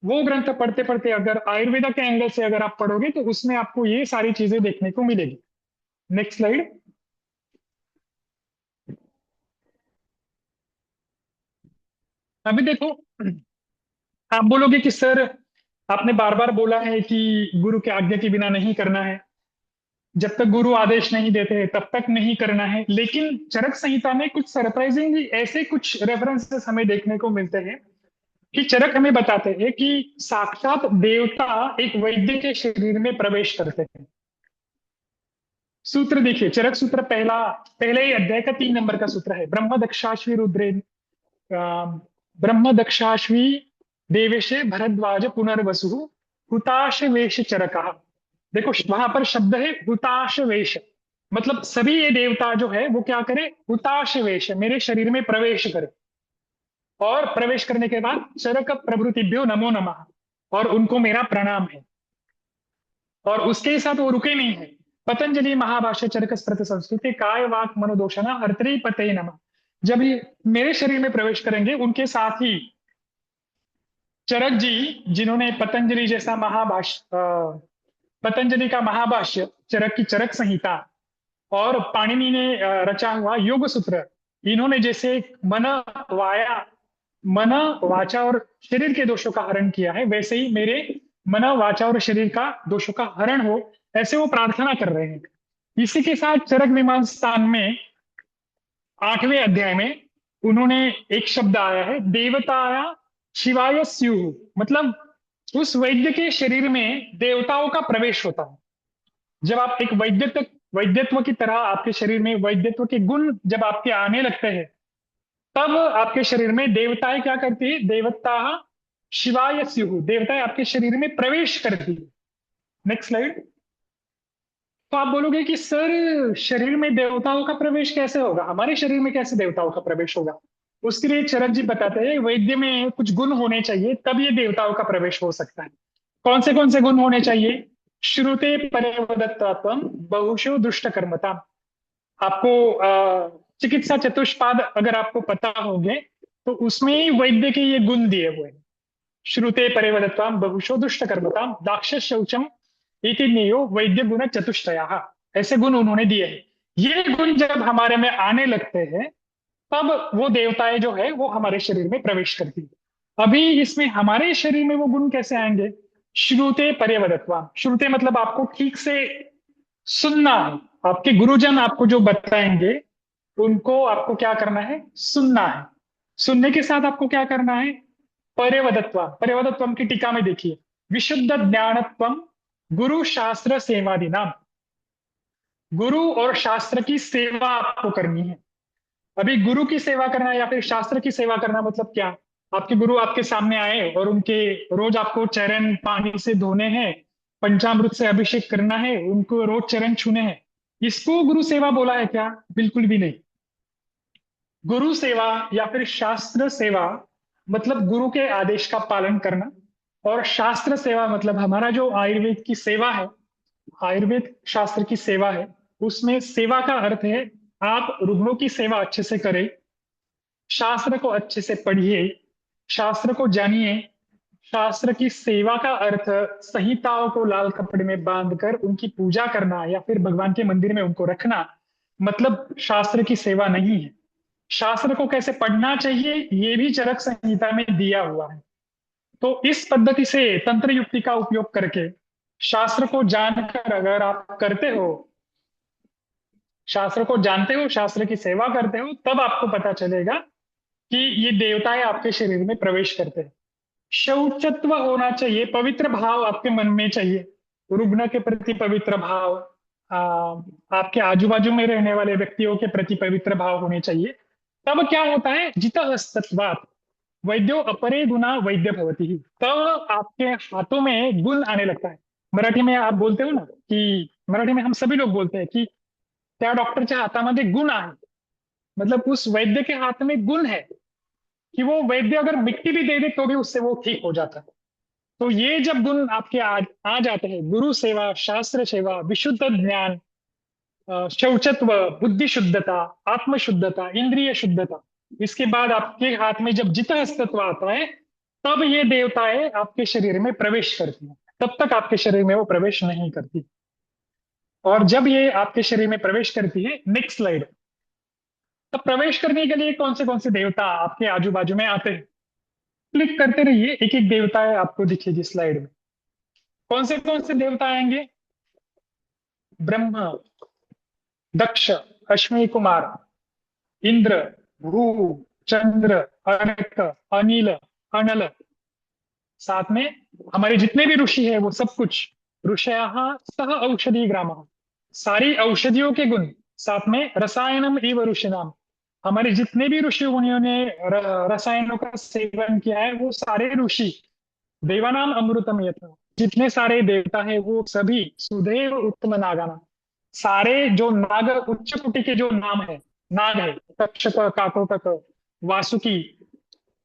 वो ग्रंथ पढ़ते पढ़ते अगर आयुर्वेदा के एंगल से अगर आप पढ़ोगे तो उसमें आपको ये सारी चीजें देखने को मिलेगी। Next slide. अभी देखो, आप बोलोगे कि सर आपने बार बार बोला है कि गुरु के आज्ञा के बिना नहीं करना है, जब तक गुरु आदेश नहीं देते हैं तब तक नहीं करना है। लेकिन चरक संहिता में कुछ सरप्राइजिंगली ऐसे कुछ रेफरेंसेस हमें देखने को मिलते हैं कि चरक हमें बताते हैं कि साक्षात देवता एक वैद्य के शरीर में प्रवेश करते हैं। सूत्र देखिए, चरक सूत्र पहले ही अध्याय का 3 नंबर का सूत्र है। ब्रह्म दक्षाश्वी रुद्रे ब्रह्म दक्षाश्वी देवेशे भरद्वाज पुनर्वसु हुताश वेश चरक। देखो वहां पर शब्द है हुताश वेश, मतलब सभी ये देवता जो है वो क्या करे, हुताश वेश मेरे शरीर में प्रवेश करे। और प्रवेश करने के बाद चरक प्रभृतिभ्यो नमो नमः, और उनको मेरा प्रणाम है। और उसके साथ वो रुके नहीं है। पतंजलि महाभाष्य चरक स्मृत संस्कृति काय वाक मनोदोषणा हर्त्री पते नमः। जब ये मेरे शरीर में प्रवेश करेंगे उनके साथ ही चरक जी, जिन्होंने पतंजलि जैसा पतंजलि का महाभाष्य, चरक की चरक संहिता और पाणिनि ने रचा हुआ योग सूत्र, इन्होंने जैसे मन वाचा और शरीर के दोषों का हरण किया है, वैसे ही मेरे मन वाचा और शरीर का दोषों का हरण हो, ऐसे वो प्रार्थना कर रहे हैं। इसी के साथ चरक मीमांसा में 8वें अध्याय में उन्होंने एक शब्द आया है, देवताया शिवाय स्युः, मतलब उस वैद्य के शरीर में देवताओं का प्रवेश होता है। जब आप एक वैद्यत्व की तरह आपके शरीर में वैद्यत्व के गुण जब आपके आने लगते हैं, तब आपके शरीर में देवताएं क्या करती है, देवता शिवाय स्युः, देवताएं आपके शरीर में प्रवेश करती है। Next slide. तो आप बोलोगे कि सर शरीर में देवताओं का प्रवेश कैसे होगा, हमारे शरीर में कैसे देवताओं का प्रवेश होगा? उसके लिए चरक जी बताते हैं, वैद्य में कुछ गुण होने चाहिए तब ये देवताओं का प्रवेश हो सकता है। कौन से गुण होने चाहिए? श्रुते परवदत्तत्वम बहुशो दुष्ट कर्मता। आपको चिकित्सा चतुष्पाद अगर आपको पता होंगे तो उसमें ही वैद्य के ये गुण दिए हुए हैं। श्रुते परिवदत्ताम बहुशो दुष्ट कर्मताम दाक्षस शौचम एकिन्यो वैद्य गुण चतुष्टया, ऐसे गुण उन्होंने दिए हैं। ये गुण जब हमारे में आने लगते हैं तब वो देवताएं जो है वो हमारे शरीर में प्रवेश करती है। अभी इसमें हमारे शरीर में वो गुण कैसे आएंगे? श्रुते पर्यवदत्वा, श्रुते मतलब आपको ठीक से सुनना है, आपके गुरुजन आपको जो बताएंगे उनको आपको क्या करना है, सुनना है। सुनने के साथ आपको क्या करना है, पर्यवदत्व, पर्यवदत्वम की टीका में देखिए, विशुद्ध ज्ञानत्वम गुरु शास्त्र सेवादि नाम, गुरु और शास्त्र की सेवा आपको करनी है। अभी गुरु की सेवा करना या फिर शास्त्र की सेवा करना मतलब क्या? आपके गुरु आपके सामने आए और उनके रोज आपको चरण पानी से धोने हैं, पंचामृत से अभिषेक करना है, उनको रोज चरण छूने हैं, इसको गुरु सेवा बोला है क्या? बिल्कुल भी नहीं। गुरु सेवा या फिर शास्त्र सेवा मतलब गुरु के आदेश का पालन करना, और शास्त्र सेवा मतलब हमारा जो आयुर्वेद की सेवा है, आयुर्वेद शास्त्र की सेवा है, उसमें सेवा का अर्थ है आप रुग्णों की सेवा अच्छे से करें, शास्त्र को अच्छे से पढ़िए, शास्त्र को जानिए। शास्त्र की सेवा का अर्थ संहिताओं को लाल कपड़े में बांधकर उनकी पूजा करना या फिर भगवान के मंदिर में उनको रखना, मतलब शास्त्र की सेवा नहीं है। शास्त्र को कैसे पढ़ना चाहिए ये भी चरक संहिता में दिया हुआ है। तो इस पद्धति से तंत्र युक्ति का उपयोग करके शास्त्र को जानकर अगर आप करते हो, शास्त्र को जानते हो, शास्त्र की सेवा करते हो, तब आपको पता चलेगा कि ये देवताएं आपके शरीर में प्रवेश करते हैं। शौचत्व होना चाहिए, पवित्र भाव आपके मन में चाहिए, रुग्ण के प्रति पवित्र भाव, आ, आपके आजू बाजू में रहने वाले व्यक्तियों के प्रति पवित्र भाव होने चाहिए। तब क्या होता है, जितहस्तत्वात् वैद्यो अपरे गुना वैद्य भवति, तब आपके हाथों में गुण आने लगता है। मराठी में आप बोलते हो ना कि, मराठी में हम सभी लोग बोलते हैं कि त्या डॉक्टरच्या हातामध्ये गुण आहे, मतलब उस वैद्य के हाथ में गुण है कि वो वैद्य अगर मिट्टी भी दे दे तो भी उससे वो ठीक हो जाता है। तो ये जब गुण आपके आ जाते हैं, गुरु सेवा, शास्त्र सेवा, विशुद्ध ज्ञान, शौचत्व, बुद्धि शुद्धता, आत्म शुद्धता, इंद्रिय शुद्धता, इसके बाद आपके हाथ में जब जितहस्तत्व आता है तब ये देवताएं आपके शरीर में प्रवेश करती हैं। तब तक आपके शरीर में वो प्रवेश नहीं करती। और जब ये आपके शरीर में प्रवेश करती है, नेक्स्ट स्लाइड, तब प्रवेश करने के लिए कौन से देवता आपके आजू बाजू में आते हैं? क्लिक करते रहिए, एक एक देवता है आपको दिखेगी स्लाइड में। कौन से देवता आएंगे? ब्रह्मा, दक्ष, अश्विनी कुमार, इंद्र, भू, चंद्र, अर्क, अनिल, अनल, साथ में हमारे जितने भी ऋषि है वो सब कुछ, ऋषयः सह औषधि ग्राम, सारी औषधियों के गुण, साथ में रसायनम इव ऋषिनाम, हमारे जितने भी ऋषि मुनियों ने रसायनों का सेवन किया है वो सारे ऋषि, देवानाम अमृतम यथा, जितने सारे देवता है वो सभी सुदेव उत्तम नागाना, सारे जो नाग उच्च कोटि के जो नाम है, नाग है, तक्षक, काकोटक, वासुकी,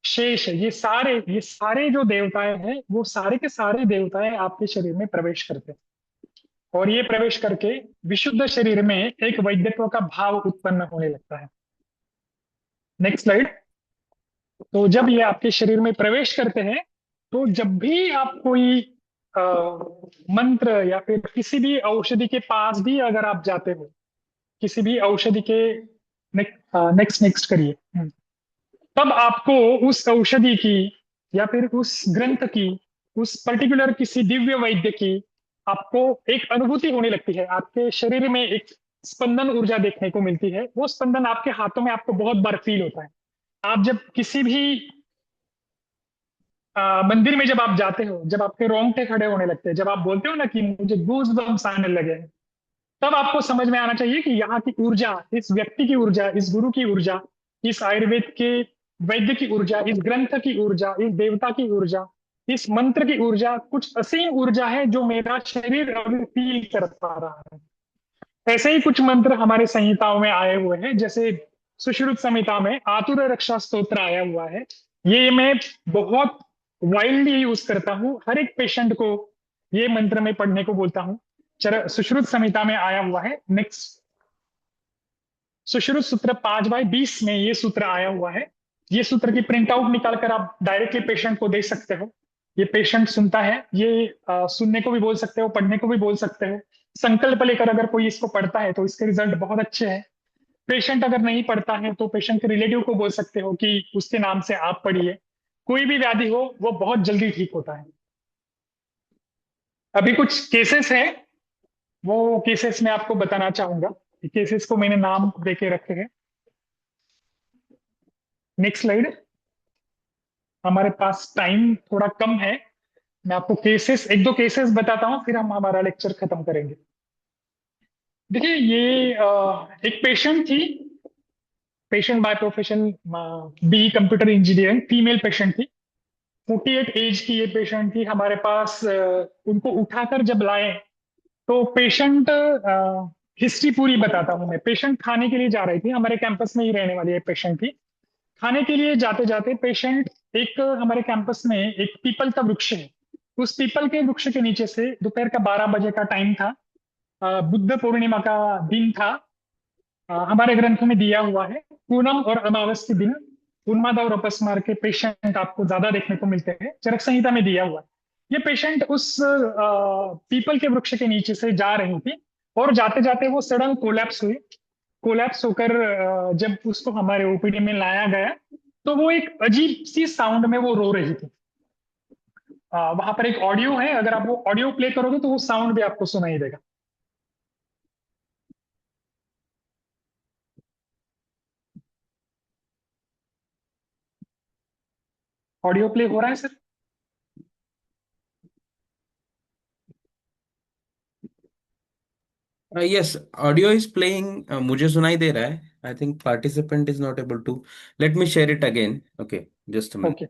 शेष, ये सारे जो देवताएं हैं वो सारे के सारे देवताएं आपके शरीर में प्रवेश करते हैं। और ये प्रवेश करके विशुद्ध शरीर में एक वैद्यत्व का भाव उत्पन्न होने लगता है। Next slide. तो जब ये आपके शरीर में प्रवेश करते हैं तो जब भी आप कोई मंत्र या फिर किसी भी औषधि के पास भी अगर आप जाते हो, किसी भी औषधि के, नेक्स्ट करिए, तब आपको उस औषधि की या फिर उस ग्रंथ की उस पर्टिकुलर किसी दिव्य वैद्य की आपको एक अनुभूति होने लगती है, आपके शरीर में एक स्पंदन ऊर्जा देखने को मिलती है। वो स्पंदन आपके हाथों में आपको बहुत बार फील होता है। आप जब किसी भी मंदिर में जब आप जाते हो, जब आपके रोंगटे खड़े होने लगते हैं, जब आप बोलते हो ना कि मुझे गूज बम्स आने लगे हैं, तब आपको समझ में आना चाहिए कि यहाँ की ऊर्जा, इस व्यक्ति की ऊर्जा, इस गुरु की ऊर्जा, इस आयुर्वेद के वैद्य की ऊर्जा, इस ग्रंथ की ऊर्जा, इस देवता की ऊर्जा, इस मंत्र की ऊर्जा कुछ असीम ऊर्जा है जो मेरा शरीर अभी फील कर पा रहा है। ऐसे ही कुछ मंत्र हमारे संहिताओं में आए हुए हैं, जैसे सुश्रुत संहिता में आतुर रक्षा स्तोत्र आया हुआ है। ये मैं बहुत वाइल्डली यूज करता हूँ, हर एक पेशेंट को ये मंत्र में पढ़ने को बोलता हूँ। सुश्रुत संहिता में आया हुआ है। नेक्स्ट, सुश्रुत सूत्र 5/20 में ये सूत्र आया हुआ है। ये सूत्र की प्रिंट आउट निकाल कर आप डायरेक्टली पेशेंट को दे सकते हो। ये पेशेंट सुनता है, ये सुनने को भी बोल सकते हो, पढ़ने को भी बोल सकते हो। संकल्प लेकर अगर कोई इसको पढ़ता है तो इसके रिजल्ट बहुत अच्छे हैं। पेशेंट अगर नहीं पढ़ता है तो पेशेंट के रिलेटिव को बोल सकते हो कि उसके नाम से आप पढ़िए। कोई भी व्याधि हो वो बहुत जल्दी ठीक होता है। अभी कुछ केसेस हैं, वो केसेस मैं आपको बताना चाहूंगा। केसेस को मैंने नाम देके रखे हैं। Next slide. हमारे पास टाइम थोड़ा कम है, मैं आपको केसेस, एक दो केसेस बताता हूँ, फिर हम हमारा लेक्चर खत्म करेंगे। देखिए, ये एक पेशेंट थी, patient by profession B computer engineering, female patient थी। 48 एज की ये पेशेंट थी हमारे पास। उनको उठाकर जब लाए तो पेशेंट, हिस्ट्री पूरी बताता हूँ मैं। पेशेंट खाने के लिए जा रही थी, हमारे कैंपस में ही रहने वाली ये पेशेंट थी। खाने के लिए जाते जाते पेशेंट, एक हमारे कैंपस में एक पीपल का वृक्ष है, उस पीपल के वृक्ष के नीचे से, दोपहर का 12 बजे का टाइम था, बुद्ध पूर्णिमा का दिन था। हमारे ग्रंथों में दिया हुआ है पूनम और अमावस के दिन उन्माद और अपस्मार के पेशेंट आपको ज्यादा देखने को मिलते हैं, चरक संहिता में दिया हुआ है। ये पेशेंट उस पीपल के वृक्ष के नीचे से जा रही थी और जाते जाते वो सडन कोलैप्स हुई। कोलैप्स होकर जब उसको हमारे ओपीडी में लाया गया तो वो एक अजीब सी साउंड में वो रो रही थी। वहां पर एक ऑडियो है, अगर आप वो ऑडियो प्ले करोगे तो वो साउंड भी आपको सुनाई देगा। ऑडियो प्ले हो रहा है sir? Yes, audio is playing. मुझे सुनाई दे रहा है. I think participant is not able to. Let me share it again. Okay, just a minute. Okay,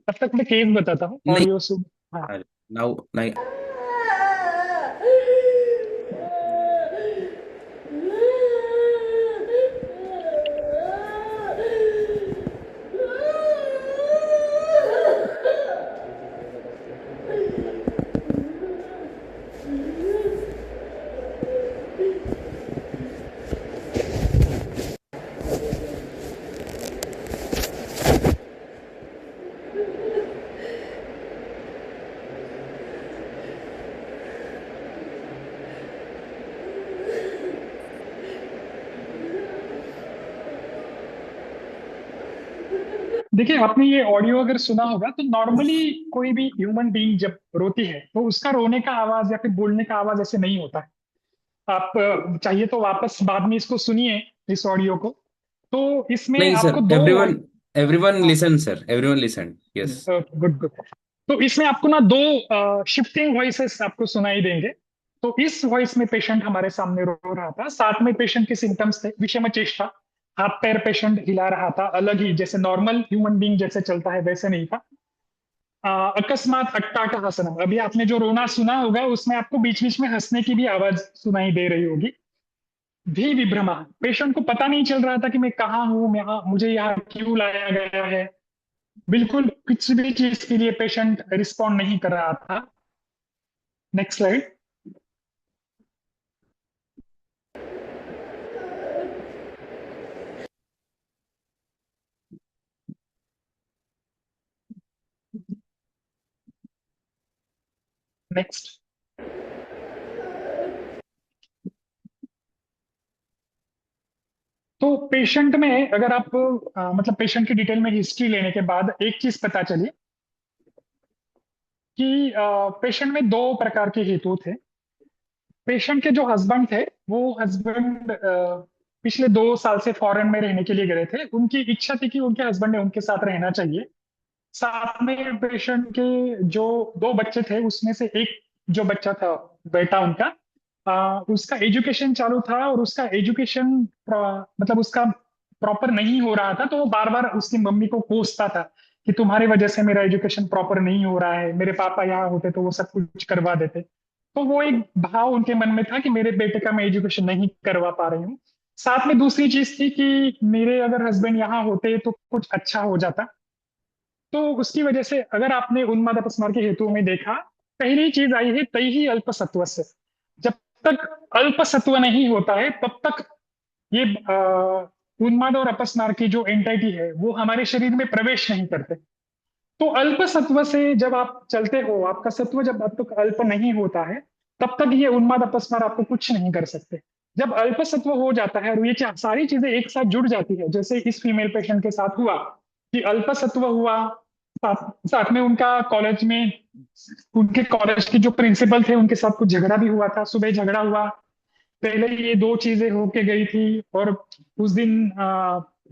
तब तक मैं केस बताता हूँ, नहीं, ऑडियो सुन। हाँ, now, नहीं. देखिए, आपने ये ऑडियो अगर सुना होगा तो नॉर्मली कोई भी ह्यूमन बीइंग जब रोती है तो उसका रोने का आवाज या फिर बोलने का आवाज ऐसे नहीं होता है। आप चाहिए तो वापस बाद में इसको सुनिए, इस ऑडियो को। तो इसमें नहीं आपको सर, दो everyone, वॉइस। everyone हाँ, listen sir, everyone listen. Yes. Good good. तो इसमें आपको ना दो शिफ्टिंग वॉइसेस आपको सुनाई देंगे। तो इस वॉइस में पेशेंट हमारे सामने रो रहा था, साथ में पेशेंट के सिम्टम्स थे विषम चेष्टा, हाथ पैर पेशेंट हिला रहा था, अलग ही जैसे नॉर्मल ह्यूमन बीइंग जैसे चलता है वैसे नहीं था। अकस्मात अट्टाटहासनम, अभी आपने जो रोना सुना होगा उसमें आपको बीच बीच में हंसने की भी आवाज सुनाई दे रही होगी। भी विभ्रमा, पेशेंट को पता नहीं चल रहा था कि मैं कहाँ हूँ, यहाँ मुझे यहाँ क्यों लाया गया है। बिल्कुल कुछ भी चीज के लिए पेशेंट रिस्पॉन्ड नहीं कर रहा था। Next slide. नेक्स्ट। तो पेशेंट में अगर आप मतलब पेशेंट की डिटेल में हिस्ट्री लेने के बाद एक चीज पता चली कि पेशेंट में दो प्रकार के हेतु थे। पेशेंट के जो हस्बैंड थे, वो हस्बैंड पिछले 2 साल से फॉरेन में रहने के लिए गए थे। उनकी इच्छा थी कि उनके हस्बैंड ने उनके साथ रहना चाहिए। साथ में पेशेंट के जो 2 बच्चे थे, उसमें से एक जो बच्चा था, बेटा उनका, उसका एजुकेशन चालू था और उसका एजुकेशन मतलब उसका प्रॉपर नहीं हो रहा था। तो वो बार बार उसकी मम्मी को कोसता था कि तुम्हारी वजह से मेरा एजुकेशन प्रॉपर नहीं हो रहा है, मेरे पापा यहाँ होते तो वो सब कुछ करवा देते। तो वो एक भाव उनके मन में था कि मेरे बेटे का मैं एजुकेशन नहीं करवा पा रही हूँ। साथ में दूसरी चीज थी कि मेरे अगर हस्बैंड यहाँ होते तो कुछ अच्छा हो जाता। तो उसकी वजह से अगर आपने उन्माद अपस्मार के हेतु में देखा, पहली चीज आई है तई ही अल्पसत्व से। जब तक अल्पसत्व नहीं होता है तब तक ये उन्माद और अपस्मार की जो एंटिटी है वो हमारे शरीर में प्रवेश नहीं करते। तो अल्प सत्व से जब आप चलते हो, आपका सत्व जब तक अल्प नहीं होता है, तब तक ये उन्माद अपस्मार आपको कुछ नहीं कर सकते। जब अल्प सत्व हो जाता है और ये सारी चीजें एक साथ जुड़ जाती है, जैसे इस फीमेल पेशेंट के साथ हुआ कि अल्प सत्व हुआ, साथ में उनका कॉलेज में, उनके कॉलेज के जो प्रिंसिपल थे उनके साथ कुछ झगड़ा भी हुआ था। सुबह झगड़ा हुआ, पहले ये दो चीजें होके गई थी। और उस दिन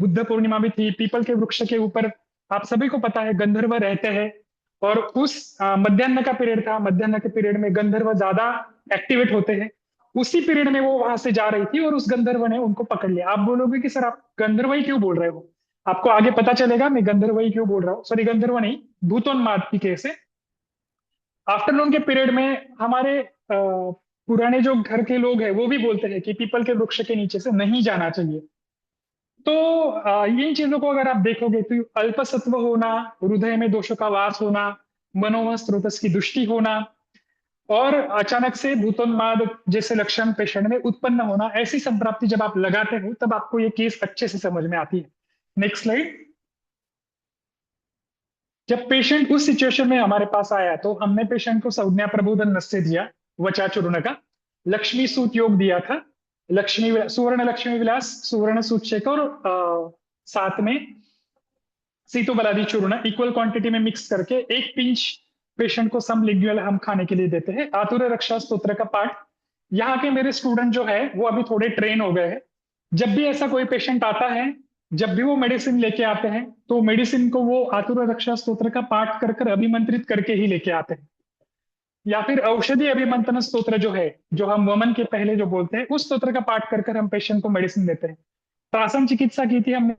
बुद्ध पूर्णिमा भी थी। पीपल के वृक्ष के ऊपर आप सभी को पता है गंधर्व रहते हैं। और उस मध्याह्न का पीरियड था, मध्याह्न के पीरियड में गंधर्व ज्यादा एक्टिवेट होते हैं। उसी पीरियड में वो वहां से जा रही थी और उस गंधर्व ने उनको पकड़ लिया। आप बोलोगे कि सर आप गंधर्व ही क्यों बोल रहे हो, आपको आगे पता चलेगा मैं गंधर्व ही क्यों बोल रहा हूँ। सॉरी, गंधर्व नहीं, भूतोन्माद की केस है। आफ्टरनून के पीरियड में हमारे पुराने जो घर के लोग हैं वो भी बोलते हैं कि पीपल के वृक्ष के नीचे से नहीं जाना चाहिए। तो इन चीजों को अगर आप देखोगे तो अल्पसत्व होना, हृदय में दोषों का वास होना, मनोमय स्रोतस की दुष्टि होना और अचानक से भूतोन्माद जैसे लक्षण पेशेंट में उत्पन्न होना, ऐसी संप्राप्ति जब आप लगाते हो तब आपको ये केस अच्छे से समझ में आती है। Next slide. जब पेशेंट उस सिचुएशन में हमारे पास आया तो हमने पेशेंट को संज्ञा प्रबोधन नस्य दिया, वचाचूर्ण का, लक्ष्मी सूत योग दिया था, सुवर्ण लक्ष्मी विलास, सुवर्ण सूत और साथ में सीतो बलादी चूर्ण इक्वल क्वांटिटी में मिक्स करके 1 पिंच पेशेंट को समलिंगुअल हम खाने के लिए देते हैं। आतुर रक्षा स्तोत्र का पाठ, यहाँ के मेरे स्टूडेंट जो है वो अभी थोड़े ट्रेन हो गए हैं। जब भी ऐसा कोई पेशेंट आता है, जब भी वो मेडिसिन लेके आते हैं, तो मेडिसिन को वो आतुर रक्षा स्तोत्र का पाठ कर कर अभिमंत्रित करके ही लेके आते हैं। या फिर औषधि अभिमंत्रण स्तोत्र जो है, जो हम वमन के पहले जो बोलते हैं, उस स्तोत्र का पाठ कर कर हम पेशेंट को मेडिसिन देते हैं। प्रासन चिकित्सा की थी हमने।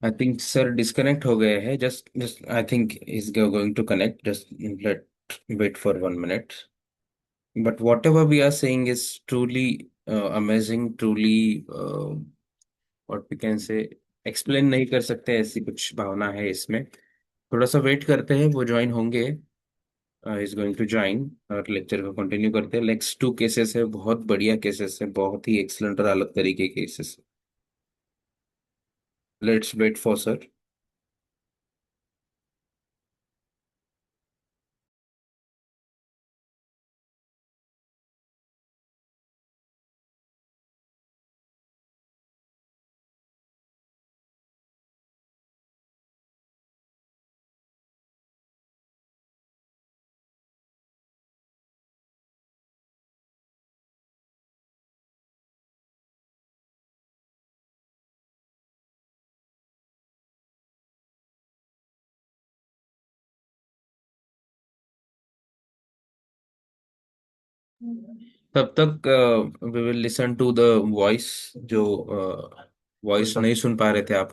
आई थिंक सर डिस्कनेक्ट हो गए हैं। Just I think is going to connect, just let wait for 1 minute. But whatever we are saying is truly amazing, truly what we can say, explain नहीं कर सकते, ऐसी कुछ भावना है इसमें। थोड़ा सा वेट करते हैं, वो ज्वाइन होंगे, इज गोइंग टू ज्वाइन और लेक्चर को कंटिन्यू करते हैं। नेक्स्ट 2 केसेस है, बहुत बढ़िया केसेस है, बहुत ही एक्सलेंट और अलग तरीके के cases. Let's wait for sir. तब तक we will listen to the voice, जो वॉइस नहीं सुन पा रहे थे आप।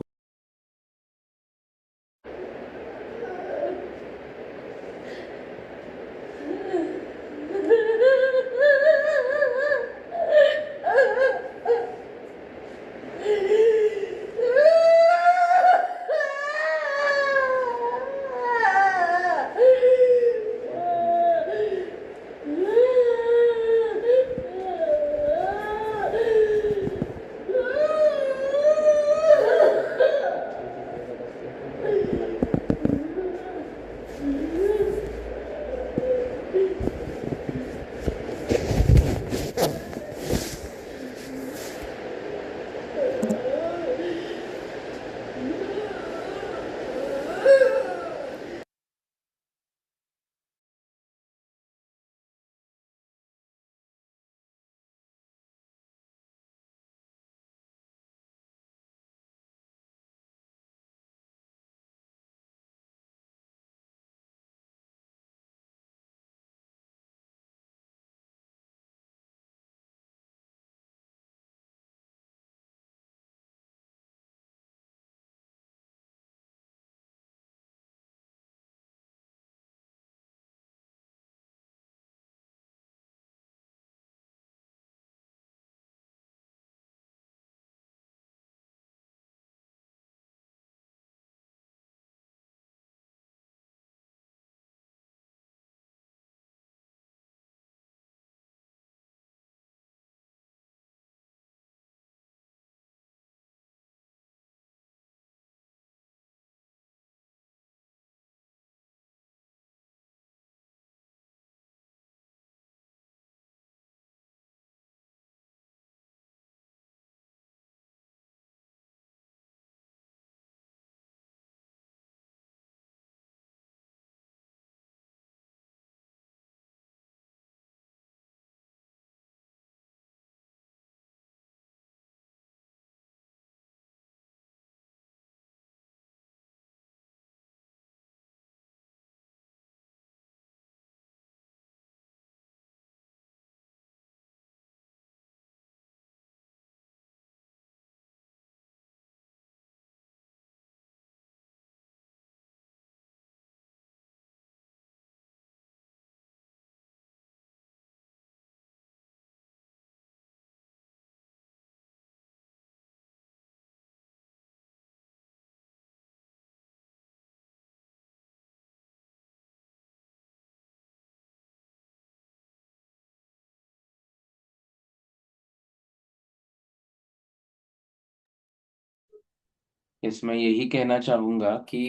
इसमें यही कहना चाहूंगा कि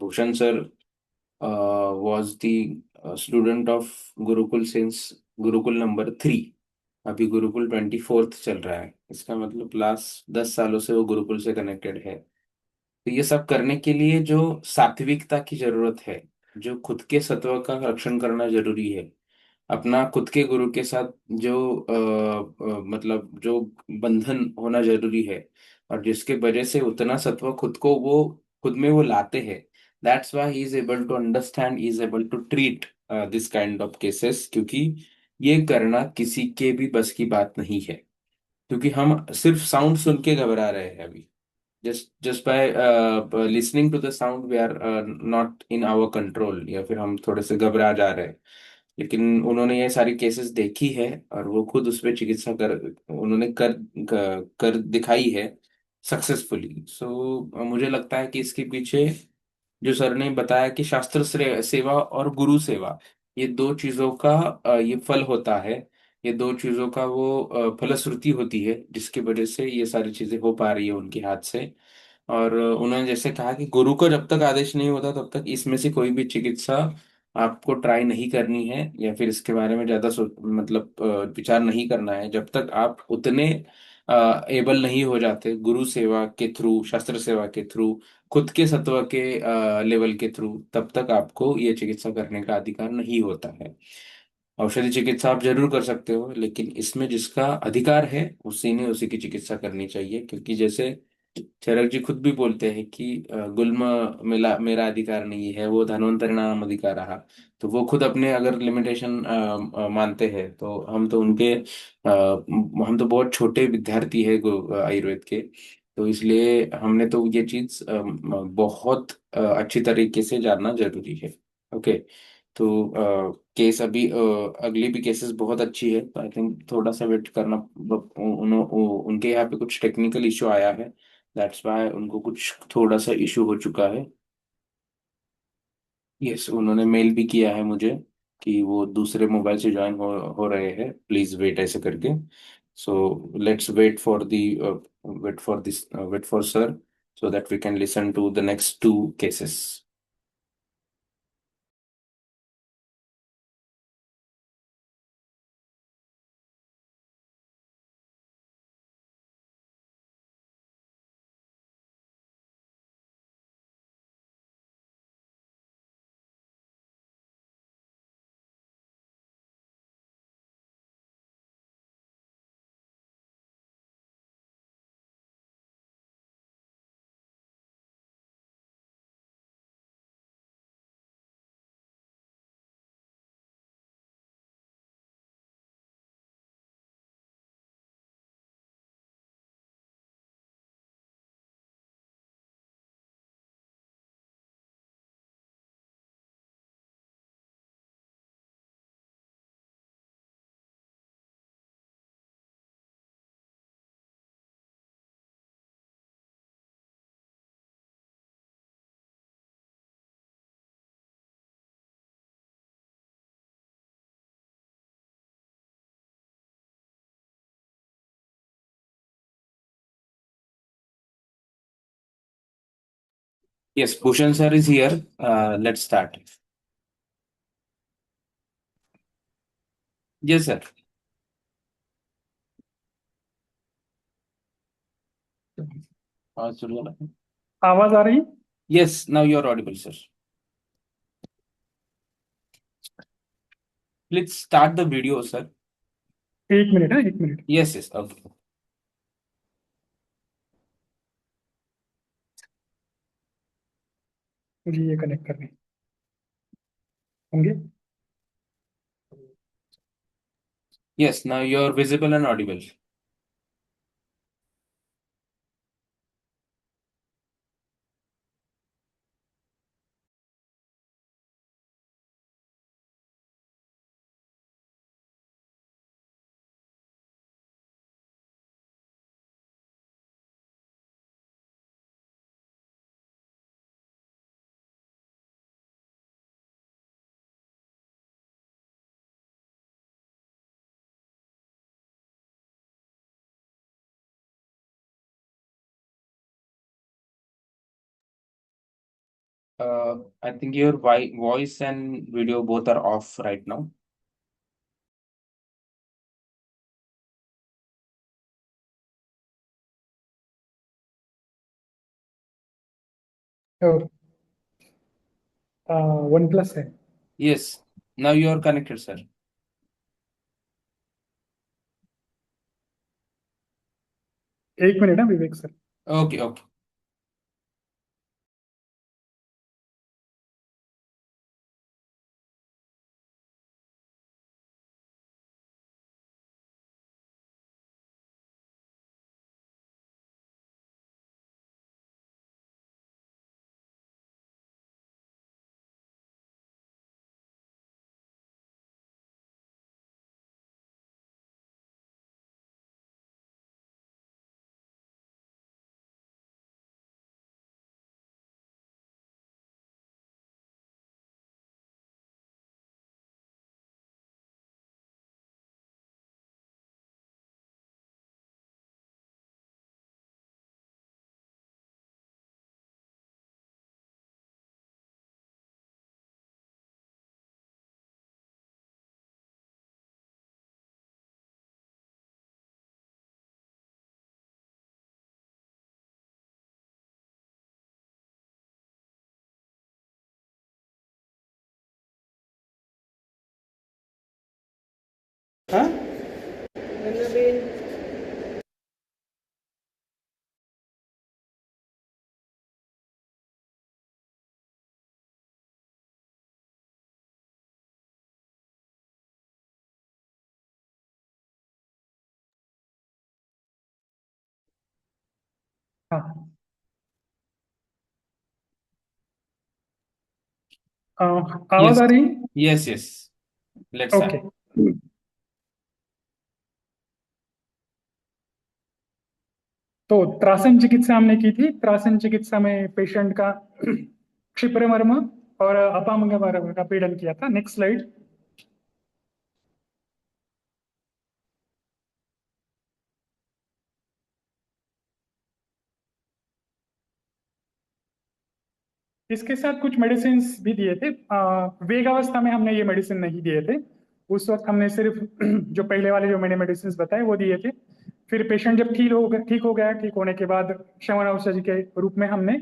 Bhushan sir was the student of Gurukul since Gurukul number 3। अभी गुरुकुल 24th चल रहा है, इसका मतलब लास्ट 10 सालों से वो गुरुकुल से कनेक्टेड है। तो ये सब करने के लिए जो सात्विकता की जरूरत है, जो खुद के सत्व का रक्षण करना जरूरी है, अपना खुद के गुरु के साथ जो मतलब जो बंधन होना जरूरी है, और जिसके वजह से उतना सत्व खुद को वो खुद में वो लाते हैं, that's why he is able to understand, he is able to treat this kind of cases. क्योंकि ये करना किसी के भी बस की बात नहीं है, क्योंकि हम सिर्फ साउंड सुन के घबरा रहे हैं अभी। just by listening to the sound we are not in our control, या फिर हम थोड़े से घबरा जा रहे हैं। लेकिन उन्होंने ये सारी केसेस देखी है और वो खुद उस पर चिकित्सा कर उन्होंने कर दिखाई है सक्सेसफुली। सो मुझे लगता है कि इसके पीछे जो सर ने बताया कि शास्त्र सेवा और गुरु सेवा, ये दो चीजों का ये फल होता है, ये दो चीजों का वो फलश्रुति होती है, जिसकी वजह से ये सारी चीजें हो पा रही है उनके हाथ से। और उन्होंने जैसे कहा कि गुरु को जब तक आदेश नहीं होता तब तक इसमें से कोई भी चिकित्सा आपको ट्राई नहीं करनी है, या फिर इसके बारे में ज्यादा मतलब विचार नहीं करना है, जब तक आप उतने एबल नहीं हो जाते गुरु सेवा के थ्रू, शास्त्र सेवा के थ्रू, खुद के सत्व के लेवल के थ्रू, तब तक आपको ये चिकित्सा करने का अधिकार नहीं होता है। औषधि चिकित्सा आप जरूर कर सकते हो, लेकिन इसमें जिसका अधिकार है उसी ने उसी की चिकित्सा करनी चाहिए। क्योंकि जैसे चरक जी खुद भी बोलते हैं कि गुल्म मिला मेरा अधिकार नहीं है, वो धन्वंतरि नाम अधिकार रहा। तो वो खुद अपने अगर लिमिटेशन मानते हैं, तो हम तो उनके हम तो बहुत छोटे विद्यार्थी है आयुर्वेद के। तो इसलिए हमने तो ये चीज बहुत अच्छी तरीके से जानना जरूरी है। ओके। तो केस अभी अगली भी केसेस बहुत अच्छी है, तो आई थिंक थोड़ा सा वेट करना। उनके यहाँ पे कुछ टेक्निकल इशू आया है, दैट्स वाई उनको कुछ थोड़ा सा इशू हो चुका है। यस, उन्होंने मेल भी किया है मुझे कि वो दूसरे मोबाइल से ज्वाइन हो रहे हैं, प्लीज वेट ऐसे करके। So let's wait for sir, so that we can listen to the next two cases. Yes, Bhushan sir is here. Let's start. Yes, sir. आवाज आ रही? Yes, now you're audible, sir. Let's start the video, sir. 1 minute है, 1 minute. Yes, yes, okay. मुझे ये connect करने होंगे। Yes, now you're visible and audible. I think your voice and video both are off right now. Oh, OnePlus है. Yes, now you are connected, sir. एक minute ना विवेक sir. Okay, okay. हाँ? हाँ. आवाज Yes, आ रही? yes, yes. Let's okay. start. तो त्रासन चिकित्सा हमने की थी. त्रासन चिकित्सा में पेशेंट का क्षिप्रमर्म और अपामंगल का पीड़न किया था. Next slide. इसके साथ कुछ मेडिसिन भी दिए थे. वेगावस्था में हमने ये मेडिसिन नहीं दिए थे. उस वक्त हमने सिर्फ जो पहले वाले जो मैंने मेडिसिन बताए वो दिए थे. फिर पेशेंट जब ठीक हो गया, ठीक होने के बाद शमन औषधि के रूप में हमने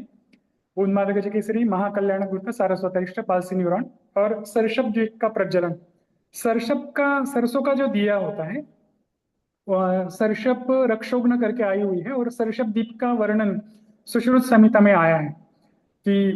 उन्मादक केसरी, महाकल्याण गुरुता, सारस्वतरिष्ठ, पालसी न्यूरॉन और सरसप का प्रज्वलन. सरसों का जो दिया होता है, सरसप रक्षोग्न करके आई हुई है और सरसप दीप का वर्णन सुश्रुत संहिता में आया है कि